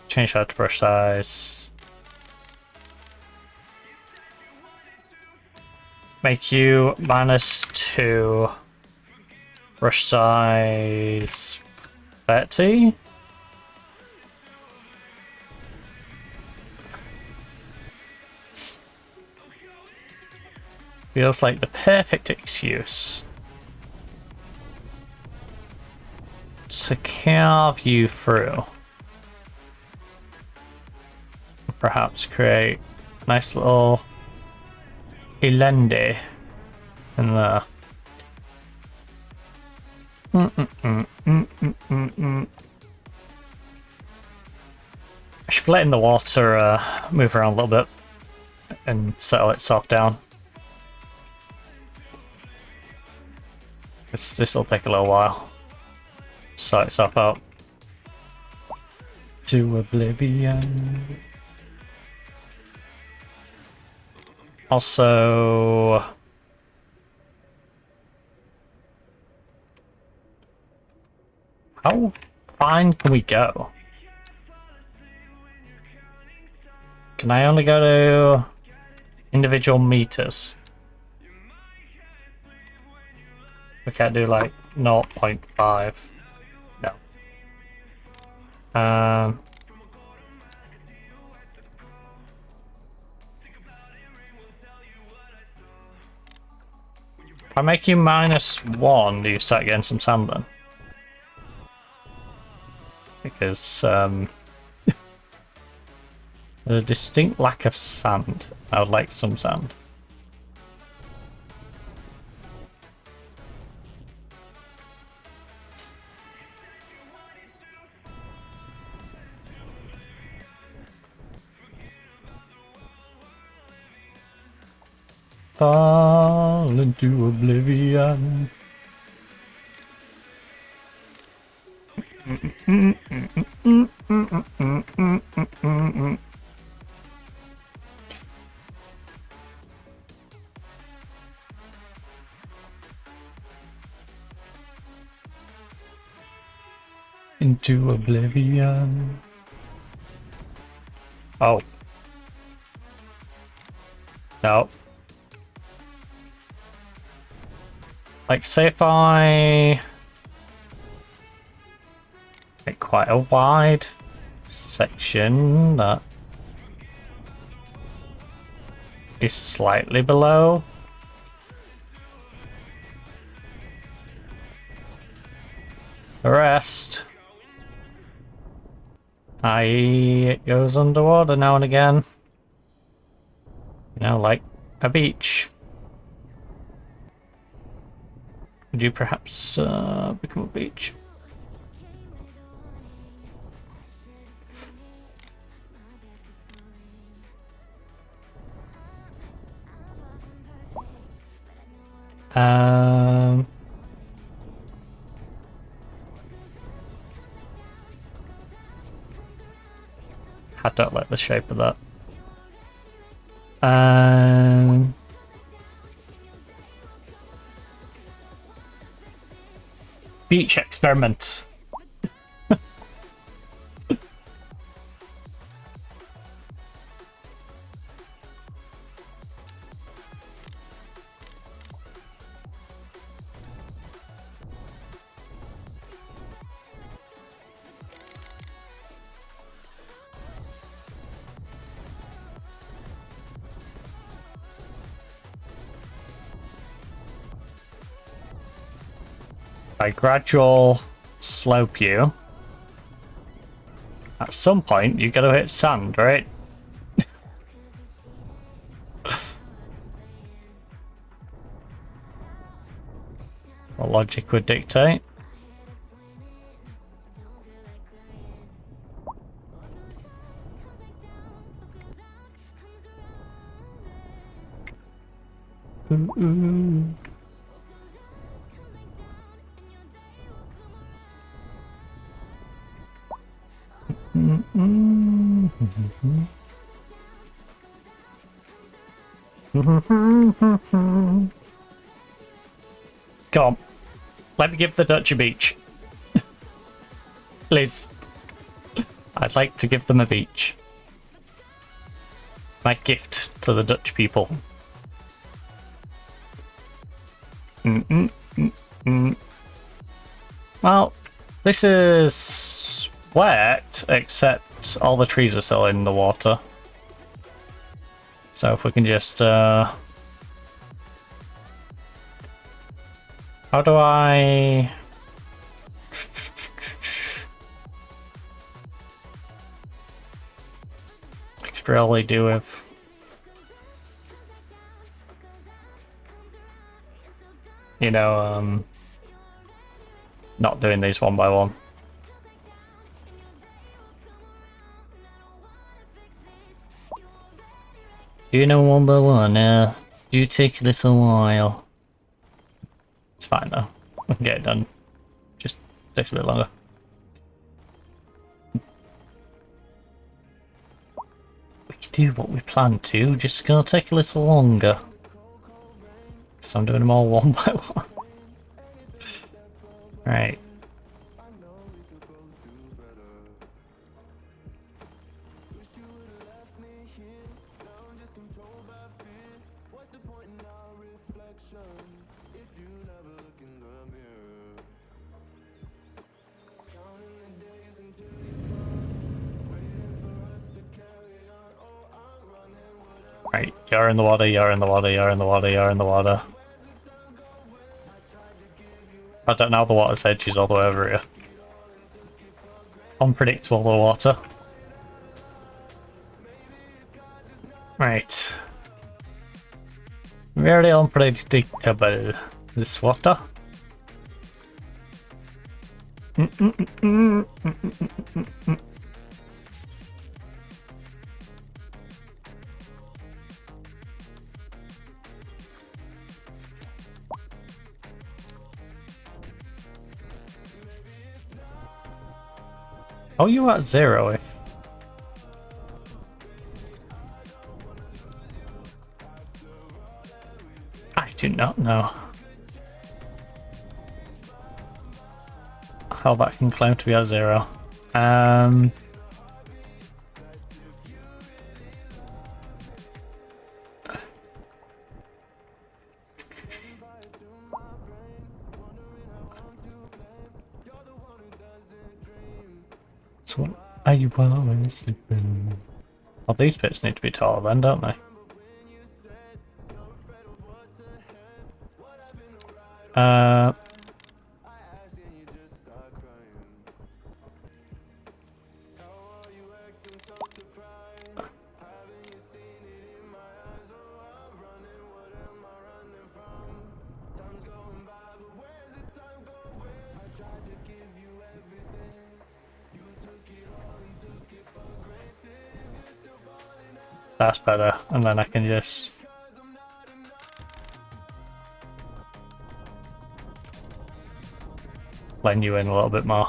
Change that to brush size. Make you -2. Brush size 30. Feels like the perfect excuse to carve you through. Perhaps create a nice little elende in there. I should be letting the water move around a little bit and settle itself down. This will take a little while. Sort itself out. To oblivion. Also, how fine can we go? Can I only go to individual meters? We can't do like 0.5. No. If I make you -1, do you start getting some sand then? Because there's a distinct lack of sand. I would like some sand. Fall into oblivion. Into oblivion. Oh. No. Like, say if I make quite a wide section that is slightly below. The rest, i.e. it goes underwater now and again. You know, like a beach. Would you perhaps become a beach? I don't like the shape of that. Beach experiment. By gradual slope you, at some point you gotta hit sand, right? logic would dictate. Ooh, ooh. Come on, let me give the Dutch a beach. Please. I'd like to give them a beach. My gift to the Dutch people. Well, this is wet, except all the trees are still in the water. So if we can just... how do I... I could really do with... You know, not doing these one by one. You know, one by one, do take a little while. It's fine though. We can get it done. Just takes a bit longer. We can do what we planned to, just gonna take a little longer. So I'm doing them all one by one. Right. Right, you're in the water, you're in the water, you're in the water, you're in the water. I don't know, the water's edge is all the way over here. Unpredictable, the water. Right. Very unpredictable, this water. Oh, you at 0 if... I do not know how that can claim to be at 0. So what are you always sleeping? Well, these bits need to be taller then, don't they? That's better, and then I can just... blend you in a little bit more.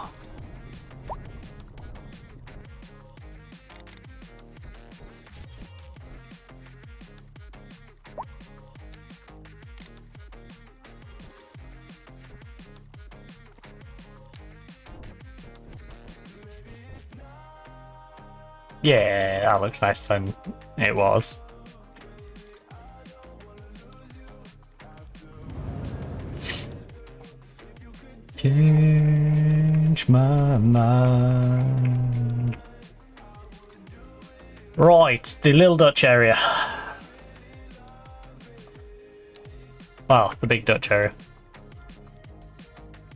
Yeah, that looks nice than it was. Change my mind. Right, the Little Dutch area. Well, the Big Dutch area.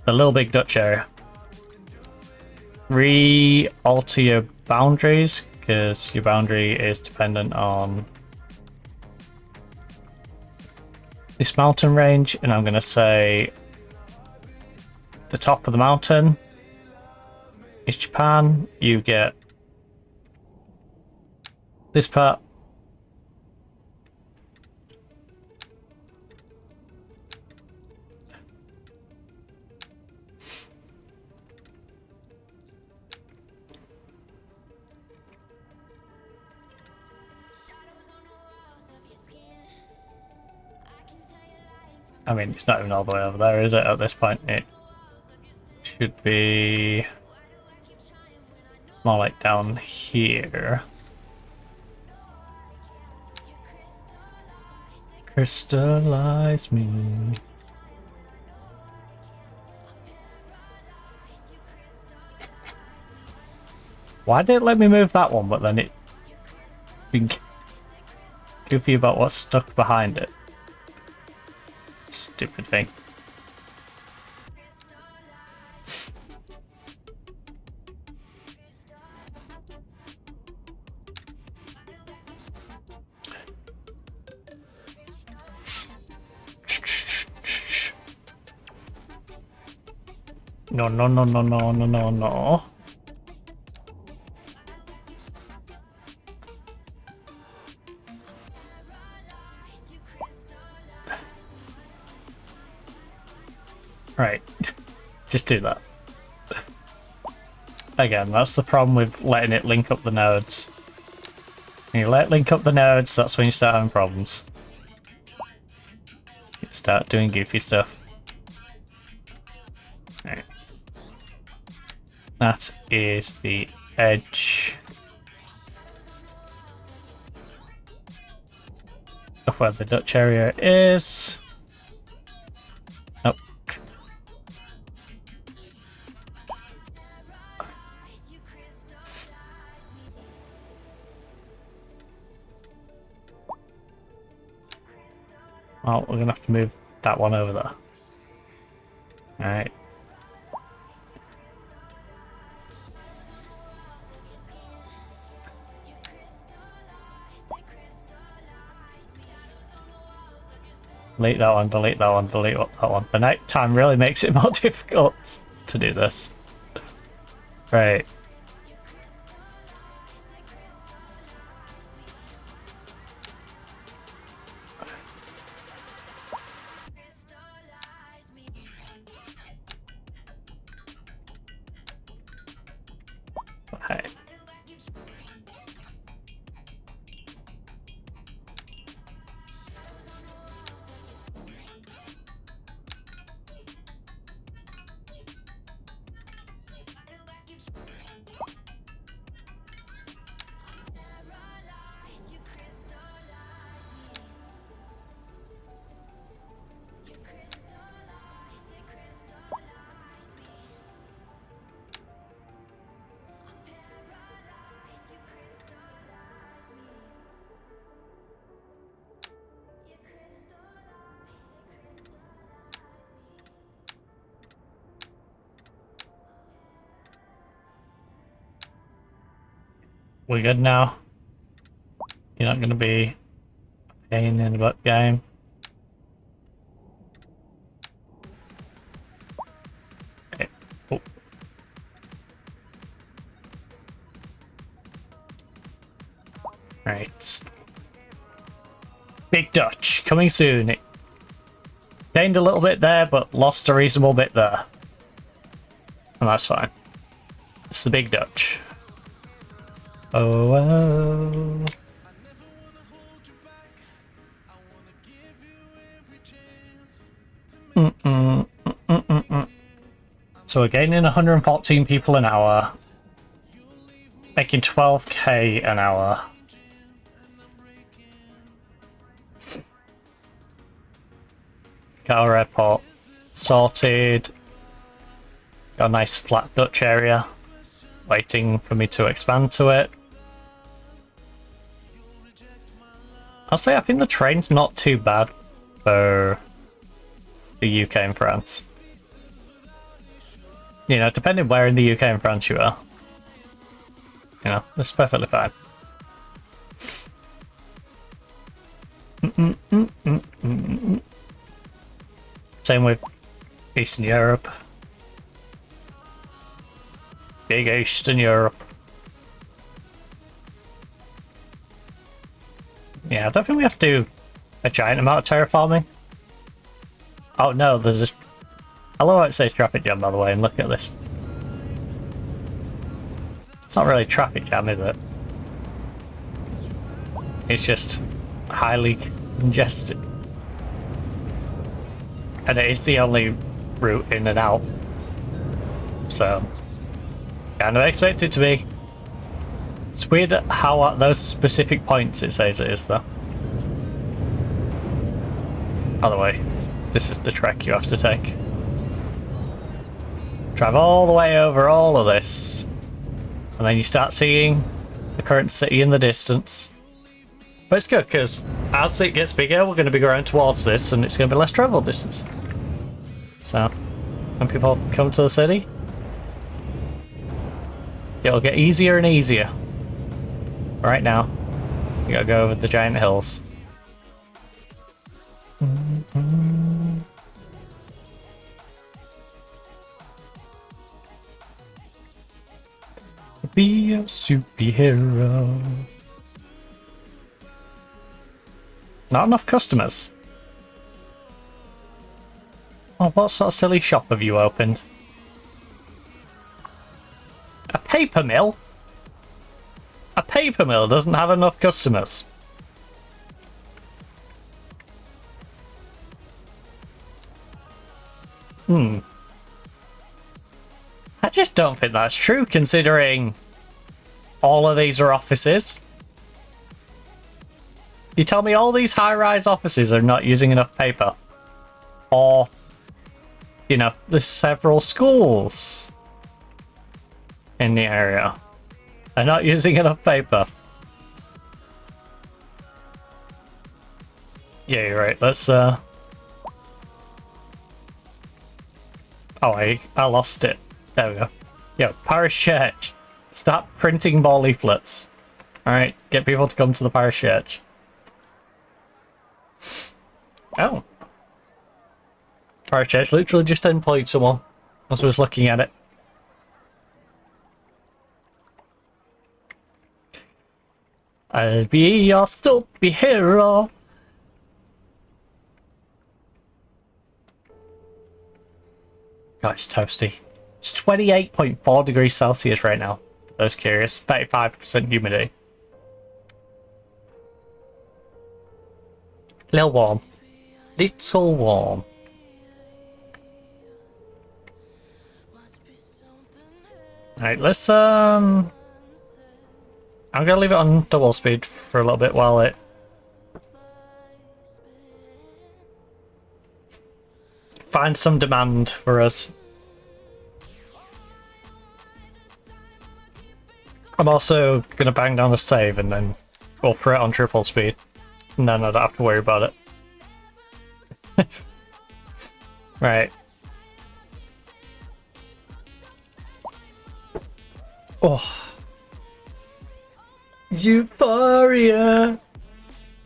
The Little Big Dutch area. Re-alter your boundaries, because your boundary is dependent on this mountain range, and I'm going to say the top of the mountain is Japan. You get this part. I mean, it's not even all the way over there, is it, at this point? It should be more like down here. Crystallize me. Why did it let me move that one, but then it been goofy about what's stuck behind it? Stupid thing. No, no, no, no, no, no, no, no. Right. Just do that. Again, that's the problem with letting it link up the nodes. When you let it link up the nodes, that's when you start having problems. You start doing goofy stuff. Right. That is the edge of where the Dutch area is. Nope. Well, we're gonna have to move that one over there. Alright. Delete that one, delete that one, delete that one. The night time really makes it more difficult to do this. Right. Okay. We're good now. You're not going to be a pain in the butt game. Okay. Oh. Right. Big Dutch coming soon. It gained a little bit there, but lost a reasonable bit there. And that's fine. It's the Big Dutch. Oh, oh. So we're gaining 114 people an hour, making 12k an hour. Got our airport sorted. Got a nice flat Dutch area, waiting for me to expand to it. I'll say I think the train's not too bad for the UK and France. You know, depending where in the UK and France you are. You know, it's perfectly fine. Same with Eastern Europe. Big Eastern Europe. Yeah, I don't think we have to do a giant amount of terraforming. Oh no, there's a... I love how it says traffic jam, by the way, and look at this. It's not really a traffic jam, is it? It's just highly congested. And it is the only route in and out. So, kind of expect it to be. It's weird how at those specific points it says it is, though. By the way, this is the trek you have to take. Drive all the way over all of this. And then you start seeing the current city in the distance. But it's good, because as it gets bigger, we're going to be going towards this, and it's going to be less travel distance. So, when people come to the city, it'll get easier and easier. Right now, you gotta go over the giant hills. Be a superhero. Not enough customers. Oh, what sort of silly shop have you opened? A paper mill? A paper mill doesn't have enough customers. I just don't think that's true, considering all of these are offices. You tell me all these high-rise offices are not using enough paper. Or, you know, there's several schools in the area. They're not using enough paper. Yeah, you're right. Let's, Oh, I lost it. There we go. Yo, Parish Church. Start printing more leaflets. Alright, get people to come to the Parish Church. Oh. Parish Church literally just employed someone as I was looking at it. I'll be your superhero. God, it's toasty. It's 28.4 degrees Celsius right now. I was curious. 35% humidity. Little warm. Little warm. Alright, let's I'm gonna leave it on double speed for a little bit while it finds some demand for us. I'm also gonna bang down the save and then go for it on triple speed. And then I don't have to worry about it. Right. Oh. Euphoria!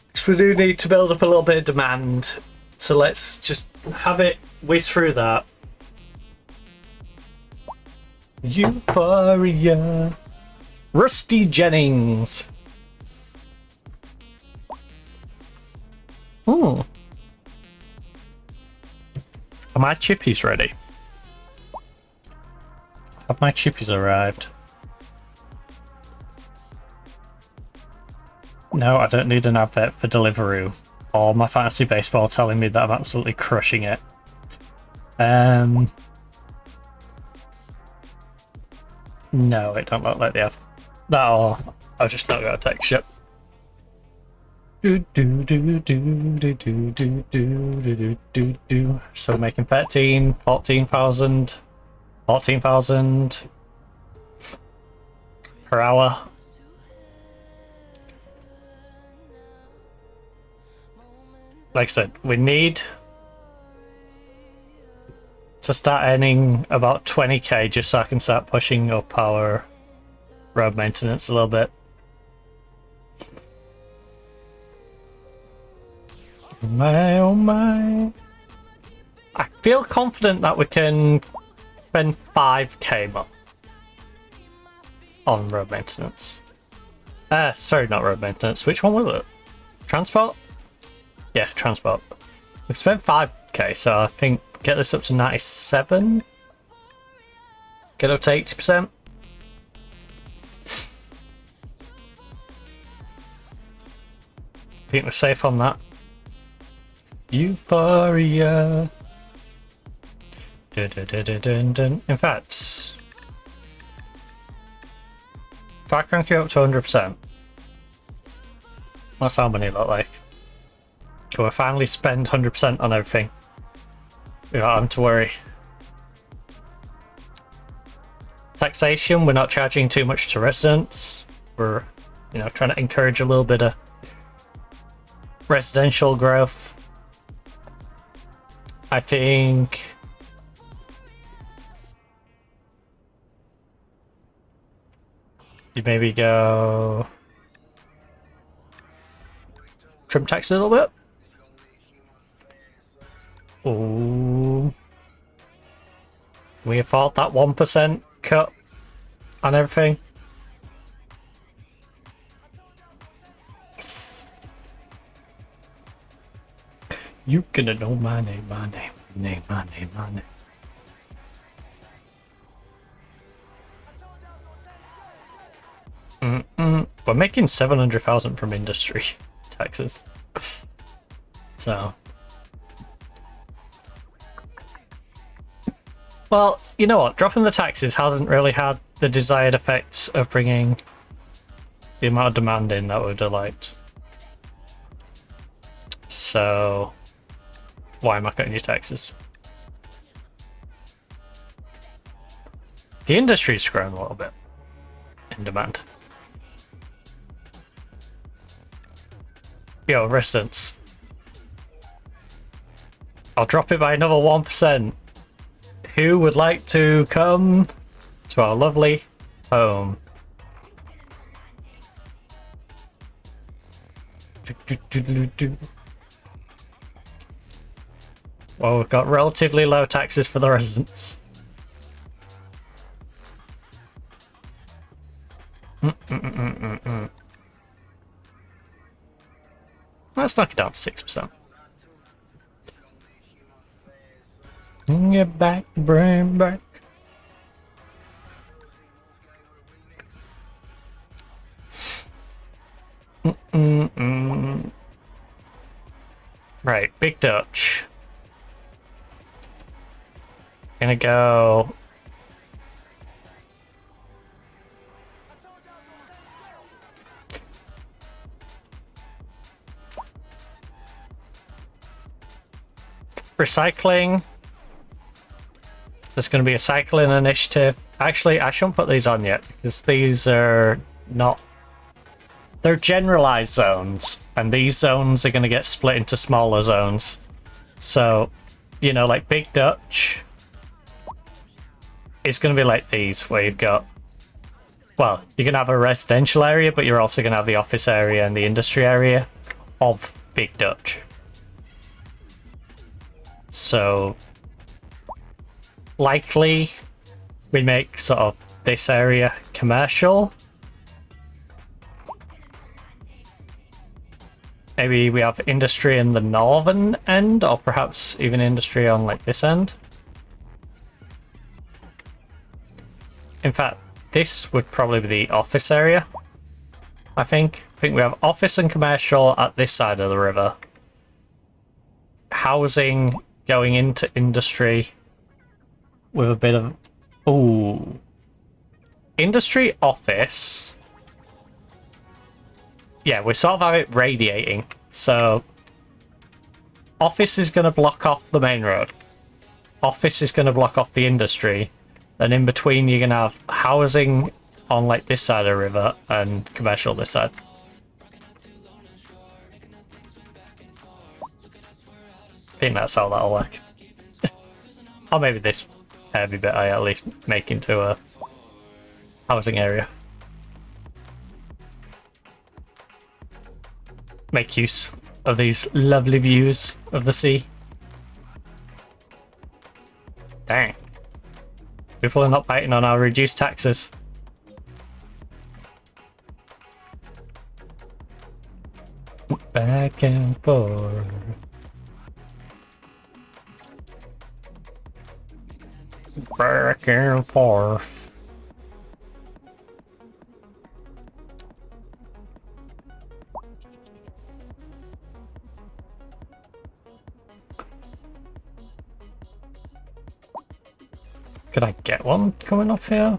Because we do need to build up a little bit of demand. So let's just have it whiz through that. Euphoria! Rusty Jennings! Ooh. Are my chippies ready? Have my chippies arrived? No, I don't need an advert for Deliveroo or my fantasy baseball telling me that I'm absolutely crushing it. No, it don't look like they have. No, I've just not got a text yet. So making 13, 14,000, 14,000 per hour. Like I said, we need to start earning about 20k just so I can start pushing up our road maintenance a little bit. My oh my. I feel confident that we can spend 5k more. on road maintenance. Sorry, not road maintenance. Which one was it? Transport? Yeah, transport. We've spent 5k, so I think get this up to 97. Get up to 80%. I think we're safe on that. Euphoria. Dun, dun, dun, dun, dun, dun. In fact, if I crank you up to 100%, what's our money look like? Can we finally spend 100% on everything without having to worry? Taxation, we're not charging too much to residents. We're, you know, trying to encourage a little bit of residential growth. I think you maybe go trim tax a little bit. Ooh. We afford that 1% cut on everything. You gonna know my name, my name, name, my name, my name. We're making 700,000 from industry taxes. So, well, you know what? Dropping the taxes hasn't really had the desired effect of bringing the amount of demand in that we would have liked. So, why am I cutting your taxes? The industry's grown a little bit in demand. Yo, residents. I'll drop it by another 1%. Who would like to come to our lovely home? Well, we've got relatively low taxes for the residents. Let's knock it down to 6%. Get back, bring back. Right, Big Dutch. Gonna go. Recycling. There's going to be a cycling initiative. Actually, I shouldn't put these on yet because these are not. They're generalized zones, and these zones are going to get split into smaller zones. So, you know, like Big Dutch, it's going to be like these, where you've got. Well, you're going to have a residential area, but you're also going to have the office area and the industry area of Big Dutch. So, likely we make sort of this area commercial. Maybe we have industry in the northern end, or perhaps even industry on like this end. In fact, this would probably be the office area. I think we have office and commercial at this side of the river. Housing going into industry with a bit of industry office. Yeah, we sort of have it radiating. So office is going to block off the main road. Office is going to block off the industry. Then in between you're going to have housing on like this side of the river and commercial this side. I think that's how that'll work. Or maybe this heavy bit I at least make into a housing area. Make use of these lovely views of the sea. Dang. People are not biting on our reduced taxes. back and forth. Back and forth. Could I get one coming off here?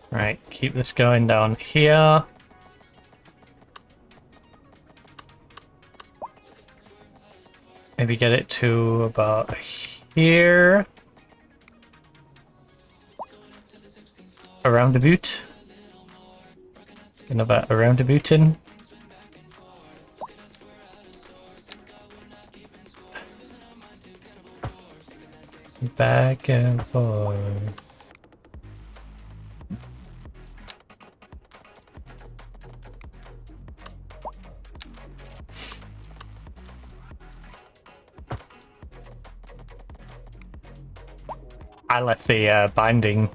Right, keep this going down here. Maybe get it to about here. Around about. Around about in. Back and forth. I left the binding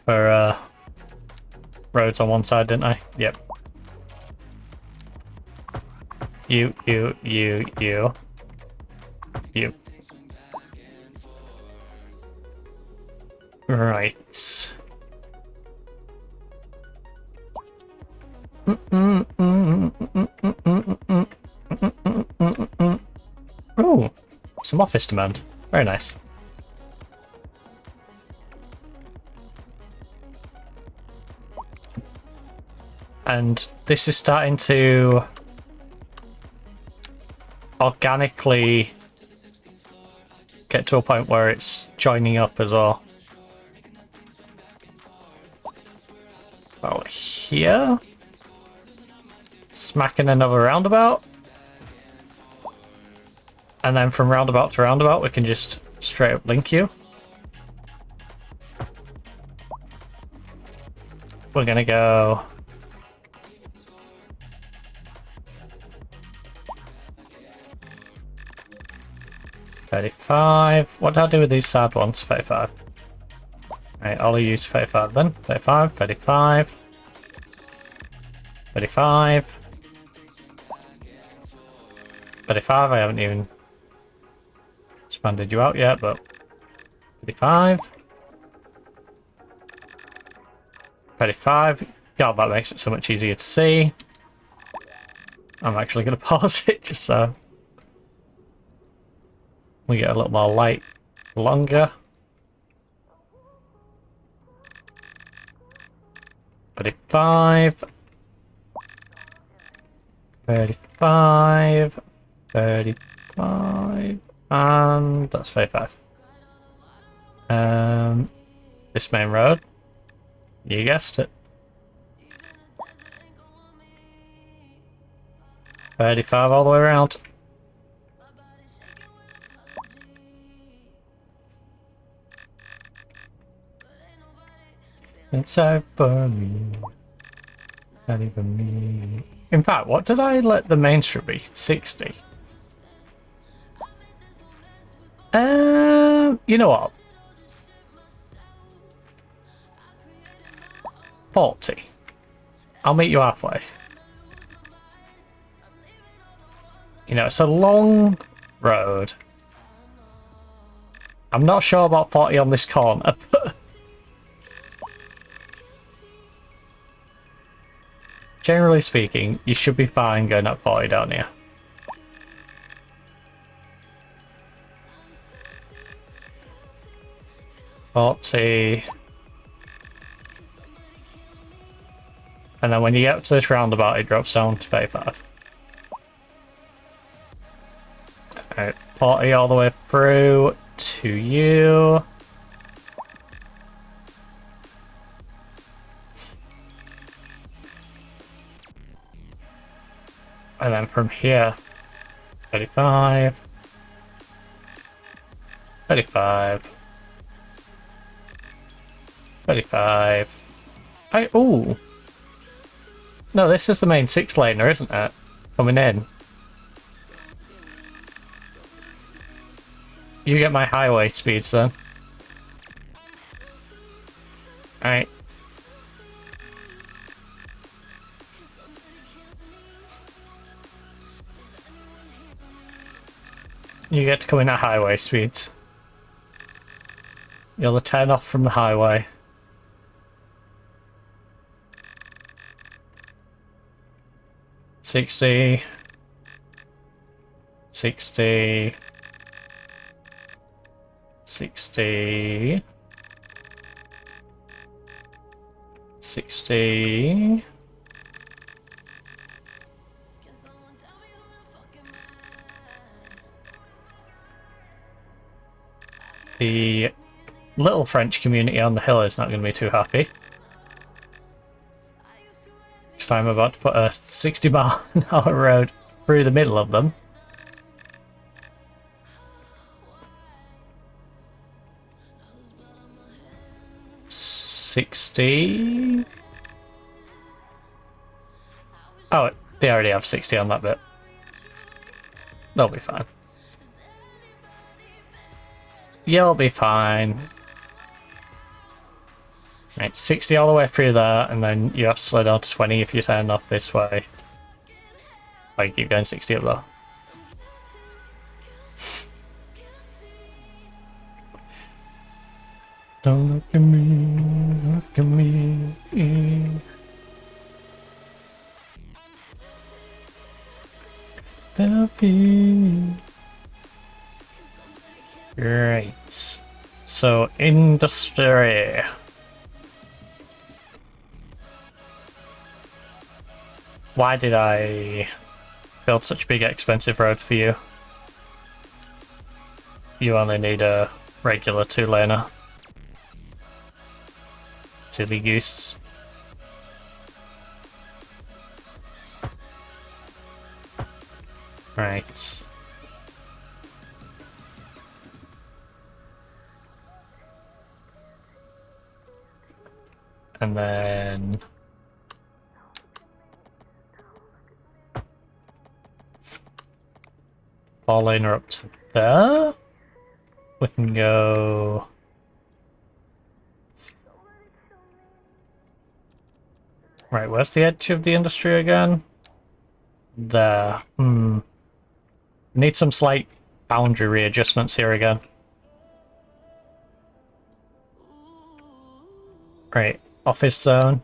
for roads on one side, didn't I? Yep. You. Right. Oh, some office demand. Very nice. And this is starting to organically get to a point where it's joining up as well. Well, here, smacking another roundabout, and then from roundabout to roundabout we can just straight up link you. We're gonna go 35. What do I do with these sad ones? 35. Right, I'll use 35 then. 35, 35, 35, 35. I haven't even expanded you out yet, but 35, 35. God, that makes it so much easier to see. I'm actually going to pause it just so we get a little more light longer. 35, 35, 35, and that's 35. This main road, you guessed it. 35 all the way around. It's over me. Not even me. In fact, what did I let the main strip be? 60. You know what? 40. I'll meet you halfway. You know, it's a long road. I'm not sure about 40 on this corner, but generally speaking, you should be fine going up 40 down here. And then when you get to this roundabout, it drops down to 35. Alright, 40 all the way through to you. And then from here, 35, 35, 35. Ooh. No, this is the main 6-laner, isn't it? Coming in. You get my highway speeds then. Alright. You get to come in at highway speeds. You'll turn off from the highway. $60. 60. 60. 60. The little French community on the hill is not going to be too happy. Next time I'm about to put a 60-mile-an-hour road through the middle of them. 60. Oh, they already have 60 on that bit. They'll be fine. You'll be fine. Right, 60 all the way through there, and then you have to slow down to 20 if you turn off this way. Oh, you keep going 60 up there. Don't look at me, look at me. Belfie. Right. So, industry. Why did I build such a big expensive road for you? You only need a regular 2-laner. Silly goose. Right. And then 4-laner up to there. We can go. Right, where's the edge of the industry again? There. Need some slight boundary readjustments here again. Right, office zone.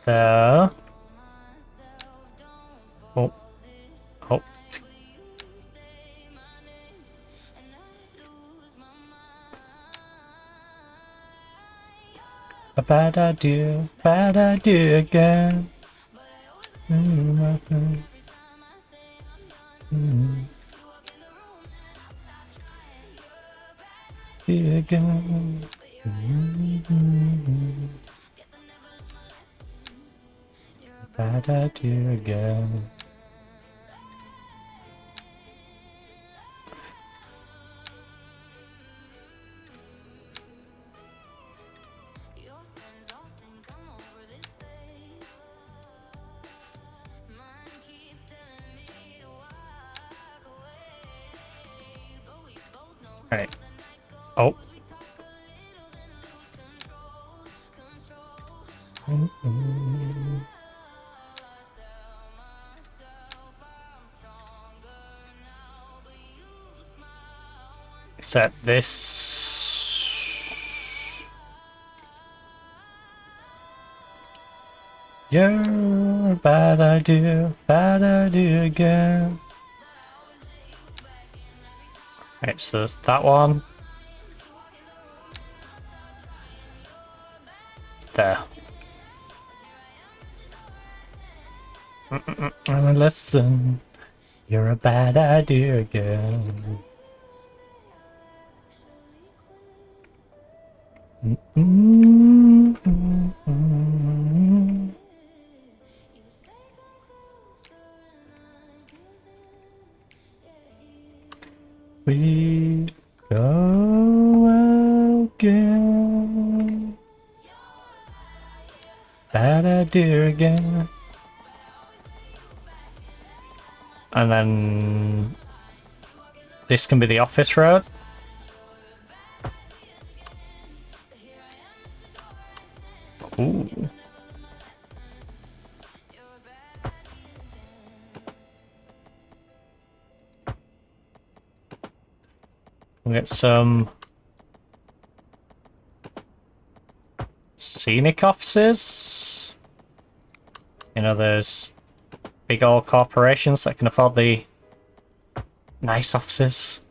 There. Oh. Oh. A bad idea again. Again. Bad idea again. Right. Oh. Set this. You're a bad idea again. Right, so there's that one. There. I'm a lesson. You're a bad idea again. again. That I do again. And then this can be the office road. Ooh. We'll get some scenic offices. You know, there's big old corporations that can afford the nice offices.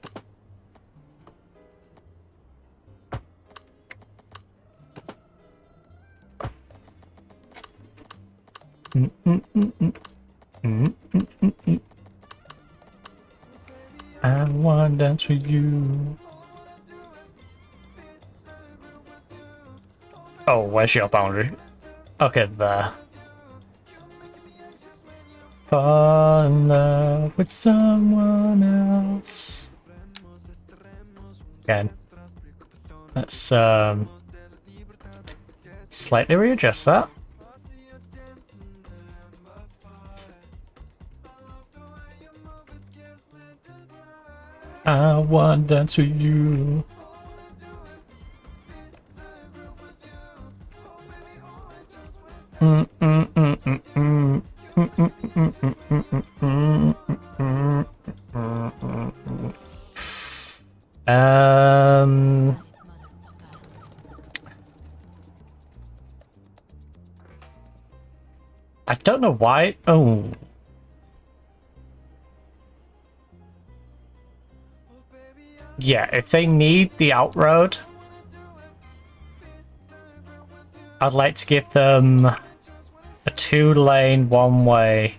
I want to dance with you. Oh, where's your boundary? Okay, there. Fall in love with someone else. Again. Let's slightly readjust that. I want to dance with you. I don't know why. Oh. Yeah, if they need the outroad, I'd like to give them a 2-lane, one-way.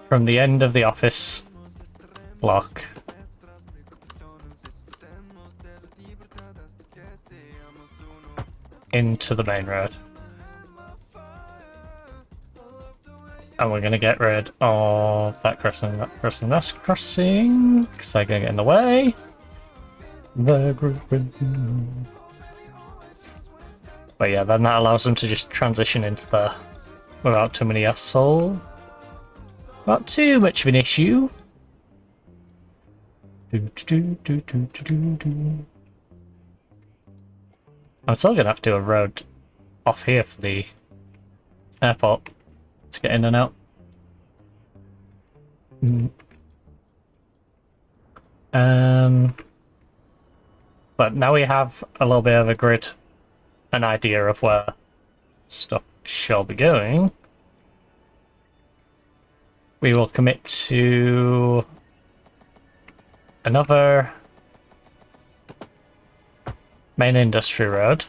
From the end of the office block into the main road. And we're gonna get rid of that crossing, that crossing, because they're gonna get in the way. The group with you. But yeah, then that allows them to just transition into the without too many asshole. Not too much of an issue. I'm still gonna have to do a road off here for the airport to get in and out. But now we have a little bit of a grid, an idea of where stuff shall be going. We will commit to another main industry road.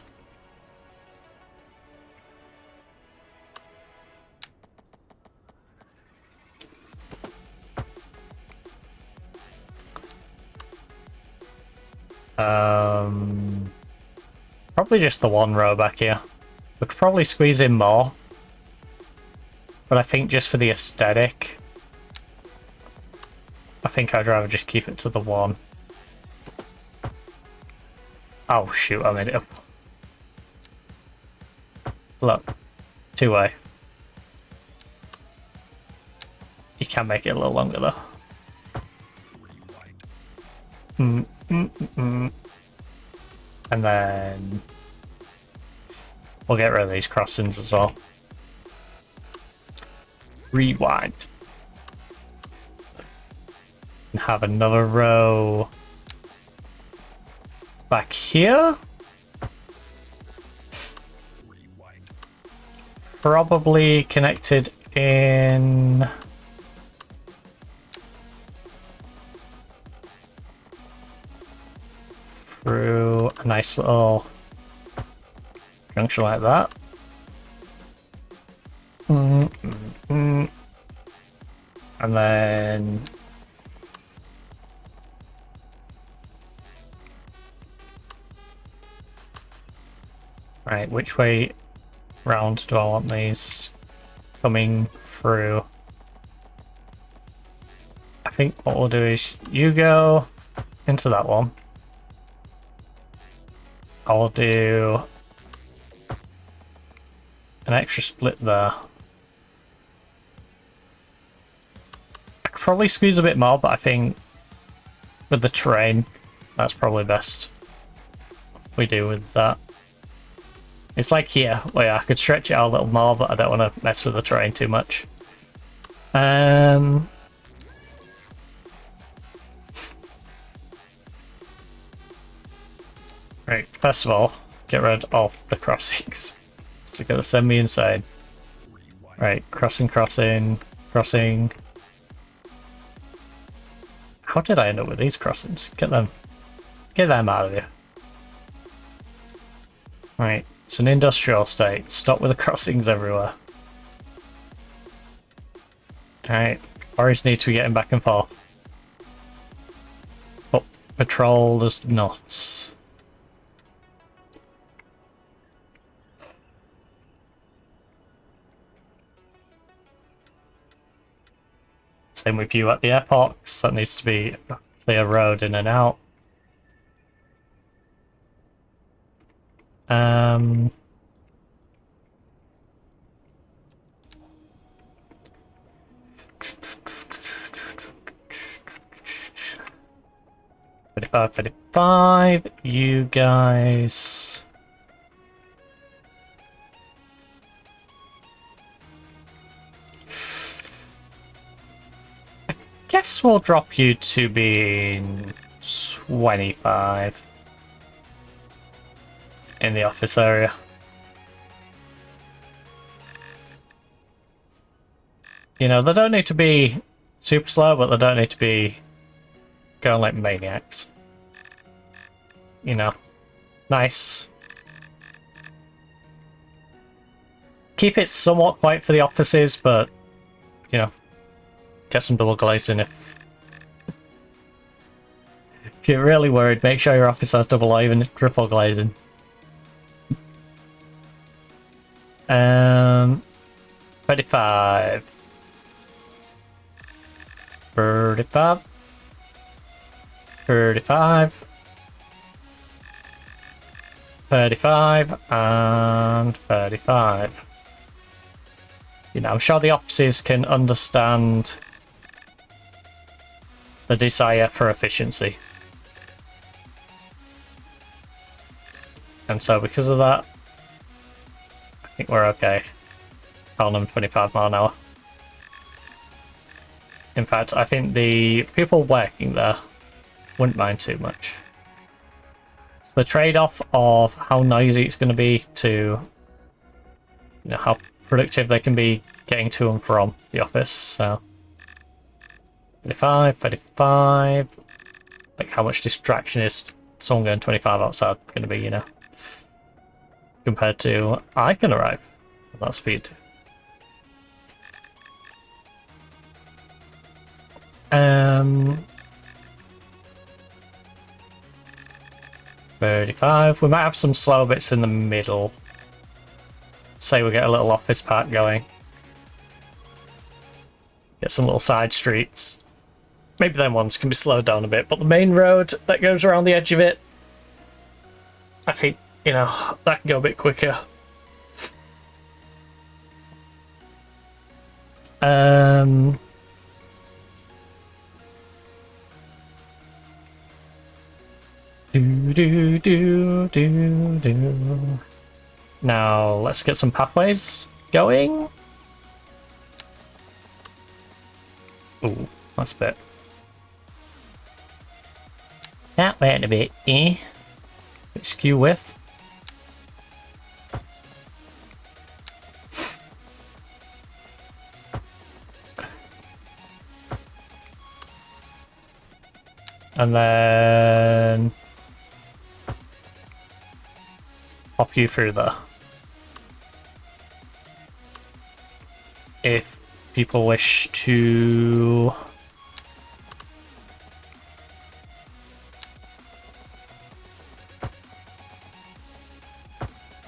Probably just the one row back here. We could probably squeeze in more, but I think just for the aesthetic, I think I'd rather just keep it to the one. Oh shoot, I made it up. Look, 2-way. You can make it a little longer though. And then we'll get rid of these crossings as well. Rewind. And have another row back here. Probably connected in through a nice little junction like that. And then right, which way round do I want these coming through? I think what we'll do is you go into that one. I'll do an extra split there. I could probably squeeze a bit more, but I think with the terrain, that's probably best we do with that. It's like here, where I could stretch it out a little more, but I don't want to mess with the terrain too much. Right, first of all, get rid of the crossings. It's gonna send me insane. Right, crossing. How did I end up with these crossings? Get them out of here. Right, it's an industrial estate. Stop with the crossings everywhere. Alright, quarries need to be getting back and forth. But patrol does not. Same with you at the airport, 'cause that needs to be a clear road in and out. $35, you guys. I guess we'll drop you to being 25 in the office area. You know, they don't need to be super slow, but they don't need to be going like maniacs. You know, nice. Keep it somewhat quiet for the offices, but, you know, get some double glazing if you're really worried. Make sure your office has double or even triple glazing. 35. 35. 35. 35 and 35. You know, I'm sure the offices can understand the desire for efficiency. And so because of that, I think we're okay. Telling them 25 mile an hour. In fact, I think the people working there wouldn't mind too much. It's the trade-off of how noisy it's going to be to, you know, how productive they can be getting to and from the office. So 35, 35. Like how much distraction is someone going 25 outside going to be, you know, compared to I can arrive at that speed. 35. We might have some slow bits in the middle. Say we get a little office park going. Get some little side streets. Maybe them ones can be slowed down a bit, but the main road that goes around the edge of it, I think, you know, that can go a bit quicker. Now let's get some pathways going. Ooh, that's a bit. That went a bit, bit skew width. And then pop you through there. If people wish to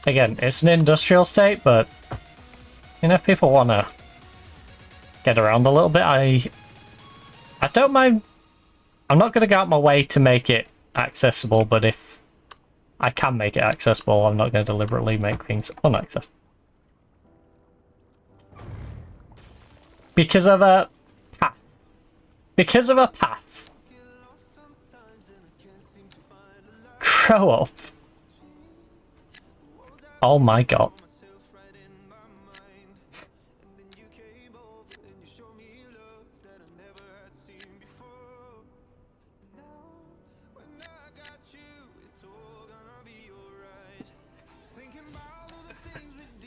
again, it's an industrial state, but you know, if people want to get around a little bit, I I don't mind. I'm not going to go out my way to make it accessible, but if I can make it accessible, I'm not going to deliberately make things unaccessible. Because of a path. Because of a path. Grow up. Oh my god.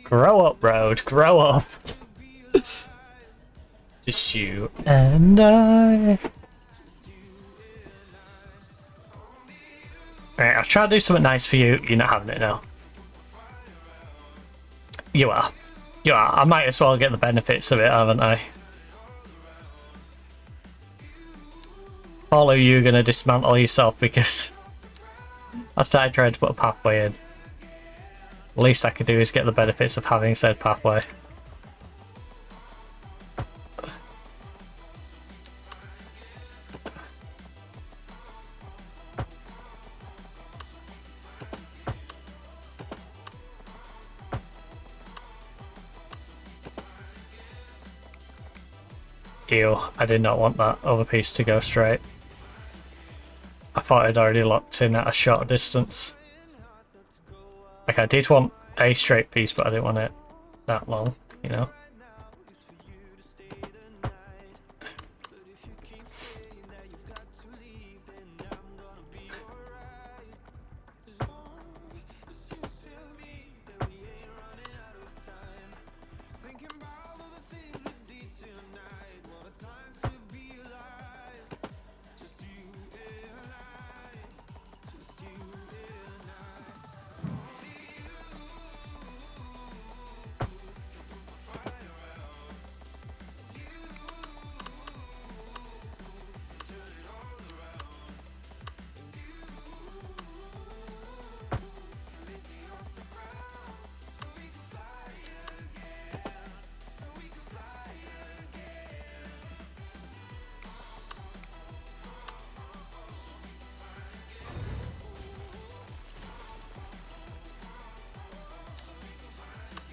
Grow up, Road. Grow up. Just you and I. Alright, I've tried to do something nice for you. You're not having it now. You are. You are. I might as well get the benefits of it, haven't I? All of you are going to dismantle yourself because I started trying to put a pathway in. The least I could do is get the benefits of having said pathway. Ew, I did not want that other piece to go straight. I thought I'd already locked in at a short distance. Like, I did want a straight piece, but I didn't want it that long, you know?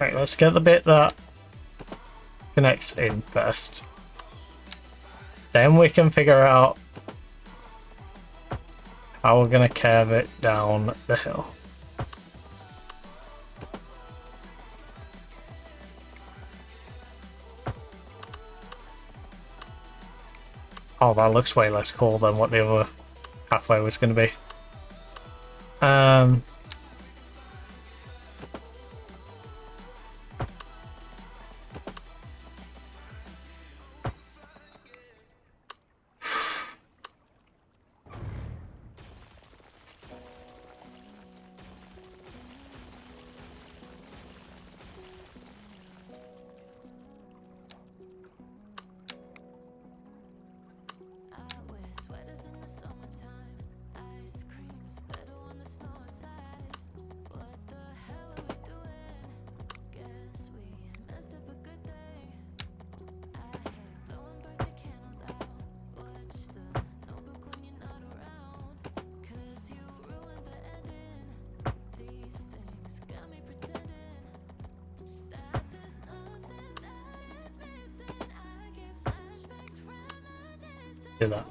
Right, let's get the bit that connects in first. Then we can figure out how we're going to curve it down the hill. Oh, that looks way less cool than what the other pathway was going to be. Do that.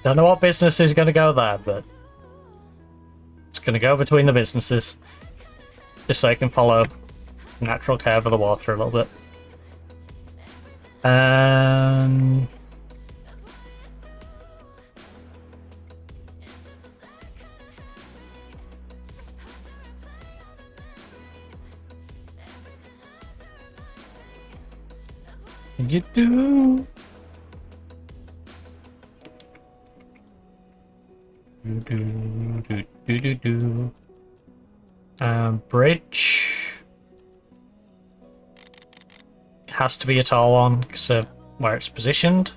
Don't know what business is going to go there, but it's going to go between the businesses. Just so I can follow the natural curve of the water a little bit. You do. Bridge has to be a tall one because of where it's positioned.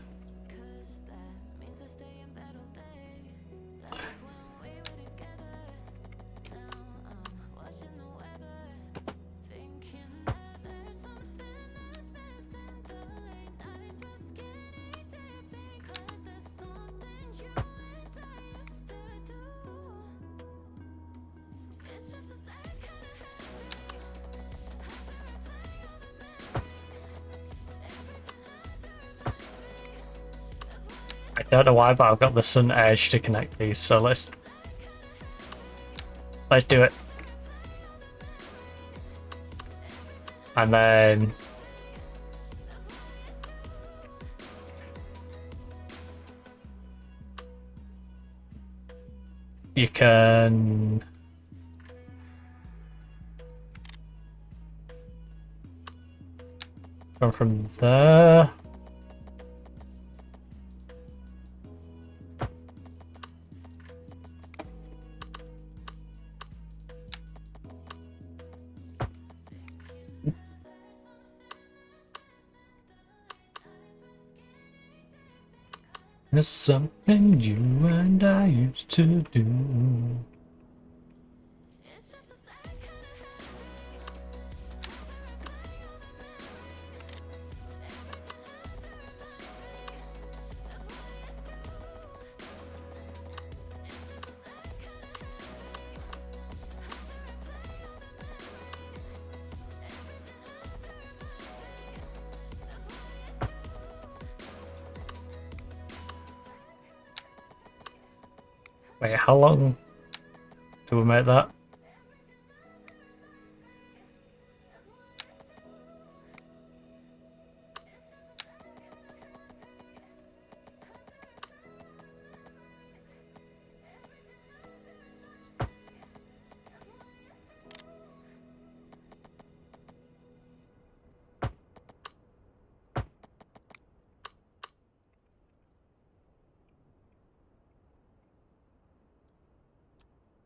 I don't know why, but I've got the sun edge to connect these, so let's do it. And then you can come from there. It's something you and I used to do. Wait, how long do we make that?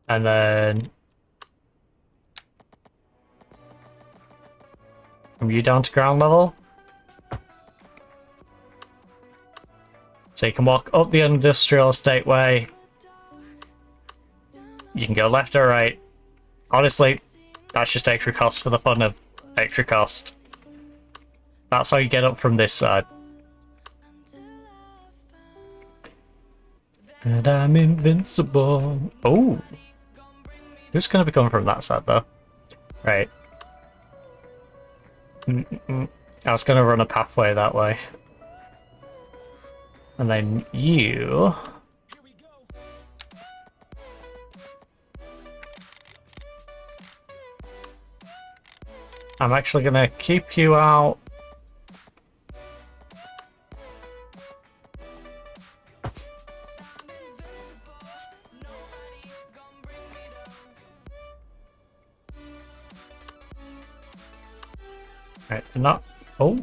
And then from you down to ground level. So you can walk up the industrial estate way. You can go left or right. Honestly, that's just extra cost for the fun of extra cost. That's how you get up from this side. And I'm invincible. Oh. Who's going to be coming from that side, though? Right. I was going to run a pathway that way. And then you... I'm actually going to keep you out. Right, not. Oh.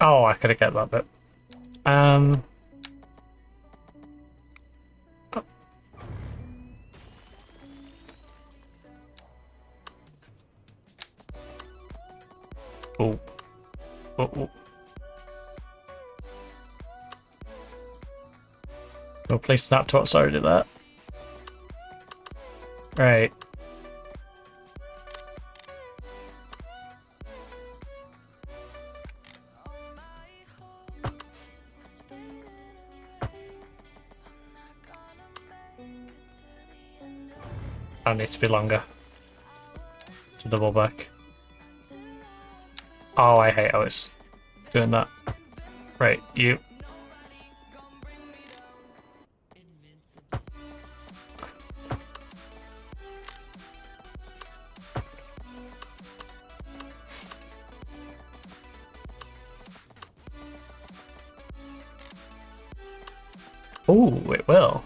Oh, I could have get that bit. Oh. Oh. Oh, please snap to what? Sorry, did that. Right. That needs to be longer. To double back. Oh, I hate how it's doing that. Right, you. Oh, it will.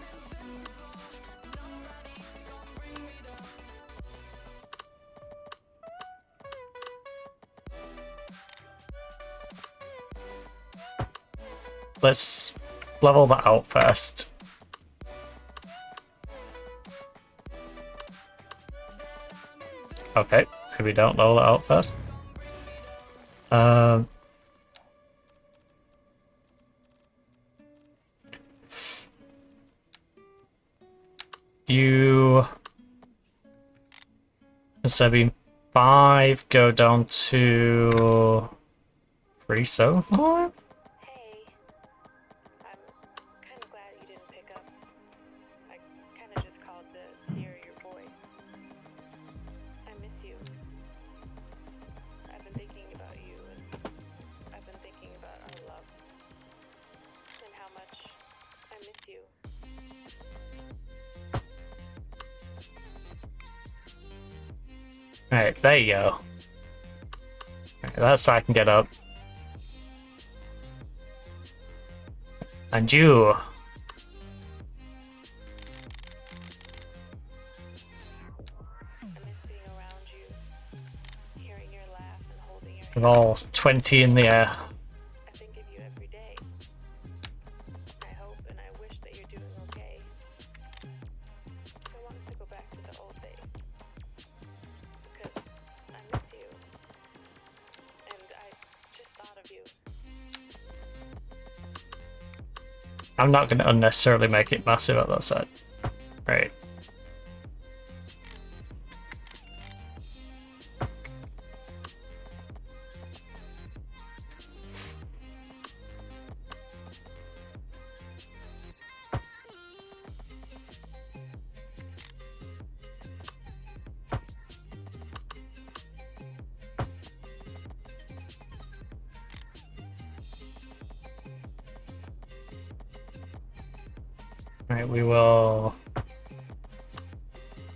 Let's level that out first. Okay, maybe we don't level that out first. You, instead of being 5, go down to 3 so far? Hey, I'm kind of glad you didn't pick up. I kind of just called to hear your voice. I miss you. I've been thinking about you, and I've been thinking about our love, and how much I miss you. Alright, there you go. Alright, that's so I can get up. And you. I miss being around you, hearing your laugh and holding your With hand. all 20 in the air. I think of you every day. I hope and I wish that you're doing okay. I want us to go back to the old days. Because I miss you. And I just thought of you. I'm not going to unnecessarily make it massive at that side. Right. Right, we will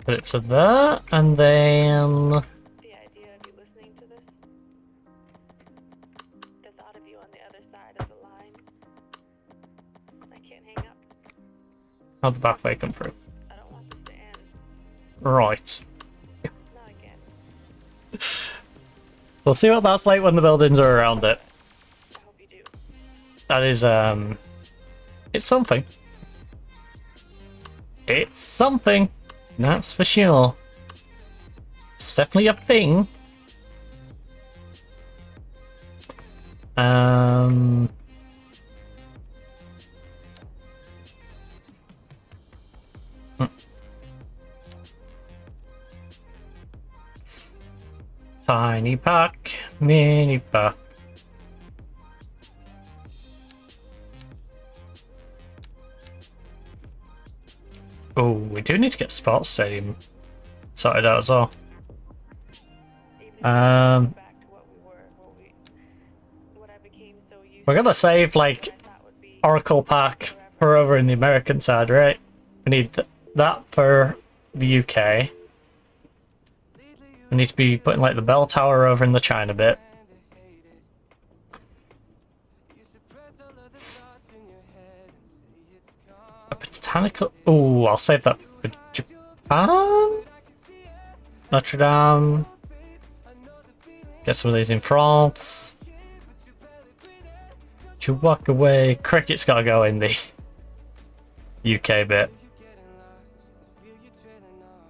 put it to there, and then The idea of you listening to this. The thought of you on the other side of the line. I can't hang up. how'd the pathway come through? I don't want this to end. Right. Not again. We'll see what that's like when the buildings are around it. I hope you do. That is, it's something. It's something. That's for sure. It's definitely a thing. Tiny pack, mini pack. Oh, we do need to get Sports Stadium sorted out as well. Even if we go back to what we were, what I became so used We're gonna save like to, I thought would be Oracle Pack for over in the American side, right? We need that for the UK. We need to be putting like the bell tower over in the China bit. A botanical. Oh, I'll save that for Japan. Notre Dame. Get some of these in France. You walk away. Cricket's gotta go in the UK bit.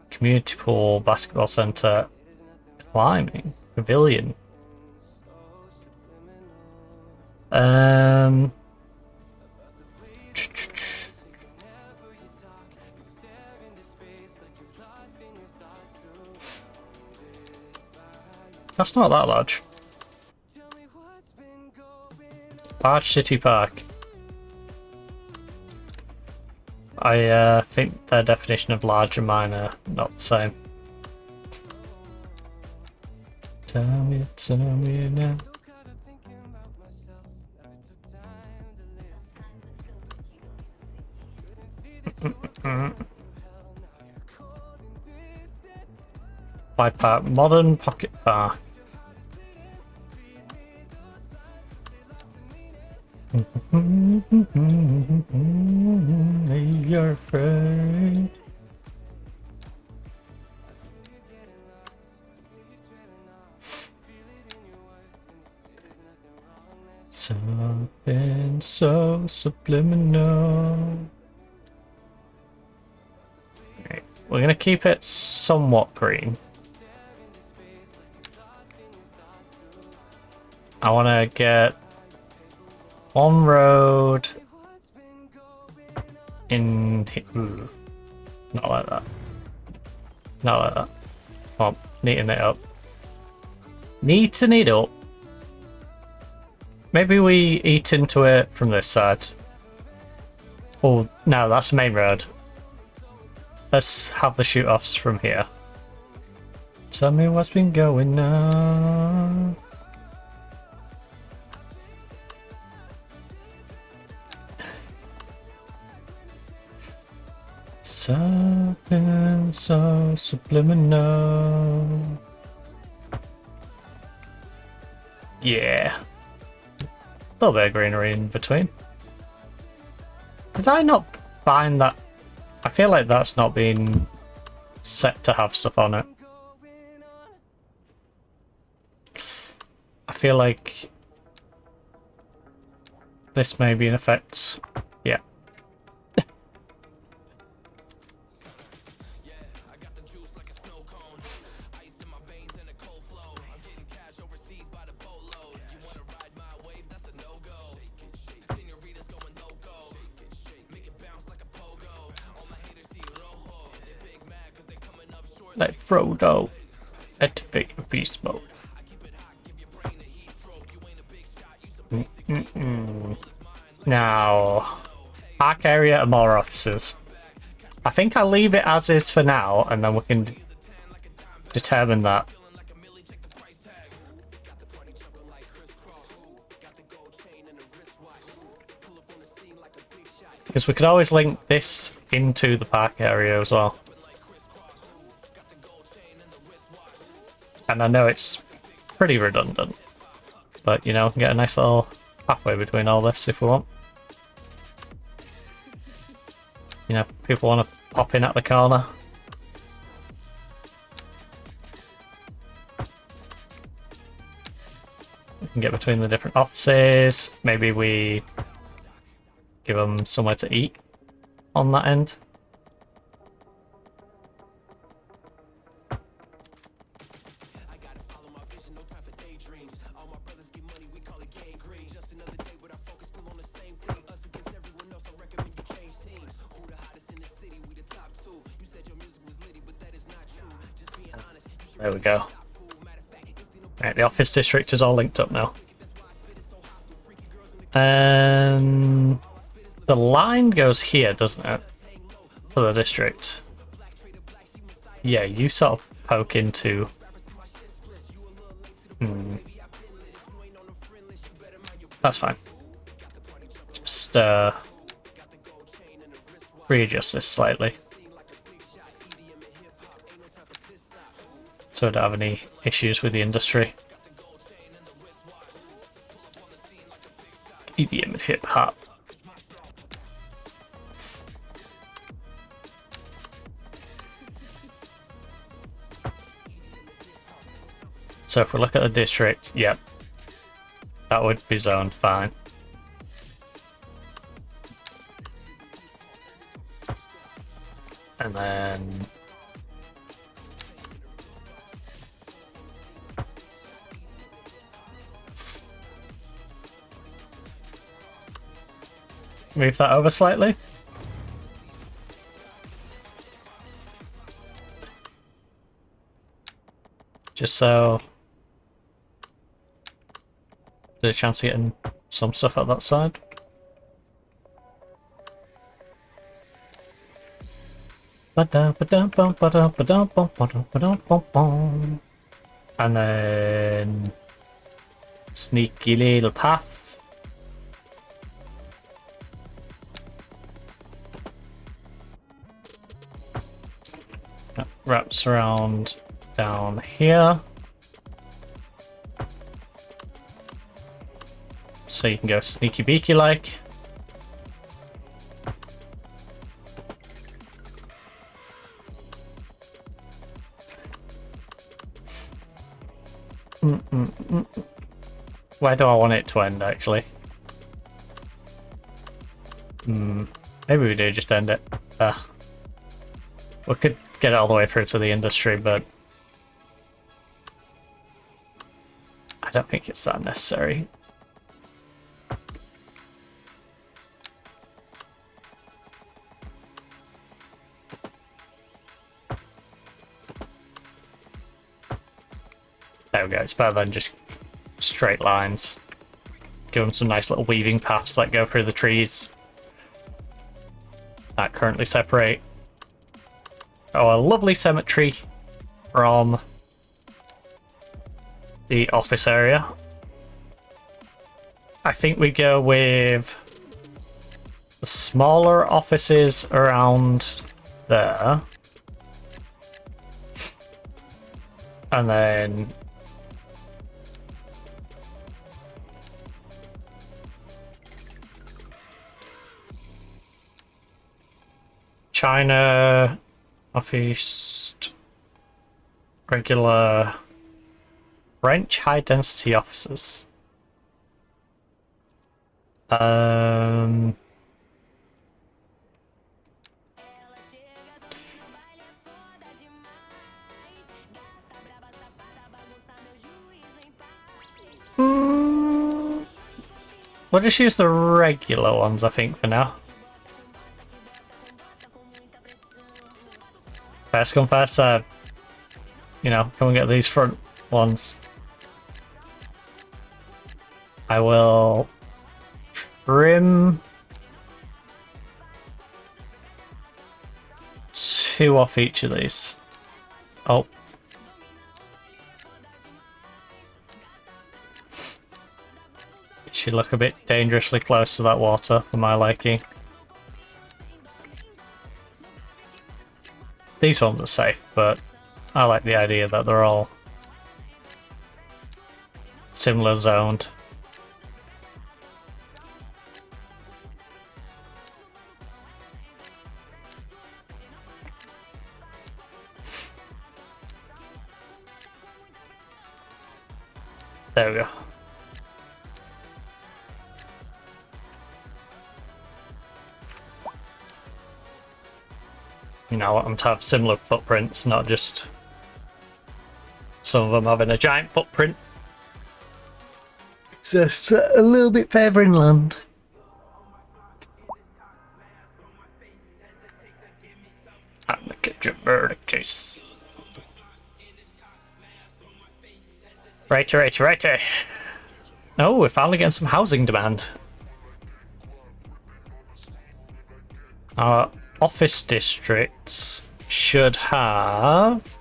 Community pool, basketball centre, climbing, pavilion. That's not that large. Large City Park. I think their definition of large and mine are not the same. Tell me now. Bike park, modern pocket park. You're afraid. Something so subliminal. Right. We're gonna keep it somewhat green. I want to get one road in. Ooh. Not like that. Not like that. Come on, neaten it up. Neaten it up. Maybe we eat into it from this side. Oh, no, that's the main road. Let's have the shoot-offs from here. Tell me what's been going on. Something so subliminal. Yeah. A little bit of greenery in between. Did I not find that? I feel like that's not been set to have stuff on it. I feel like this may be in effect. Yeah. Like Frodo, activate your beast mode. Now, park area and more offices. I think I'll leave it as is for now, and then we can determine that. Because we could always link this into the park area as well. And I know it's pretty redundant, but you know, we can get a nice little pathway between all this if we want. You know, people want to pop in at the corner. We can get between the different offices. Maybe we give them somewhere to eat on that end. There we go. Right, the office district is all linked up now. The line goes here, doesn't it? For the district. Yeah, you sort of poke into... That's fine. Just readjust this slightly. So I don't have any issues with the industry. EDM and hip hop. So if we look at the district, yep, that would be zoned fine. And then move that over slightly. Just so there's a chance of getting some stuff at that side. And then sneaky little path. That wraps around down here. So you can go sneaky beaky like. Where do I want it to end, actually? Maybe we do just end it. We could get it all the way through to the industry, but I don't think it's that necessary. There we go, it's better than just straight lines. Give them some nice little weaving paths that go through the trees that currently separate our lovely cemetery from the office area. I think we go with the smaller offices around there. And then China office, regular French high density offices. We'll just use the regular ones, I think, for now. First come first serve. You know, come and get these front ones. I will trim 2 off each of these. Oh. Should look a bit dangerously close to that water for my liking. These ones are safe, but I like the idea that they're all similar zoned. There we go. You know, I want them to have similar footprints, not just some of them having a giant footprint. It's just a little bit further inland. I'm gonna get your bird case. Righty. Oh, we're finally getting some housing demand. Our office districts should have...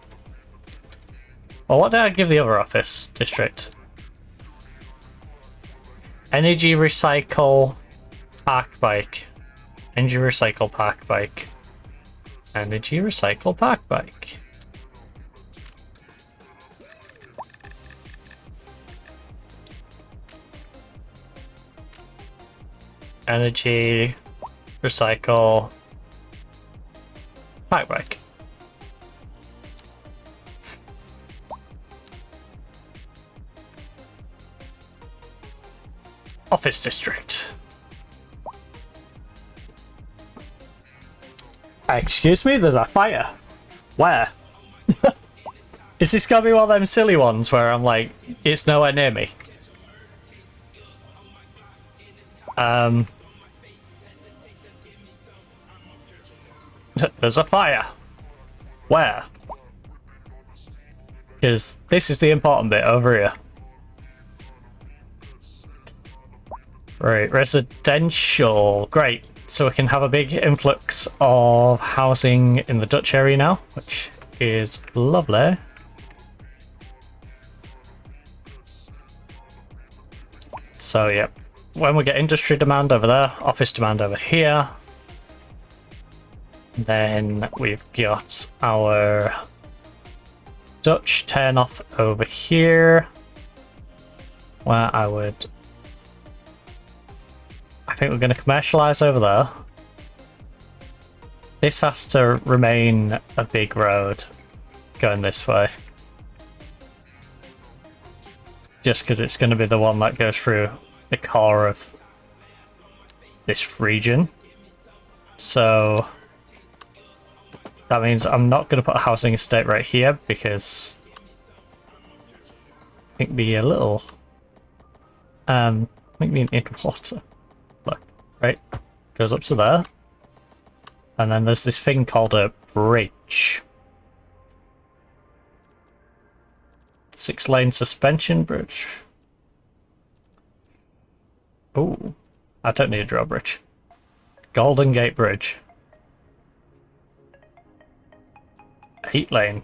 Well, what did I give the other office district? Energy recycle park bike. Energy recycle park bike. Energy recycle park bike. Energy recycle park bike. Office district. Excuse me, there's a fire. Where? Is this gonna be one of them silly ones where I'm like, it's nowhere near me? There's a fire. Where? Because this is the important bit over here. Right, residential. Great. So we can have a big influx of housing in the Dutch area now, which is lovely. So, yeah. When we get industry demand over there, office demand over here, then we've got our Dutch turn off over here, where I think we're going to commercialize over there. This has to remain a big road going this way, just because it's going to be the one that goes through the core of this region. So that means I'm not going to put a housing estate right here, because I think be a little make me in water. Look, right, goes up to there, and then there's this thing called a bridge. 6-lane suspension bridge. Ooh, I don't need a drawbridge. Golden Gate Bridge. 8-lane.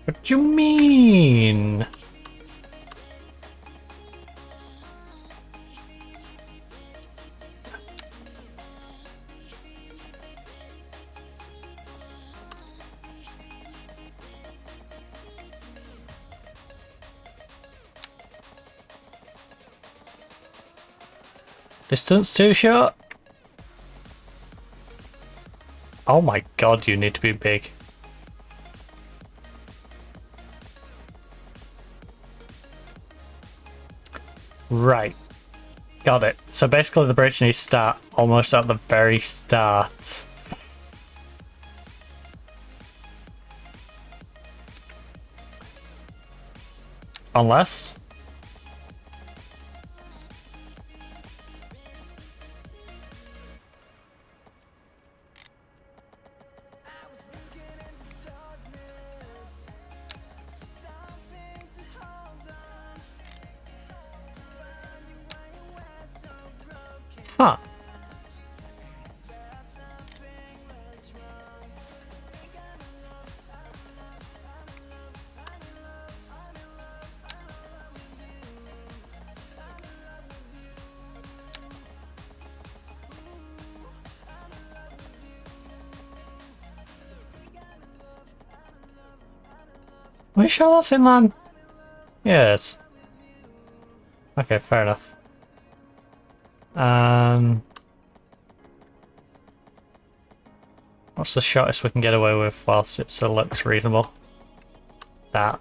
What do you mean? Distance too short? Oh my god, you need to be big. Right. Got it. So basically the bridge needs to start almost at the very start. Unless... Huh. Are you sure that's inland? Yes. Okay, fair enough. What's the shortest we can get away with whilst it still looks reasonable? That.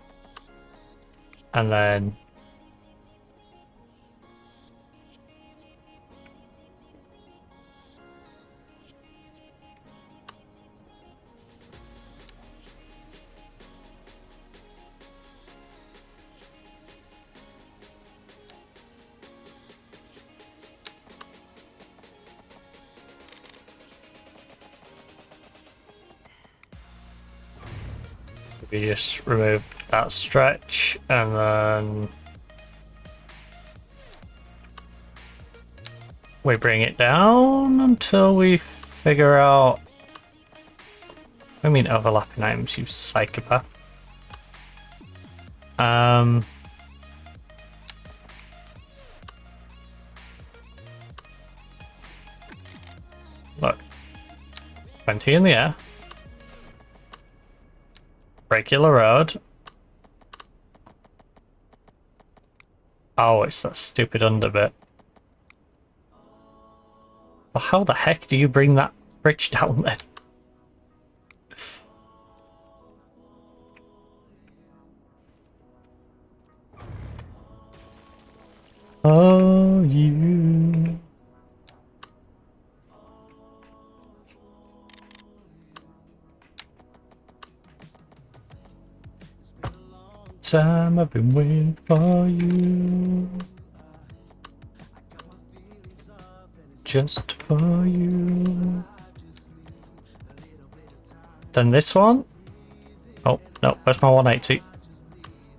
And then... we just remove that stretch and then we bring it down until we figure out. I mean overlapping items, you psychopath. Look, 20 in the air. Regular road. Oh, it's that stupid under bit. Well, how the heck do you bring that bridge down then? Oh, you. Time I've been waiting for you, just for you. Then this one. Oh no, where's my 180?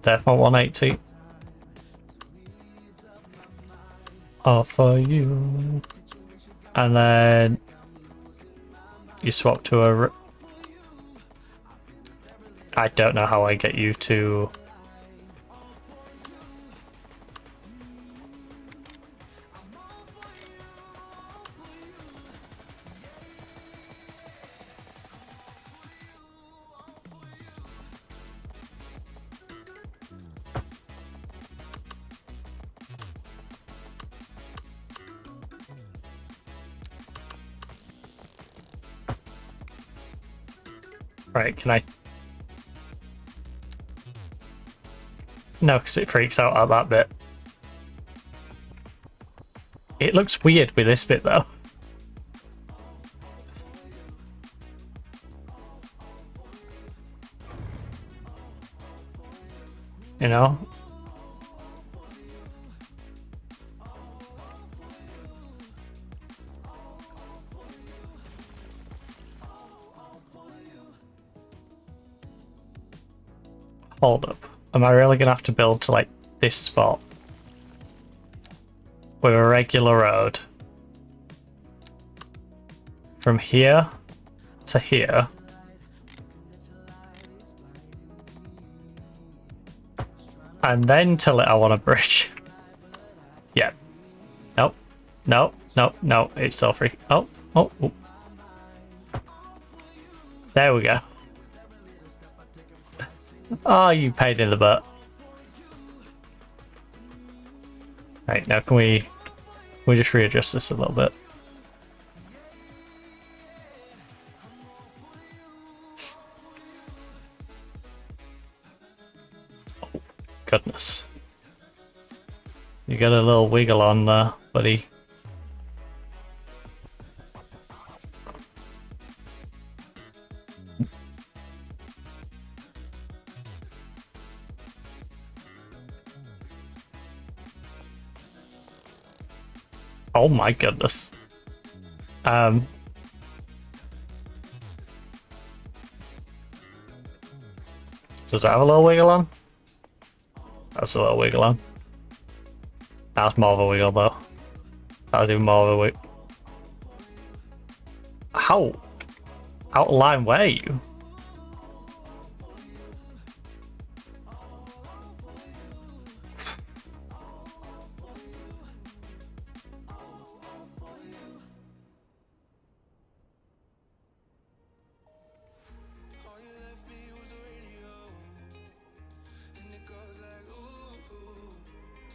There's my 180. All for you. And then you swap to a. I don't know how I get you to. Right, can I? No, because it freaks out at that bit. It looks weird with this bit though. you know? Hold up. Am I really gonna have to build to like this spot? With a regular road? From here to here? And then tell it I want a bridge. Yeah. Nope. Nope. Nope. No. It's so free. Oh. Oh. Oh. There we go. Oh, you paid in the butt. Right, now can we just readjust this a little bit? Oh, goodness. You got a little wiggle on there, buddy. Oh my goodness. Does that have a little wiggle on? That's a little wiggle on. That's more of a wiggle though. That was even more of a wiggle. How out of line were you?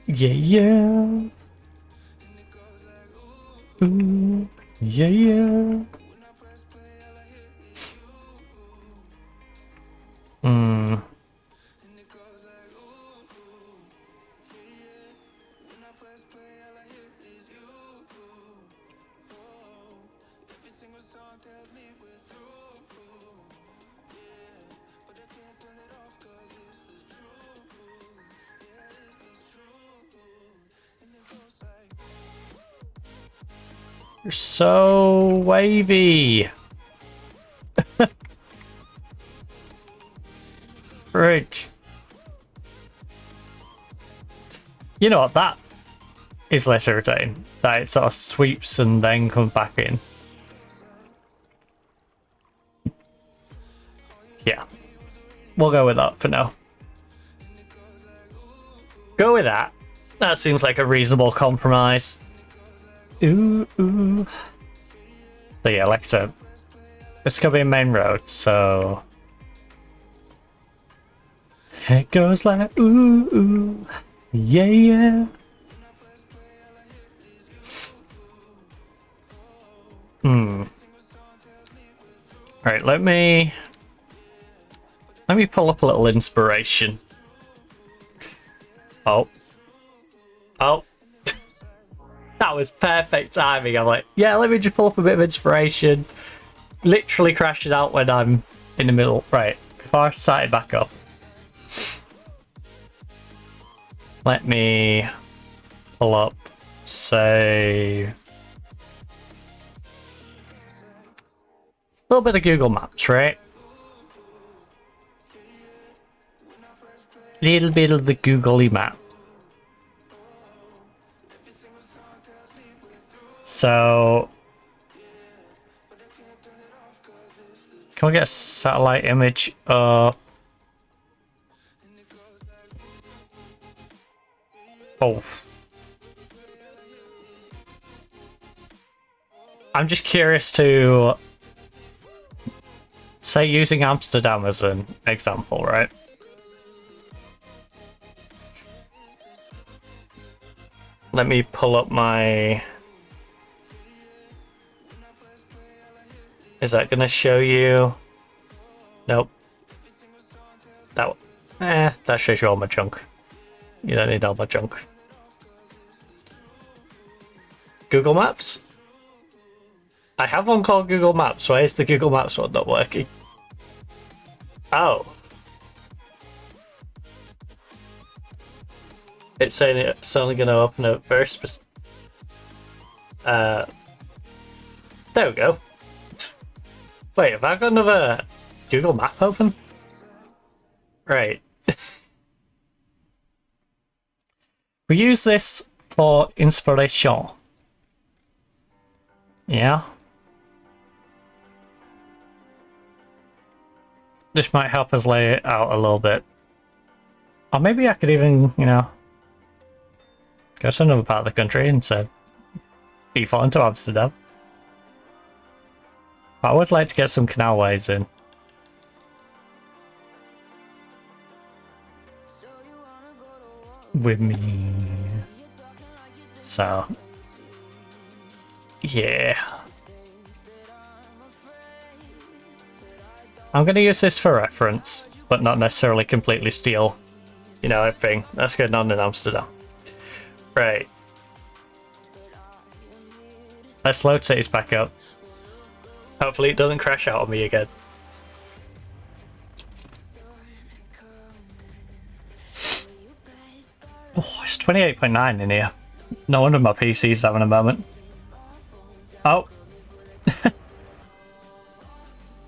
Yeah, yeah. Ooh, yeah, yeah. Hmm. You're so wavy. Fridge. You know what? That is less irritating. That it sort of sweeps and then comes back in. Yeah. We'll go with that for now. Go with that. That seems like a reasonable compromise. Ooh, ooh. So yeah, like I said, it's gonna be a main road, so it goes like ooh, ooh, yeah, yeah. Right, let me pull up a little inspiration. Oh. That was perfect timing. I'm like, yeah, let me just pull up a bit of inspiration. Literally crashes out when I'm in the middle. Right, before I start it back up. Let me pull up, say, a little bit of Google Maps, right? Little bit of the googly map. So, can we get a satellite image up? Oh. I'm just curious to say using Amsterdam as an example, right? Let me pull up my... Is that gonna show you? Nope. That that shows you all my junk. You don't need all my junk. Google Maps? I have one called Google Maps. Why is the Google Maps one not working? Oh. It's saying it's only going to open up very specific. There we go. Wait, have I got another Google Map open? Right. We use this for inspiration. Yeah. This might help us lay it out a little bit. Or maybe I could even, you know, go to another part of the country instead. Default into Amsterdam. But I would like to get some canalways in. With me. So. Yeah. I'm going to use this for reference, but not necessarily completely steal, you know, everything that's going on in Amsterdam. Right. Let's load cities back up. Hopefully it doesn't crash out on me again. Oh, it's 28.9 in here. No wonder my PC's having a moment. Oh.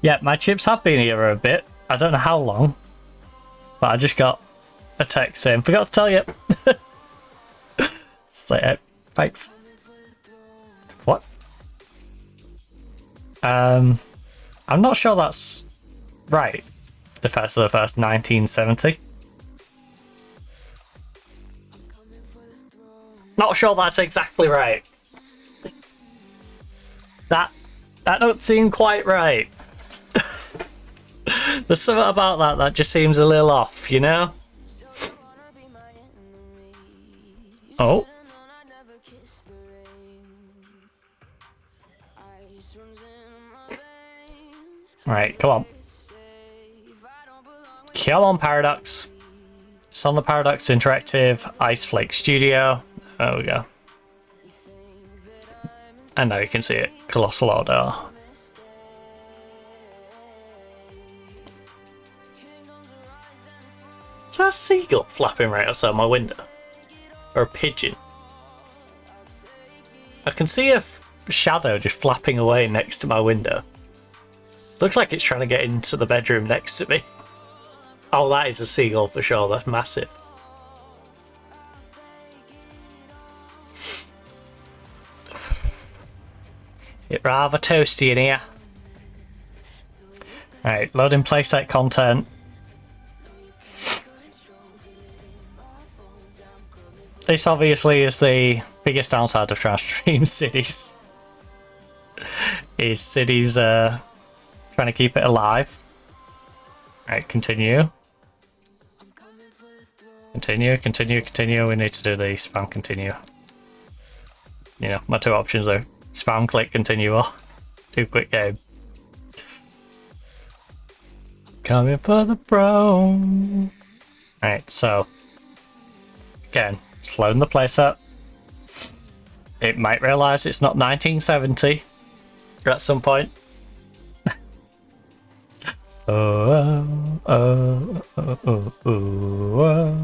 Yeah, my chips have been here a bit. I don't know how long. But I just got a text saying, forgot to tell you. So, thanks. What? I'm not sure that's right. The 1st of the 1st, 1970. Not sure that's exactly right. That don't seem quite right. There's something about that just seems a little off, you know? Oh. Right, come on. Come on, Paradox. It's on the Paradox Interactive Ice Flake Studio. There we go. And now you can see it. Colossal Order. Is that a seagull flapping right outside my window? Or a pigeon? I can see a shadow just flapping away next to my window. Looks like it's trying to get into the bedroom next to me. Oh, that is a seagull for sure. That's massive. It's rather toasty in here. Alright, loading playset content. This obviously is the biggest downside of trying to stream cities. Is cities trying to keep it alive. Right, continue. Continue, continue, continue. We need to do the spam continue. You know, my two options are spam click continue or do quick game. Coming for the throne. Right, so again, it's loading the place up. It might realise it's not 1970 at some point. Oh, oh, oh, oh, oh, oh.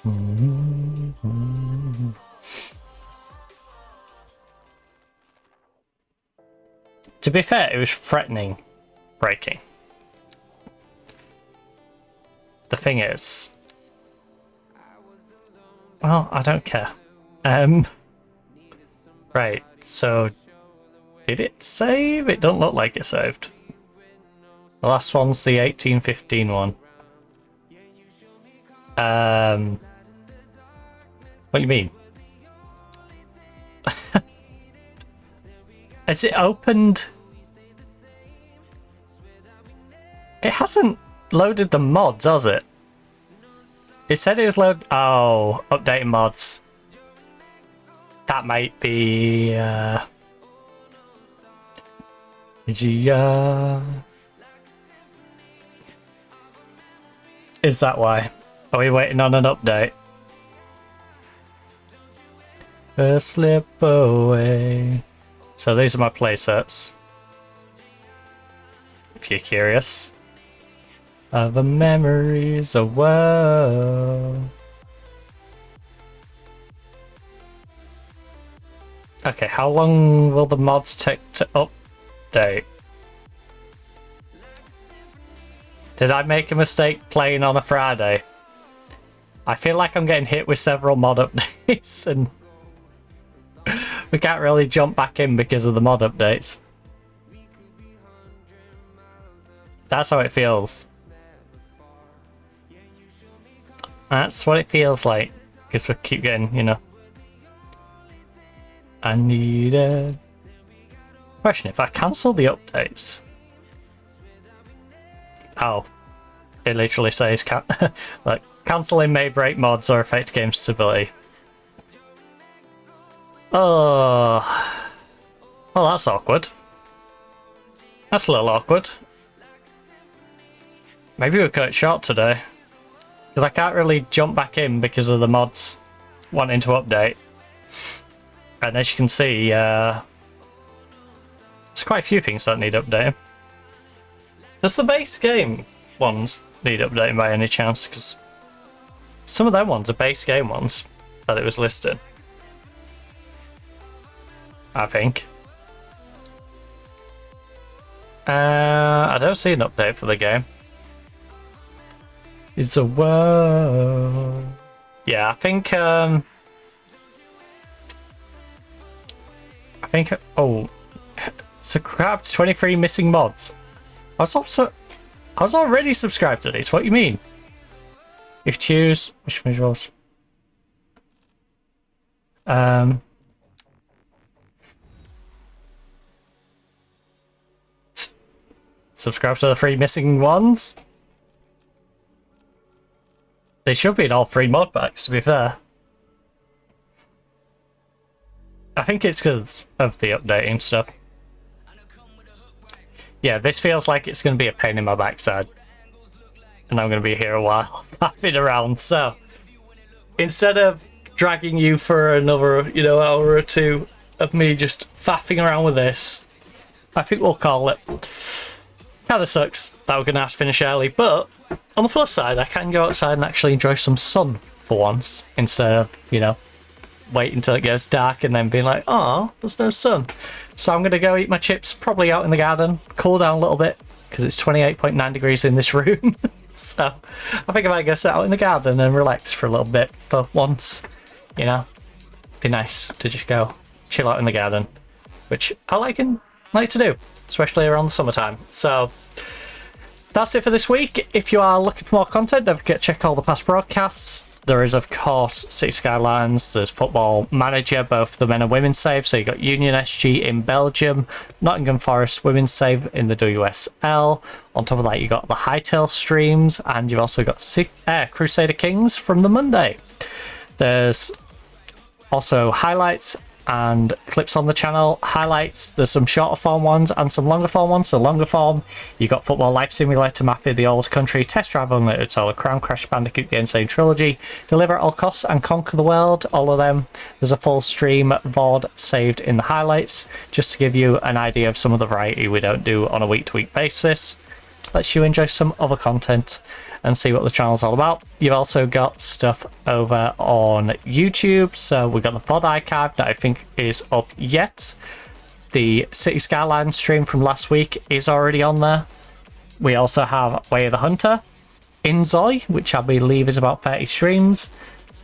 Mm-hmm. To be fair, it was threatening breaking. The thing is, well, I don't care. Right, so did it save? It don't look like it saved. The last one's the 1815 one. What do you mean? Has it opened? It hasn't loaded the mods, has it? It said it was load. Oh, updating mods. That might be. Is that why? Are we waiting on an update? First slip away. So these are my playsets. If you're curious. of the memories of woe. Okay, how long will the mods take to update? Did I make a mistake playing on a Friday? I feel like I'm getting hit with several mod updates and we can't really jump back in because of the mod updates. That's how it feels. That's what it feels like. Because we keep getting, you know. I need a question. If I cancel the updates, oh, it literally says like cancelling may break mods or affect game stability. Oh, well, that's awkward. That's a little awkward. Maybe we'll cut it short today, because I can't really jump back in because of the mods wanting to update. And as you can see, there's quite a few things that need updating. Does the base game ones need updating by any chance? Because some of them ones are base game ones that it was listed, I think. I don't see an update for the game. It's a whoa. Yeah, I think oh, subscribe to 23 missing mods. I was already subscribed to these. What do you mean? If choose which visuals? Subscribe to the 3 missing ones. They should be in all 3 mod packs, to be fair. I think it's because of the updating stuff. Yeah, this feels like it's going to be a pain in my backside. And I'm going to be here a while, faffing around. So, instead of dragging you for another, you know, hour or two of me just faffing around with this, I think we'll call it. Kind of sucks that we're going to have to finish early, but on the plus side, I can go outside and actually enjoy some sun for once, instead of, you know, wait until it gets dark and then being like, oh, there's no sun. So I'm going to go eat my chips, probably out in the garden, cool down a little bit, because it's 28.9 degrees in this room. So I think I might go sit out in the garden and relax for a little bit for once, you know. Be nice to just go chill out in the garden, which I like to do, especially around the summertime. So that's it for this week. If you are looking for more content, don't forget to check all the past broadcasts. There is, of course, City Skylines, there's Football Manager, both the men and women's save. So you got Union SG in Belgium, Nottingham Forest women's save in the WSL. On top of that, you got the Hightail streams, and you've also got Crusader Kings from the Monday. There's also highlights and clips on the channel. Highlights, there's some shorter form ones and some longer form ones. So longer form, you got Football Life Simulator, Mafia the Old Country, Test Drive Unlimited, Solar Crown, Crash Bandicoot, The Insane Trilogy, Deliver at All Costs and Conquer the World. All of them, there's a full stream VOD saved in the highlights, just to give you an idea of some of the variety we don't do on a week-to-week basis. Lets you enjoy some other content and see what the channel's all about. You've also got stuff over on YouTube. So we've got the VOD archive that I think is up yet. The City Skylines stream from last week is already on there. We also have Way of the Hunter in Zoy, which I believe is about 30 streams.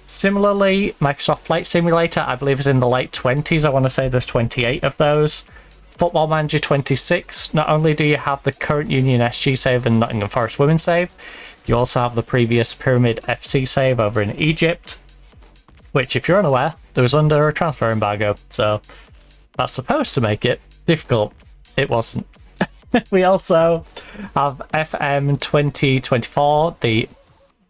Similarly, Microsoft Flight Simulator, I believe is in the late 20s. I want to say there's 28 of those. Football Manager 26. Not only do you have the current Union SG save and Nottingham Forest women's save, you also have the previous Pyramid FC save over in Egypt, which, if you're unaware, there was under a transfer embargo, so that's supposed to make it difficult. It wasn't. We also have FM 2024, the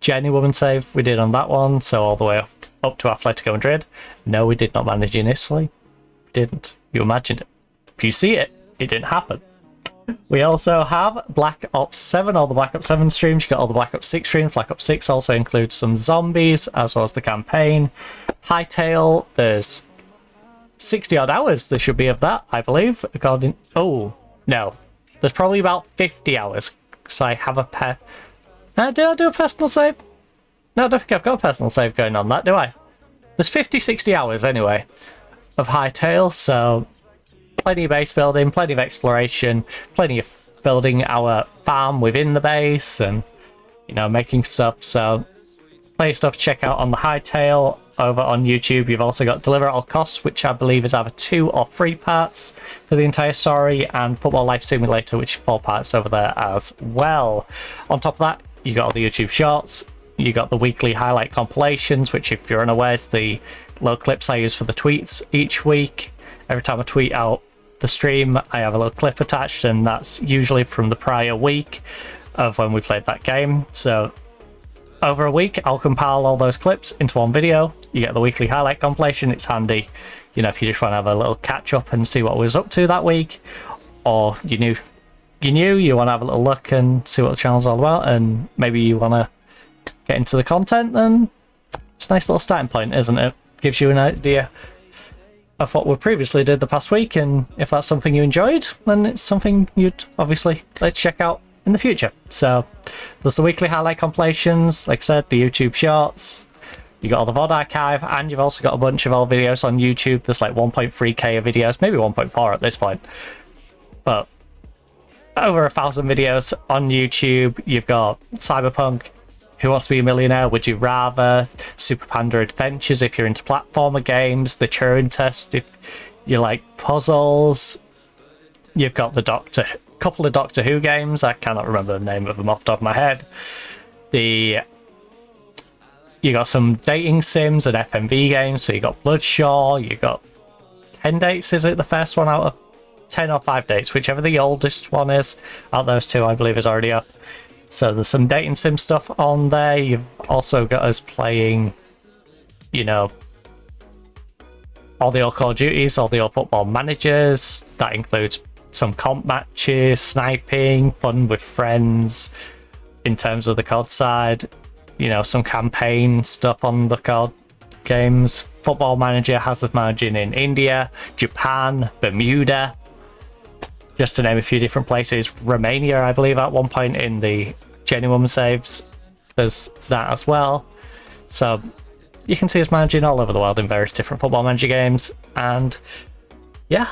Jenny woman save we did on that one, so all the way up to Atletico Madrid. No, we did not manage in Italy. We didn't. You imagined it. If you see it, it didn't happen. We also have Black Ops 7, all the Black Ops 7 streams. You got all the Black Ops 6 streams. Black Ops 6 also includes some zombies, as well as the campaign. Hightail, there's 60 odd hours there should be of that, I believe, according... Oh, no. There's probably about 50 hours, because I have a Did I do a personal save? No, I don't think I've got a personal save going on that, do I? There's 50-60 hours anyway of Hightail, so plenty of base building, plenty of exploration, plenty of building our farm within the base and, you know, making stuff. So plenty of stuff to check out on the Hightail over on YouTube. You've also got Deliver at All Costs, which I believe is either 2 or 3 parts for the entire story, and Football Life Simulator, which is 4 parts over there as well. On top of that, you got all the YouTube shorts. You got the weekly highlight compilations, which, if you're unaware, is the little clips I use for the tweets each week. Every time I tweet out the stream, I have a little clip attached, and that's usually from the prior week of when we played that game. So over a week, I'll compile all those clips into one video. You get the weekly highlight compilation. It's handy, you know, if you just want to have a little catch up and see what we was up to that week, or you want to have a little look and see what the channel's all about, and maybe you want to get into the content, then it's a nice little starting point, isn't it? Gives you an idea of what we previously did the past week, and if that's something you enjoyed, then it's something you'd obviously like to check out in the future. So there's the weekly highlight compilations, like I said, the YouTube shorts, you got all the VOD archive, and you've also got a bunch of old videos on YouTube. There's like 1.3k of videos, maybe 1.4 at this point, but over 1,000 videos on YouTube. You've got Cyberpunk, Who Wants to Be a Millionaire, Would You Rather, Super Panda Adventures if you're into platformer games, the Turing Test if you like puzzles. You've got the couple of Doctor Who games. I cannot remember the name of them off the top of my head. You got some dating sims and FMV games. So you got Bloodshaw. You got 10 dates. Is it the first one out of 10 or 5 dates? Whichever the oldest one is. Out of those two, I believe, is already up. So there's some dating sim stuff on there. You've also got us playing, you know, all the old Call of Duties, all the old Football Managers. That includes some comp matches, sniping, fun with friends in terms of the COD side. You know, some campaign stuff on the COD games. Football Manager, Hazard Managing in India, Japan, Bermuda, just to name a few different places. Romania, I believe, at one point in the Genuine saves. There's that as well. So you can see us managing all over the world in various different Football Manager games. And yeah,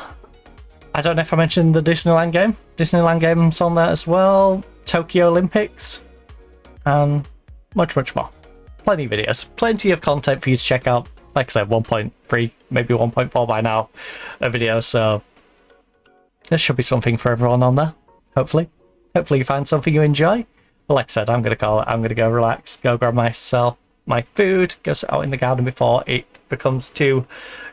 I don't know if I mentioned the Disneyland game. Disneyland game's on there as well. Tokyo Olympics. And much, much more. Plenty of videos. Plenty of content for you to check out. Like I said, 1.3, maybe 1.4 by now, a video. So there should be something for everyone on there. Hopefully you find something you enjoy. But like I said, I'm gonna call it. I'm gonna go relax, go grab myself my food, go sit out in the garden before it becomes too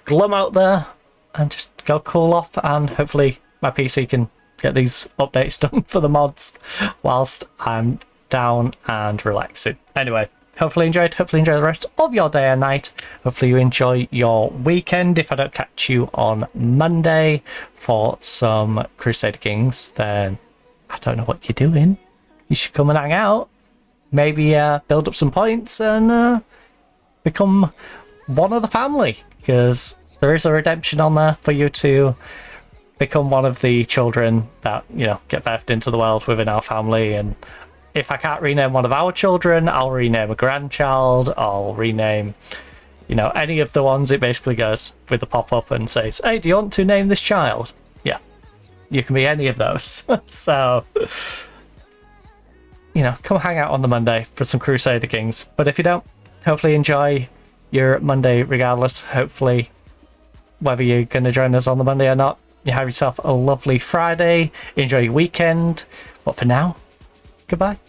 glum out there, and just go cool off. And hopefully my PC can get these updates done for the mods whilst I'm down and relaxing. Anyway, hopefully you enjoyed. Hopefully you enjoy the rest of your day and night. Hopefully you enjoy your weekend. If I don't catch you on Monday for some Crusader Kings, then I don't know what you're doing. You should come and hang out. Maybe build up some points and become one of the family, because there is a redemption on there for you to become one of the children that, you know, get birthed into the world within our family. And if I can't rename one of our children, I'll rename a grandchild. I'll rename, you know, any of the ones. It basically goes with the pop-up and says, hey, do you want to name this child? Yeah, you can be any of those. So, you know, come hang out on the Monday for some Crusader Kings. But if you don't, hopefully enjoy your Monday regardless. Hopefully, whether you're going to join us on the Monday or not, you have yourself a lovely Friday. Enjoy your weekend. But for now, goodbye.